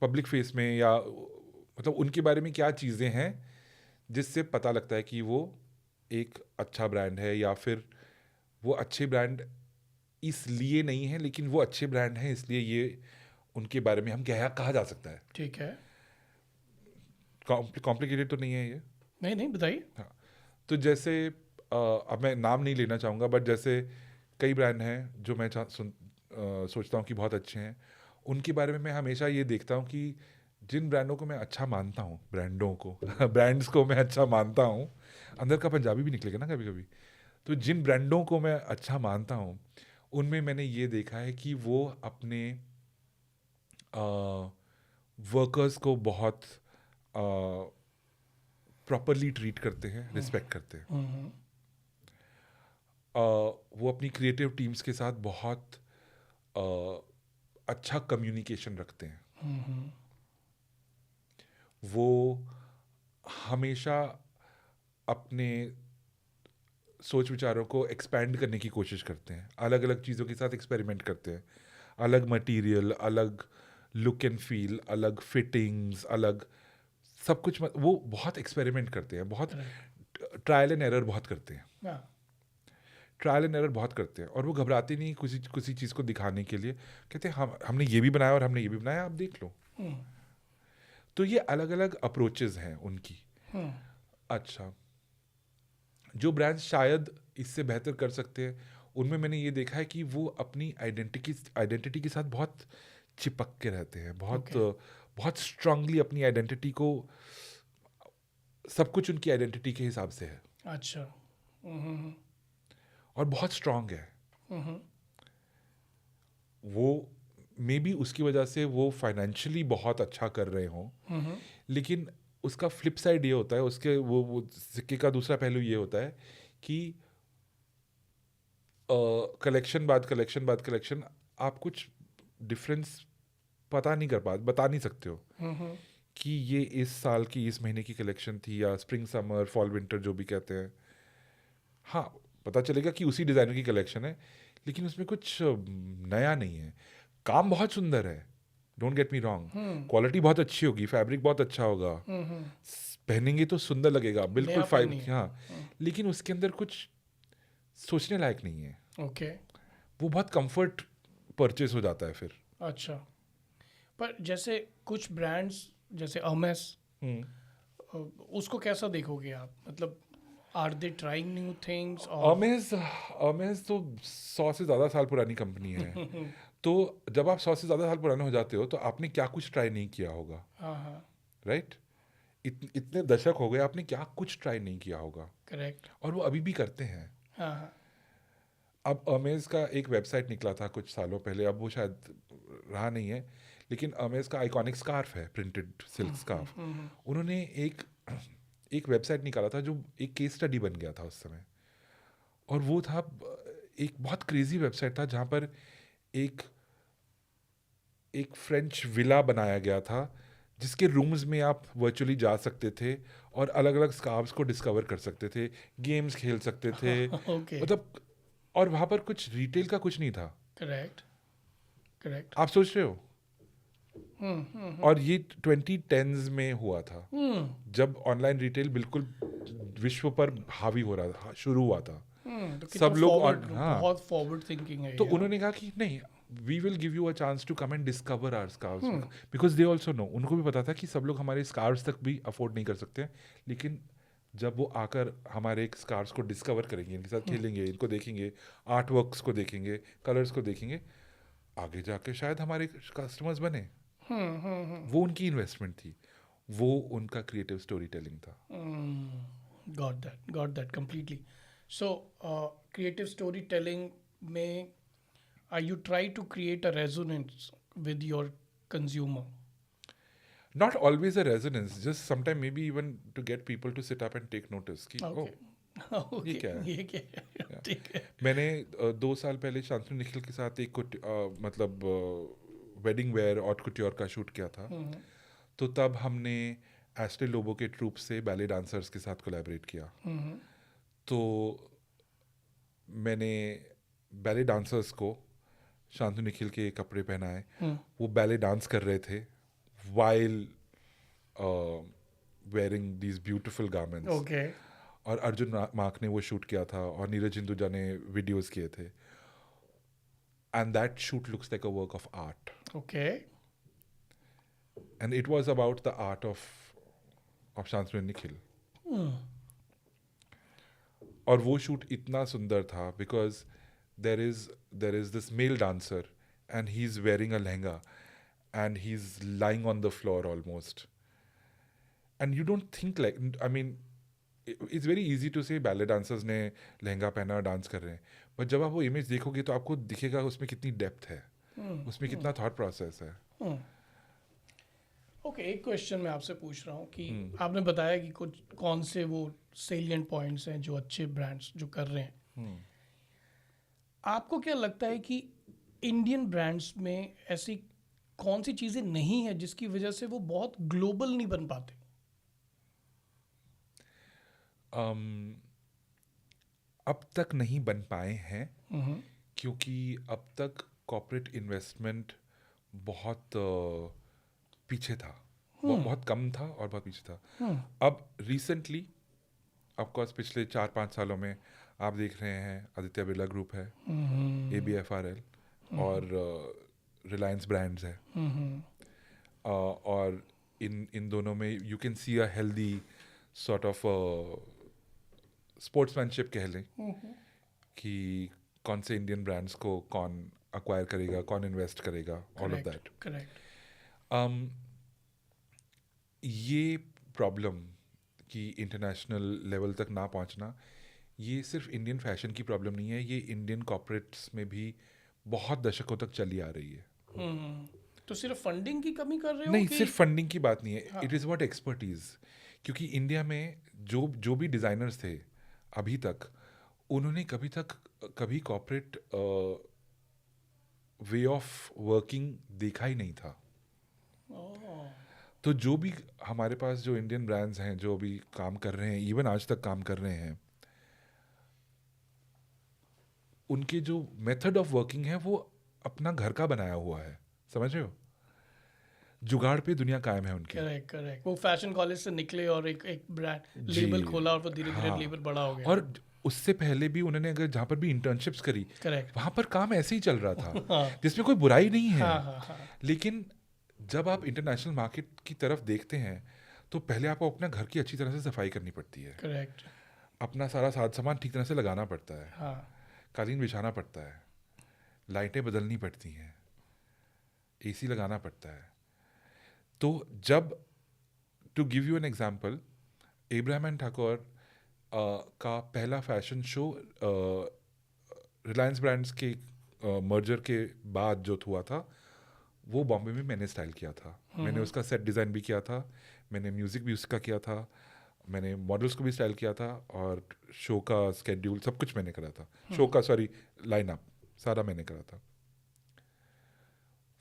पब्लिक फेस में, या मतलब उनके बारे में क्या चीज़ें हैं जिससे पता लगता है कि वो एक अच्छा ब्रांड है, या फिर वो अच्छे ब्रांड इसलिए नहीं है, लेकिन वो अच्छे ब्रांड हैं इसलिए ये उनके बारे में हम क्या कहा जा सकता है. ठीक है. कॉम्प्लिकेटेड तो नहीं है ये? नहीं, बताइए. हाँ, तो जैसे अब मैं नाम नहीं लेना चाहूँगा, बट जैसे कई ब्रांड हैं जो मैं सोचता हूँ कि बहुत अच्छे हैं, उनके बारे में मैं हमेशा ये देखता हूँ कि जिन ब्रांडों को मैं अच्छा मानता हूँ, ब्रांड्स को मैं अच्छा मानता हूँ, अंदर का पंजाबी भी निकलेगा ना कभी कभी, तो जिन ब्रांडों को मैं अच्छा मानता हूँ उनमें मैंने ये देखा है कि वो अपने वर्कर्स को बहुत प्रॉपरली ट्रीट करते हैं, रिस्पेक्ट करते हैं। हम्म, वो अपनी क्रिएटिव टीम्स के साथ बहुत अच्छा कम्युनिकेशन रखते हैं। हम्म, वो हमेशा अपने सोच विचारों को एक्सपैंड करने की कोशिश करते हैं, अलग अलग चीज़ों के साथ एक्सपेरिमेंट करते हैं, अलग मटेरियल, अलग लुक एंड फील, अलग फिटिंग्स, अलग सब कुछ। वो बहुत एक्सपेरिमेंट करते हैं, बहुत करेक्ट, ट्रायल एंड एरर बहुत करते हैं, हाँ, ट्रायल एंड एरर बहुत करते हैं। और वो घबराते नहीं किसी किसी चीज़ को दिखाने के लिए, कहते हैं हमने ये भी बनाया और हमने ये भी बनाया, आप देख लो। हम्म, तो ये अलग अलग अप्रोचेस हैं उनकी। हम्म, अच्छा, जो ब्रांड्स शायद इससे बेहतर कर सकते हैं उनमें मैंने ये देखा है कि वो अपनी आइडेंटिटी के साथ बहुत चिपक के रहते हैं, बहुत Okay. बहुत स्ट्रांगली अपनी आइडेंटिटी को, सब कुछ उनकी आइडेंटिटी के हिसाब से है अच्छा, हम्म, और बहुत स्ट्रांग है। हम्म, वो मे बी उसकी वजह से वो फाइनेंशियली बहुत अच्छा कर रहे हों, हम्म, लेकिन उसका फ्लिप साइड ये होता है, उसके वो सिक्के का दूसरा पहलू ये होता है कि कलेक्शन बाद कलेक्शन बाद कलेक्शन आप कुछ डिफरेंस बता नहीं सकते हो हम्म, कि ये इस साल की इस महीने की कलेक्शन थी या स्प्रिंग समर फॉल विंटर जो भी कहते हैं। हाँ, पता चलेगा कि उसी डिज़ाइनर की कलेक्शन है, लेकिन उसमें कुछ नया नहीं है। काम बहुत सुंदर है, don't get me wrong, quality बहुत अच्छी होगी, फैब्रिक बहुत अच्छा होगा, हम्म, पहनेंगे तो सुंदर लगेगा, बिल्कुल नयापन नहीं है, हाँ, लेकिन उसके अंदर कुछ सोचने लायक नहीं है। ओके, वो बहुत कंफर्ट परचेस हो जाता है फिर। अच्छा। पर जैसे कुछ ब्रांड्स जैसे अमेस, उसको कैसा देखोगे आप, मतलब are they trying new things और अमेज अमेज तो 100 से ज़्यादा साल पुरानी कंपनी है। तो जब आप 100 से ज़्यादा साल पुराने हो जाते हो तो आपने क्या कुछ ट्राई नहीं किया होगा, हाँ हाँ, राइट? इतने दशक हो गए, आपने क्या कुछ ट्राई नहीं किया होगा, करेक्ट, और वो अभी भी करते हैं। हाँ हाँ, अब अमेज का एक वेबसाइट निकला था कुछ सालों पहले, अब वो शायद रहा नहीं है, लेकिन अमेज का आइकॉनिक स्कार्फ है, प्रिंटेड सिल्क स्कार्फ। उन्होंने एक एक वेबसाइट निकाला था जो एक केस स्टडी बन गया था उस समय, और वो था एक बहुत क्रेजी वेबसाइट था जहाँ पर एक एक फ्रेंच विला बनाया गया था जिसके रूम्स में आप वर्चुअली जा सकते थे और अलग अलग स्कार्व्स को डिस्कवर कर सकते थे, गेम्स खेल सकते थे, ओके, मतलब। और वहाँ पर कुछ रिटेल का कुछ नहीं था, करेक्ट, करेक्ट, आप सोच रहे हो। और ये 2010s में हुआ था, जब ऑनलाइन रिटेल बिल्कुल विश्व पर हावी हो रहा था, शुरू हुआ था। तो सब कितना लोग फॉरवर्ड, हाँ, बहुत फॉरवर्ड थिंकिंग है तो ये, हाँ, उन्होंने कहा कि नहीं, we will give you a chance to come and discover our scarves, because they also know, उनको भी पता था कि सब लोग हमारे स्कार्व्स तक भी अफोर्ड नहीं कर सकते हैं, लेकिन जब वो आकर हमारे एक स्कार्व्स को डिस्कवर करेंगे, इनके साथ खेलेंगे, इनको देखेंगे, आर्ट वर्क्स को देखेंगे, कलर्स को देखेंगे, आगे जाके शायद हमारे कस्टमर्स बने। वो उनकी इन्वेस्टमेंट थी, वो उनका क्रिएटिव स्टोरी टेलिंग था। got that completely. So creative storytelling में you try to create a resonance with your consumer. Not always a resonance, just sometimes maybe even to get people to sit up and take notice कि Okay. ये Okay, क्या है। ये क्या है, ठीक है, मैंने 2 साल पहले शांतनु निखिल के साथ एक मतलब वेडिंग वेयर और कुट्योर का शूट किया था। तो तब हमने एस्टे लोबो के ट्रूप से बैले डांसर्स के साथ कोलैबोरेट किया। तो मैंने बैले डांसर्स को शांतनु निखिल के कपड़े पहनाए, वो बैले डांस कर रहे थे while wearing these beautiful garments. okay, और अर्जुन मार्क ने वो शूट किया था और नीरज हिंदुजा ने वीडियोस किए थे, and that shoot looks like a work of art, okay, and it was about the art of Shantanu Nikhil. और वो शूट इतना सुंदर था because there is this male dancer and he is wearing a lehenga and he is lying on the floor almost, and you don't think like, I mean it's very easy to say ballet dancers ने लहंगा पहना और dance कर रहे हैं, but जब आप वो image देखोगे तो आपको दिखेगा उसमें कितनी डेप्थ है, उसमें कितना थॉट प्रोसेस है. ओके, एक क्वेश्चन मैं आपसे पूछ रहा हूँ कि आपने बताया कि कुछ कौन से वो सेलिएंट पॉइंट्स हैं जो अच्छे ब्रांड्स जो कर रहे हैं. आपको क्या लगता है कि इंडियन ब्रांड्स में ऐसी कौन सी चीज़ें नहीं है जिसकी वजह से वो बहुत ग्लोबल नहीं बन पाते? अब तक नहीं बन पाए हैं क्योंकि अब तक कॉर्पोरेट इन्वेस्टमेंट बहुत पीछे था, बहुत कम था और बहुत पीछे था. अब रिसेंटली ऑफकोर्स पिछले 4-5 सालों में आप देख रहे हैं आदित्य बिरला ग्रुप है, ABFRL और रिलायंस ब्रांड्स है, और इन दोनों में you can see a healthy sort of sportsmanship कह लें कि कौन से इंडियन ब्रांड्स को कौन अक्वायर करेगा, कौन इन्वेस्ट करेगा, ऑल ऑफ दैट. करेक्ट. ये प्रॉब्लम कि इंटरनेशनल लेवल तक ना पहुंचना, ये सिर्फ इंडियन फैशन की प्रॉब्लम नहीं है, ये इंडियन कॉर्पोरेट्स में भी बहुत दशकों तक चली आ रही है. तो सिर्फ फंडिंग की कमी कर रहे हो नहीं, कि सिर्फ फंडिंग की बात नहीं है, इट इज़ अबाउट एक्सपर्टीज. क्योंकि इंडिया में जो भी डिज़ाइनर्स थे अभी तक, उन्होंने कभी कॉर्पोरेट वे ऑफ वर्किंग देखा ही नहीं था. तो जो भी हमारे पास जो इंडियन ब्रांड्स हैं जो अभी काम कर रहे हैं, इवन आज तक काम कर रहे हैं, उनके जो मेथड ऑफ वर्किंग है वो अपना घर का बनाया हुआ है, समझ रहे हो? जुगाड़ पे दुनिया कायम है उनकी. करेक्ट. वो फैशन कॉलेज से निकले और एक ब्रांड लेबल खोला और वो धीरे धीरे लेबल बड़ा हो गया. और उससे पहले भी उन्होंने अगर जहाँ पर भी इंटर्नशिप्स करी, करेक्ट, वहाँ पर काम ऐसे ही चल रहा था, जिसमें कोई बुराई नहीं है. हाँ. लेकिन जब आप इंटरनेशनल मार्केट की तरफ देखते हैं तो पहले आपको अपना घर की अच्छी तरह से सफाई करनी पड़ती है. करेक्ट. अपना सारा साज सामान ठीक तरह से लगाना पड़ता है. हाँ. कालीन बिछाना पड़ता है, लाइटें बदलनी पड़ती हैं, AC लगाना पड़ता है. तो जब, to give you an example, Abraham and Thakore का पहला फैशन शो रिलायंस ब्रांड्स के मर्जर के बाद जो हुआ था, वो बॉम्बे में मैंने स्टाइल किया था. मैंने उसका सेट डिज़ाइन भी किया था, मैंने म्यूज़िक भी उसका किया था, मैंने मॉडल्स को भी स्टाइल किया था, और शो का स्केड्यूल सब कुछ मैंने करा था. शो का लाइनअप सारा मैंने करा था.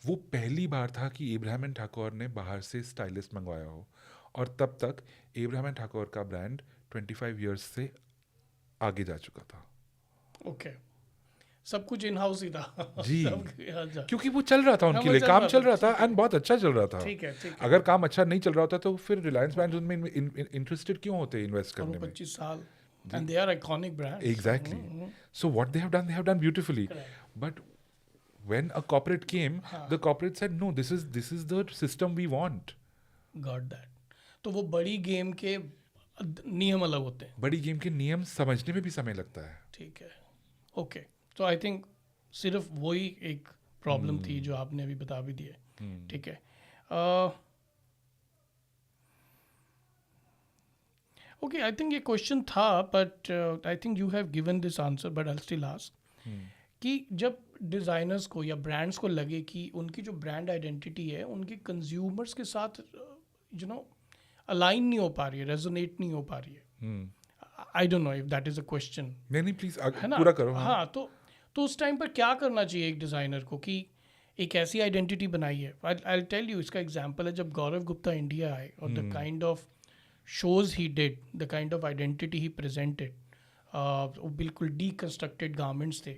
वो पहली बार था कि एब्राहम एंड ठाकुर ने बाहर से स्टाइलिस्ट मंगवाया हो, और तब तक एब्राहम एंड ठाकुर का ब्रांड 25 इयर्स से आगे जा चुका था. ओके. सब कुछ इन हाउस ही था जी. सब क्योंकि वो चल रहा था उनके लिए, काम चल रहा था, एंड बहुत अच्छा चल रहा था. ठीक है. अगर काम अच्छा नहीं चल रहा होता तो फिर रिलायंस ब्रांड्स उनमें इंटरेस्टेड क्यों होते इन्वेस्ट करने में? 25 साल, and they are iconic brands. Exactly. So what they have done beautifully. Correct. But when a corporate came, the corporate said, no, this is the system we want. Got that. तो वो बड़ी game के नियम अलग होते हैं. बड़ी game के नियम समझने में भी समय लगता है. ठीक है. ओके. तो आई थिंक सिर्फ वही एक प्रॉब्लम थी जो आपने अभी बता भी दिए. ठीक है. ओके, आई थिंक ये क्वेश्चन था, but I think you have given this answer, but I still ask कि जब डिज़ाइनर्स को या ब्रांड्स को लगे कि उनकी जो ब्रांड आइडेंटिटी है उनके कंज्यूमर्स के साथ अलाइन नहीं हो पा रही है, रेजोनेट नहीं हो पा रही है. I don't know if that is a question. नहीं प्लीज है ना? पूरा करो. हाँ. तो उस टाइम पर क्या करना चाहिए एक डिज़ाइनर को कि एक ऐसी आइडेंटिटी बनाई है. आई टेल यू, इसका एग्जांपल है जब गौरव गुप्ता इंडिया आए और the kind of shows he did, the kind of identity he presented, बिल्कुल deconstructed garments थे.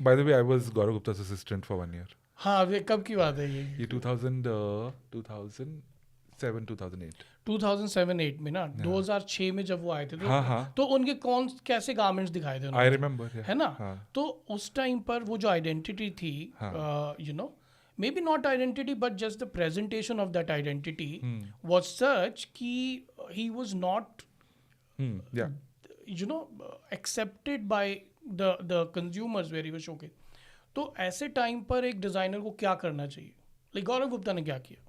By the way, I was Gaurav Gupta's assistant for 1 year. हाँ, वे कब की बात है ये? 2007-2008 में ना, 2006 में जब वो आए थे तो उनके कैसे गारमेंट्स दिखाए थे उन्होंने? I remember, yeah. है ना? तो उस टाइम पर वो जो आइडेंटिटी थी, maybe not identity but just the presentation of that identity was such कि he was not accepted by the consumers where he was showcased. तो ऐसे टाइम पर एक डिज़ाइनर को क्या करना चाहिए? लाइक गौरव गुप्ता ने क्या किया?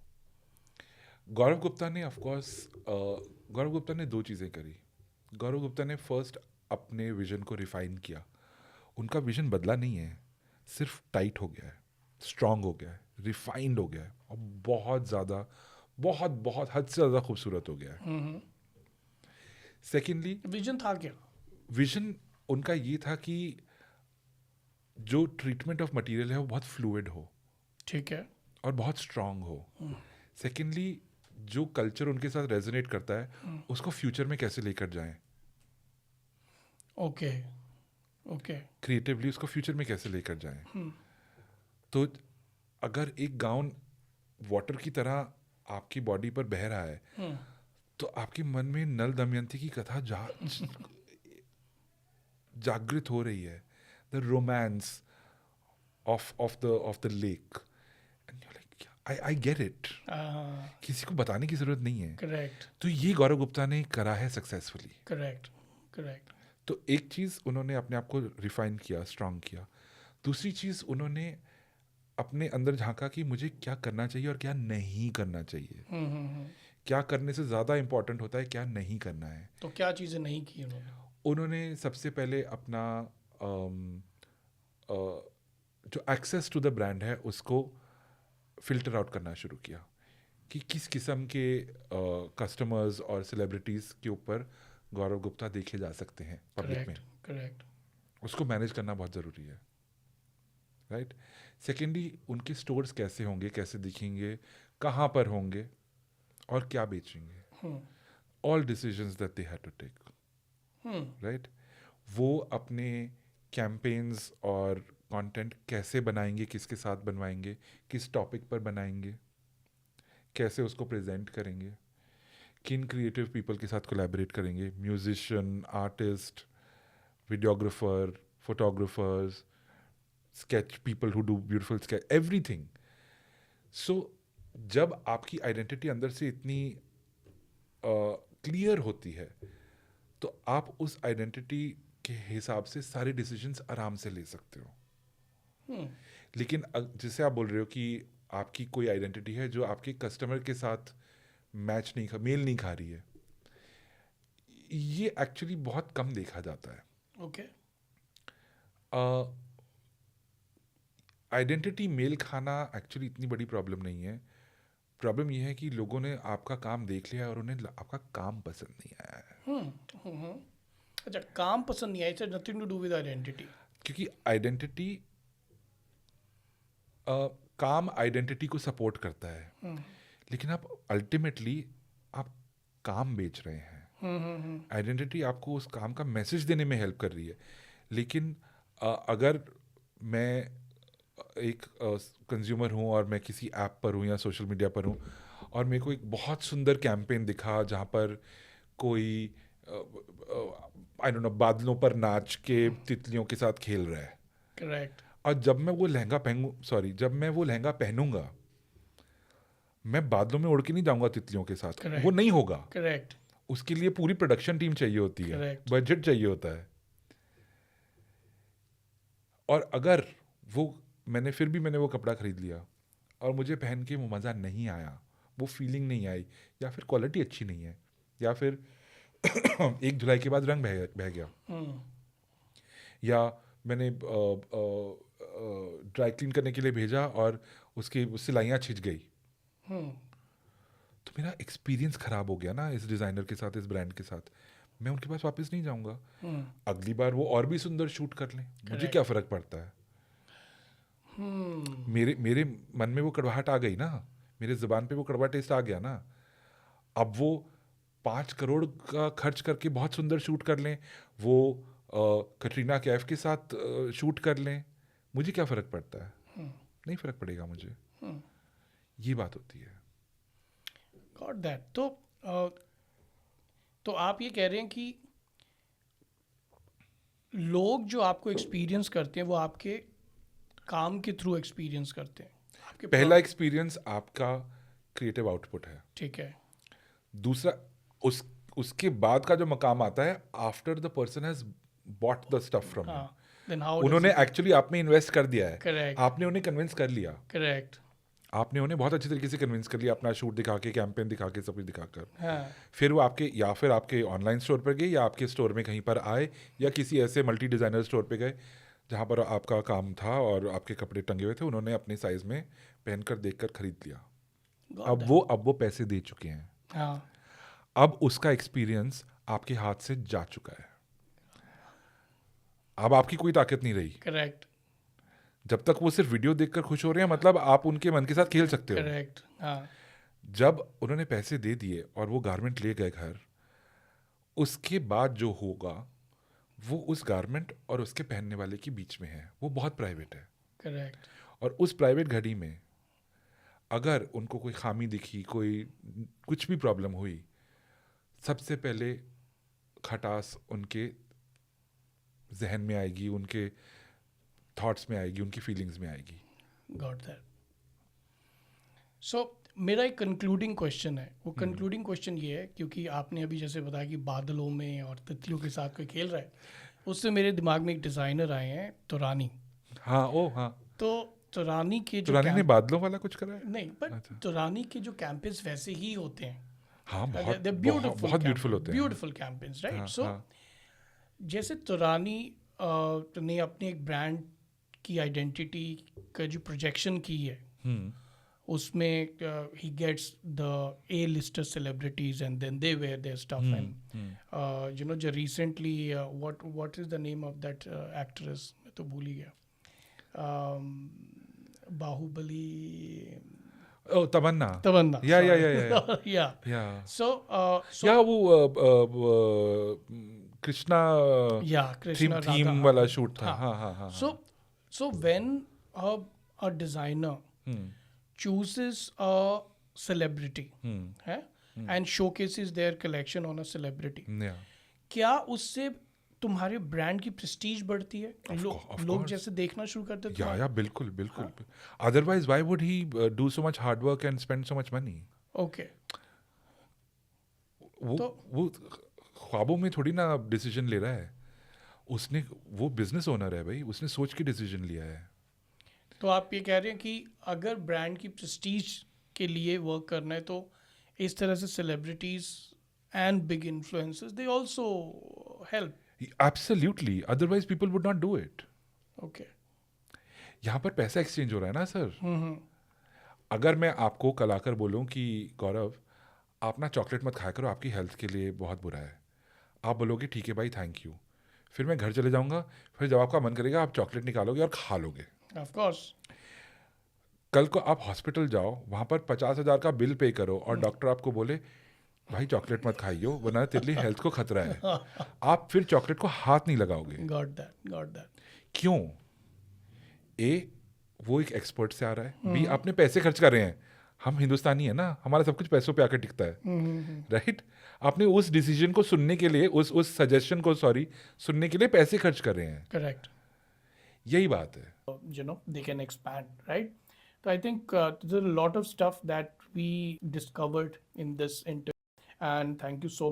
गौरव गुप्ता ने ऑफ कोर्स गौरव गुप्ता ने 2 चीज़ें करी. गौरव गुप्ता ने फर्स्ट अपने विजन को रिफाइन किया. उनका विजन बदला नहीं है, सिर्फ टाइट हो गया है, स्ट्रांग हो गया है, रिफाइंड हो गया है और बहुत ज़्यादा, बहुत बहुत हद से ज़्यादा खूबसूरत हो गया है. सेकेंडली, विजन था क्या? विजन उनका ये था कि जो ट्रीटमेंट ऑफ मटेरियल है वो बहुत फ्लूइड हो ठीक है. और बहुत स्ट्रांग हो. सेकेंडली, जो कल्चर उनके साथ रेजोनेट करता है उसको फ्यूचर में कैसे लेकर जाएं, ओके ओके. क्रिएटिवली उसको फ्यूचर में कैसे लेकर जाएं. तो अगर एक गाउन वाटर की तरह आपकी बॉडी पर बह रहा है तो आपके मन में नल दमयंती की कथा जागृत हो रही है, the romance of the lake. I get it. किसी को बताने की जरूरत नहीं है. करेक्ट तो ये गौरव गुप्ता ने करा है सक्सेसफुली. Correct correct. तो एक चीज़ उन्होंने अपने आप को रिफाइन किया, स्ट्रांग किया. दूसरी चीज़ उन्होंने अपने अंदर झांका कि मुझे क्या करना चाहिए और क्या नहीं करना चाहिए. क्या करने से ज़्यादा इम्पोर्टेंट होता है क्या नहीं करना है. तो क्या चीज़ें नहीं की उन्होंने? उन्होंने सबसे पहले अपना जो एक्सेस टू द ब्रांड है उसको फिल्टर आउट करना शुरू किया कि किस किस्म के कस्टमर्स और सेलिब्रिटीज़ के ऊपर गौरव गुप्ता देखे जा सकते हैं पब्लिक में. करेक्ट. उसको मैनेज करना बहुत ज़रूरी है. राइट. सेकेंडली, उनके स्टोर्स कैसे होंगे, कैसे दिखेंगे, कहाँ पर होंगे और क्या बेचेंगे. All decisions that they had to take. Right. वो अपने कैंपेन्स और कंटेंट कैसे बनाएंगे, किसके साथ बनवाएंगे, किस टॉपिक पर बनाएंगे, कैसे उसको प्रेजेंट करेंगे, किन क्रिएटिव पीपल के साथ कोलैबोरेट करेंगे, musician, artist, videographer, photographers, sketch people who do beautiful sketch, everything. So जब आपकी आइडेंटिटी अंदर से इतनी क्लियर होती है तो आप उस आइडेंटिटी के हिसाब से सारे डिसीजंस आराम से ले सकते हो. लेकिन जैसे आप बोल रहे हो कि आपकी कोई आइडेंटिटी है जो आपके कस्टमर के साथ मेल नहीं खा रही है, ये एक्चुअली बहुत कम देखा जाता है. ओके. आइडेंटिटी मेल खाना एक्चुअली इतनी बड़ी प्रॉब्लम नहीं है. प्रॉब्लम यह है कि लोगों ने आपका काम देख लिया और उन्हें आपका काम पसंद नहीं आया है. अच्छा, काम पसंद नहीं आया, it's nothing to do with identity. क्योंकि आइडेंटिटी काम आइडेंटिटी को सपोर्ट करता है. लेकिन आप अल्टीमेटली आप काम बेच रहे हैं. आइडेंटिटी आपको उस काम का मैसेज देने में हेल्प कर रही है. लेकिन अगर मैं एक कंज्यूमर हूँ और मैं किसी ऐप पर हूँ या सोशल मीडिया पर हूँ और मेरे को एक बहुत सुंदर कैंपेन दिखा जहाँ पर कोई आई डोंट नो बादलों पर नाच के तितलियों के साथ खेल रहा है. करेक्ट. और जब मैं वो लहंगा पहनूंगा मैं बादलों में उड़ के नहीं जाऊंगा तितलियों के साथ. Correct. वो नहीं होगा. करेक्ट. उसके लिए पूरी प्रोडक्शन टीम चाहिए होती है. Correct. बजट चाहिए होता है. और अगर मैंने वो कपड़ा खरीद लिया और मुझे पहन के वो मज़ा नहीं आया, वो फीलिंग नहीं आई, या फिर क्वालिटी अच्छी नहीं है, या फिर एक धुलाई के बाद रंग बह गया, या मैंने ड्राई क्लीन करने के लिए भेजा और उसकी सिलाइयाँ छिंच गई, तो मेरा एक्सपीरियंस ख़राब हो गया ना इस डिज़ाइनर के साथ, इस ब्रांड के साथ. मैं उनके पास वापस नहीं जाऊँगा. अगली बार वो और भी सुंदर शूट कर लें, मुझे क्या फ़र्क पड़ता है. मेरे मन में वो कड़वाहट आ गई ना, मेरे ज़ुबान पे वो कड़वा टेस्ट आ गया ना. अब वो 5 करोड़ का खर्च करके बहुत सुंदर शूट कर लें, वो कटरीना कैफ के साथ शूट कर लें, मुझे क्या फ़र्क पड़ता है. नहीं फ़र्क पड़ेगा मुझे. ये बात होती है. Got that. तो आप ये कह रहे हैं कि लोग जो आपको एक्सपीरियंस करते हैं वो आपके काम के थ्रू एक्सपीरियंस करते हैं. आपके पहला एक्सपीरियंस आपका क्रिएटिव आउटपुट है. ठीक है. दूसरा उसके बाद का जो मकाम आता है, after the person has bought the stuff from you, उन्होंने एक्चुअली आप में इन्वेस्ट कर दिया है. करेक्ट. आपने उन्हें कन्विंस कर लिया. करेक्ट. आपने उन्हें बहुत अच्छी तरीके से कन्विंस कर लिया, अपना शूट दिखा के, कैंपेन दिखा के, सब कुछ दिखाकर। हाँ फिर वो आपके या फिर आपके ऑनलाइन स्टोर पर गए, या आपके स्टोर में कहीं पर आए, या किसी ऐसे मल्टी डिज़ाइनर स्टोर पे गए जहाँ पर आपका काम था और आपके कपड़े टंगे हुए थे, उन्होंने अपने साइज में पहनकर देखकर खरीद लिया। got that. अब वो पैसे दे चुके हैं, हाँ अब उसका एक्सपीरियंस आपके हाथ से जा चुका है, अब आपकी कोई ताकत नहीं रही। करेक्ट जब तक वो सिर्फ वीडियो देखकर खुश हो रहे हैं, मतलब आप उनके मन के साथ खेल सकते हो। करेक्ट हाँ जब उन्होंने पैसे दे दिए और वो गारमेंट ले गए घर, उसके बाद जो होगा वो उस गारमेंट और उसके पहनने वाले के बीच में है, वो बहुत प्राइवेट है। करेक्ट और उस प्राइवेट घड़ी में अगर उनको कोई खामी दिखी, कोई कुछ भी प्रॉब्लम हुई, सबसे पहले खटास उनके जहन में आएगी, उनके थॉट्स में आएगी, उनकी फीलिंग्स में आएगी। Got that. सो मेरा एक कंक्लूडिंग क्वेश्चन है, वो कंक्लूडिंग क्वेश्चन ये है, क्योंकि आपने अभी जैसे बताया कि बादलों में और तितलियों के साथ कोई खेल रहा है, उससे मेरे दिमाग में एक डिज़ाइनर आए हैं तुरानी। हाँ, ओ हाँ, तो तुरानी के जो तुरानी ने बादलों वाला कुछ करा है? नहीं, बट अच्छा। तुरानी के जो कैंपेन्स वैसे ही होते हैं। हाँ, बहुत They're बहुत बहुत ब्यूटीफुल होते हैं। Beautiful campaigns, right? हाँ, सो हाँ। जैसे तुरानी ने अपनी एक ब्रांड की आइडेंटिटी का जो प्रोजेक्शन की है, उसमें he gets the A-lister celebrities and then they wear their stuff and you know जो recently what is the name of that actress, मैं तो भूल ही गया, बाहुबली, ओ तमन्ना। तमन्ना, या sorry. Yeah. या So या वो Krishna yeah, Krishna theme Radha. वाला शूट था। हाँ. हाँ, हाँ, हाँ। So when a designer chooses a celebrity है and showcases their collection on a celebrity, या क्या उससे तुम्हारे ब्रांड की प्रेस्टीज बढ़ती है? of लोग course. जैसे देखना शुरू करते हैं या बिल्कुल बिल्कुल। Otherwise why would he do so much hard work and spend so much money? Okay, वो ख्वाबों में थोड़ी ना डिसीजन ले रहा है, उसने, वो बिजनेस ओनर है भाई, उसने सोच के डिसीजन लिया है। तो आप ये कह रहे हैं कि अगर ब्रांड की प्रेस्टीज के लिए वर्क करना है तो इस तरह से celebrities and big influencers they also help. Absolutely, otherwise people would not do it. Okay, यहाँ पर पैसा एक्सचेंज हो रहा है ना सर। अगर मैं आपको कल आकर बोलूँ कि गौरव आप ना चॉकलेट मत खाया करो, आपकी हेल्थ के लिए बहुत बुरा है, आप बोलोगे ठीक है भाई थैंक यू, फिर मैं घर चले जाऊँगा, फिर जब आपका मन करेगा आप चॉकलेट निकालोगे और खा लोगे। Of course. कल को आप हॉस्पिटल जाओ, वहाँ पर 50,000 का बिल पे करो और डॉक्टर आपको बोले भाई चॉकलेट मत खाइयो वरना तेरे लिए हेल्थ को खतरा है, आप फिर चॉकलेट को हाथ नहीं लगाओगे। Got that. क्यों? ए, वो एक एक्सपर्ट से आ रहा है, बी, आपने पैसे खर्च कर रहे हैं, हम हिंदुस्तानी है ना, हमारा सब कुछ पैसों पे आकर टिकता है, राइट? आपने उस डिसीजन को सुनने के लिए, उस सजेशन को सुनने के लिए पैसे खर्च कर रहे हैं। करेक्ट। यही बात है। You know, they can expand, right? So I think there's a lot of stuff that we discovered in this interview, and thank you so much.